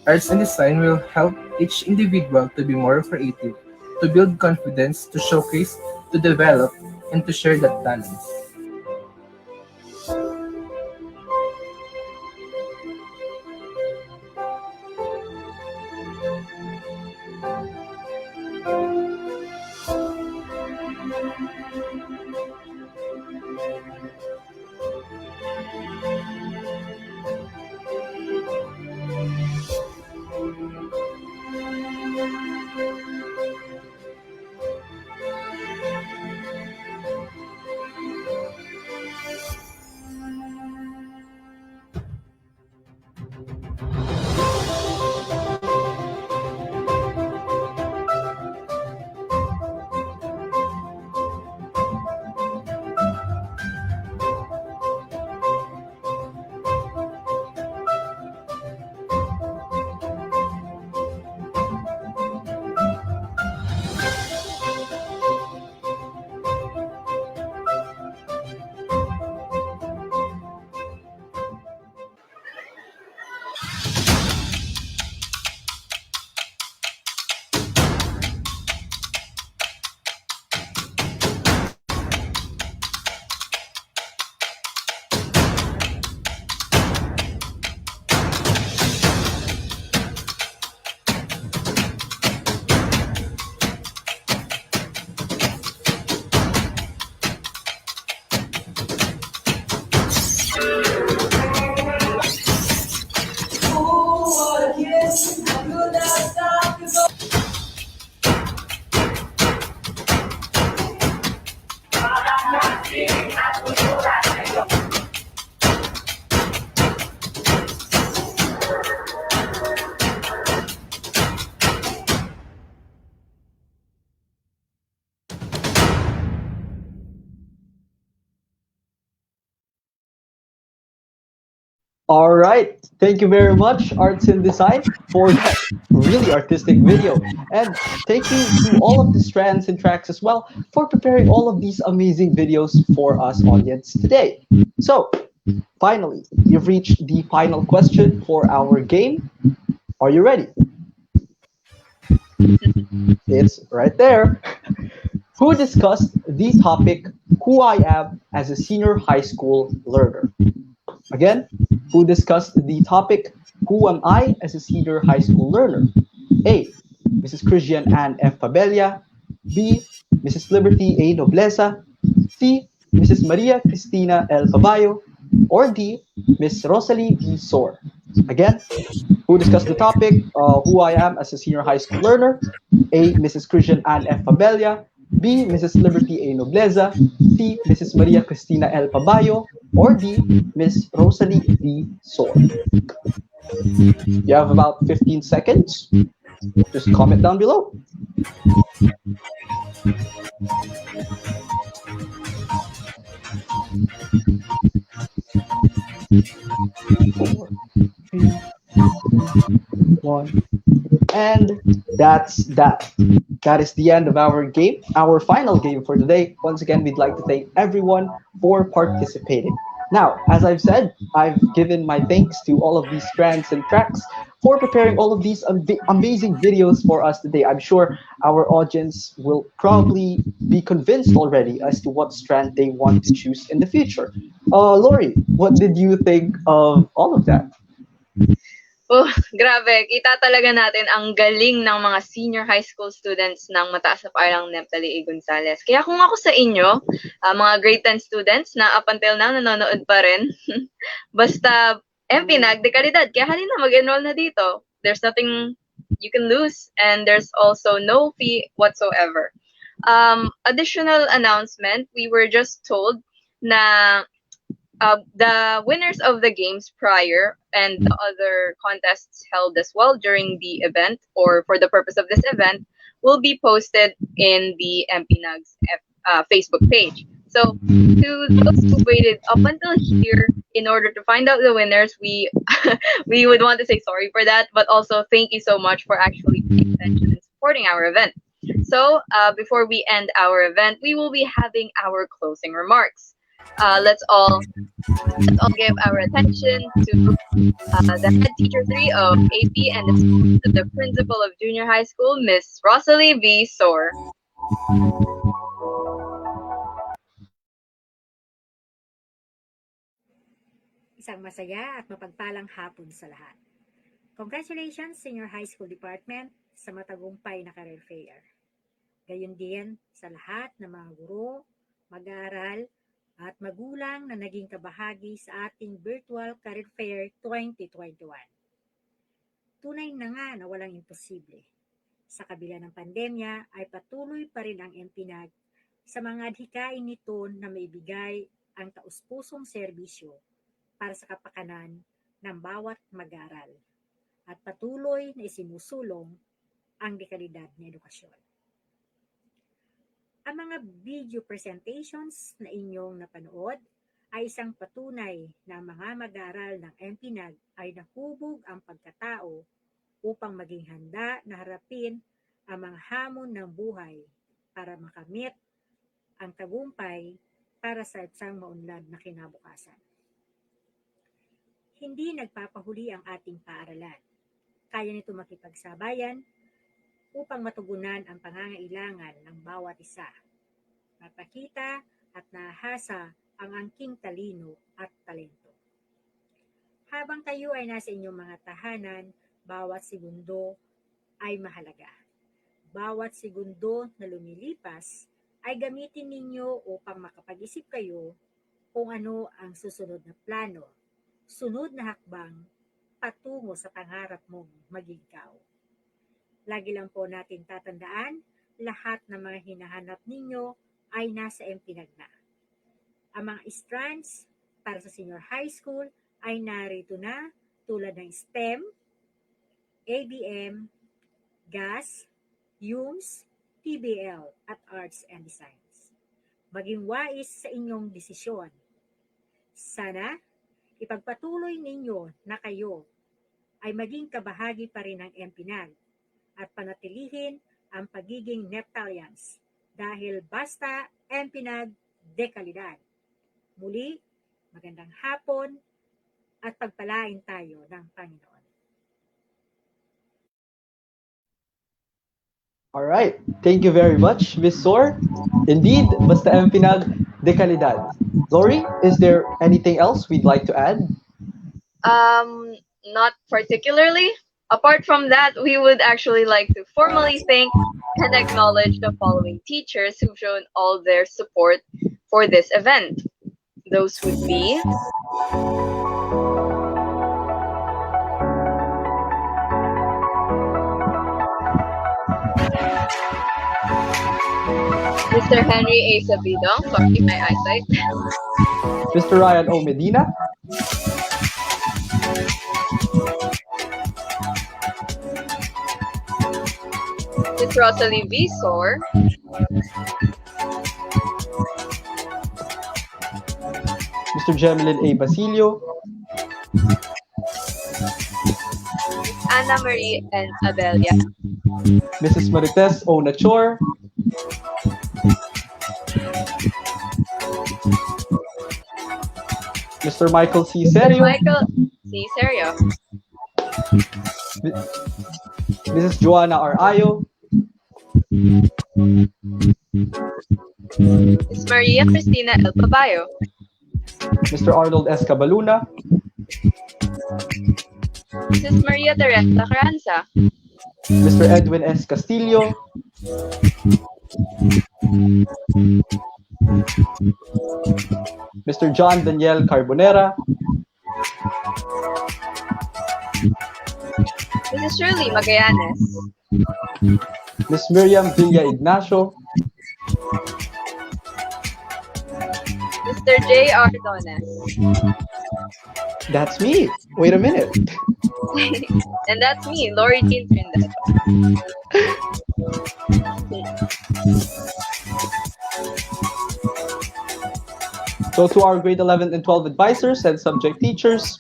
Arts and Design will help each individual to be more creative, to build confidence, to showcase, to develop, and to share that talents. All right. Thank you very much, Arts and Design, for that really artistic video. And thank you to all of the strands and tracks as well for preparing all of these amazing videos for us audience today. So, finally, you've reached the final question for our game. Are you ready? It's right there. Who discussed the topic Who I Am as a Senior High School Learner? Again, who discussed the topic Who Am I as a Senior High School Learner? A. Mrs. Christian Ann F. Pabella. B. Mrs. Liberty A. Nobleza. C. Mrs. Maria Cristina L. Fabayo. Or D. Miss Rosalie V. Sor. Again, who discussed the topic Who I Am as a Senior High School Learner? A. Mrs. Christian Ann F. Pabella. B. Mrs. Liberty A. Nobleza. C. Mrs. Maria Cristina L. Pabayo. Or D. Miss Rosalie V. Sor. You have about 15 seconds. Just comment down below. Four, three, one. And that's that. That is the end of our game, our final game for today. Once again, we'd like to thank everyone for participating. Now, as I've said, I've given my thanks to all of these strands and tracks for preparing all of these amazing videos for us today. I'm sure our audience will probably be convinced already as to what strand they want to choose in the future. Lori, what did you think of all of that? Oh, grabe. Kita talaga natin ang galing ng mga senior high school students ng Mataas na Parang Neptali A. Gonzales. Kaya kung ako sa inyo, mga grade 10 students na up until now nanonood pa rin, basta MPNAG de kalidad. Kaya halina mag-enroll na dito. There's nothing you can lose and there's also no fee whatsoever. Additional announcement, we were just told na the winners of the games prior and the other contests held as well during the event or for the purpose of this event will be posted in the MPNAG's Facebook page. So to those who waited up until here in order to find out the winners, we we would want to say sorry for that, but also thank you so much for actually paying attention and supporting our event. So before we end our event, we will be having our closing remarks. Let's all give our attention to the head teacher 3 of AP and the principal of junior high school, Miss Rosalie V. Sor. Isang masaya at mapagpalang hapon sa lahat. Congratulations Senior High School Department sa matagumpay na career fair. Gayon din sa lahat ng mga guro, mag-aaral, at magulang na naging kabahagi sa ating Virtual Career Fair 2021. Tunay na nga na walang imposible. Sa kabila ng pandemya ay patuloy pa rin ang MPNAG sa mga adhikain nito na maibigay ang taus-pusong serbisyo para sa kapakanan ng bawat mag-aaral at patuloy na isinusulong ang dekalidad na edukasyon. Ang mga video presentations na inyong napanood ay isang patunay na ang mga mag-aaral ng MPNAG ay nahubog ang pagkatao upang maging handa na harapin ang mga hamon ng buhay para makamit ang tagumpay para sa isang maunlad na kinabukasan. Hindi nagpapahuli ang ating paaralan. Kaya nito makipagsabayan upang matugunan ang pangangailangan ng bawat isa. Mapakita at nahasa ang angking talino at talento. Habang kayo ay nasa inyong mga tahanan, bawat segundo ay mahalaga. Bawat segundo na lumilipas ay gamitin ninyo upang makapag-isip kayo kung ano ang susunod na plano, sunod na hakbang patungo sa pangarap mong maging ikaw. Lagi lang po natin tatandaan, lahat ng mga hinahanap ninyo ay nasa MPNAG na. Ang mga strands para sa senior high school ay narito na tulad ng STEM, ABM, GAS, UMS, PBL at Arts and Designs. Maging wais sa inyong desisyon. Sana Ipagpatuloy ninyo na kayo ay maging kabahagi pa rin ng MPNAG at panatilihin ang pagiging Neptalians dahil basta MPNAG de kalidad. Muli, magandang hapon at pagpalain tayo ng Panginoon. All right. Thank you very much, Miss Sor. Indeed, basta MPNAG de calidad. Lori, is there anything else we'd like to add? Not particularly. Apart from that, we would actually like to formally thank and acknowledge the following teachers who've shown all their support for this event. Those would be Mr. Henry A. Sabidong, sorry, my eyesight. Mr. Ryan O. Medina, Ms. Rosalie V. Sor, Mr. Jemelin A. Basilio, Anna Marie and Abelia, Mrs. Marites O. Nachor, Mr. Michael C. Serio, Michael C. Serio, Mrs. Joanna R. Ayo, Ms. Maria Cristina El Pabayo, Mr. Arnold S. Cabaluna, Mrs. Maria Teresa Carranza, Mr. Edwin S. Castillo, Mr. John Daniel Carbonera, Mrs. Shirley Magallanes, Miss Miriam Villa Ignacio, Mr. J.R. Dones, that's me. Wait a minute. and that's me, Lori Jean Trinidad. So to our grade 11 and 12 advisors and subject teachers,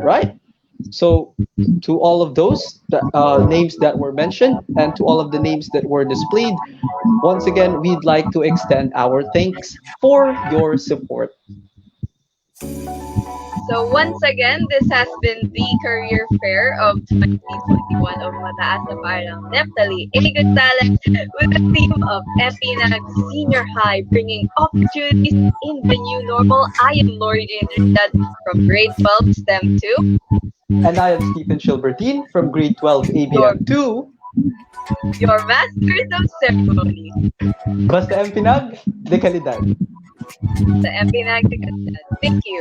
right? So to all of those names that were mentioned and to all of the names that were displayed, once again, we'd like to extend our thanks for your support. So once again, this has been the career fair of 2021 of Mataas na Parang Neptali, a good talent with the theme of MPNAG Senior High, bringing opportunities in the new normal. I am Lori Jane Trinidad from grade 12 STEM 2. And I am Stephen Shilbertine from grade 12 ABM 2. Your masters of ceremony. Basta MPNAG de kalidad. The MPNAG de Calidad. Thank you.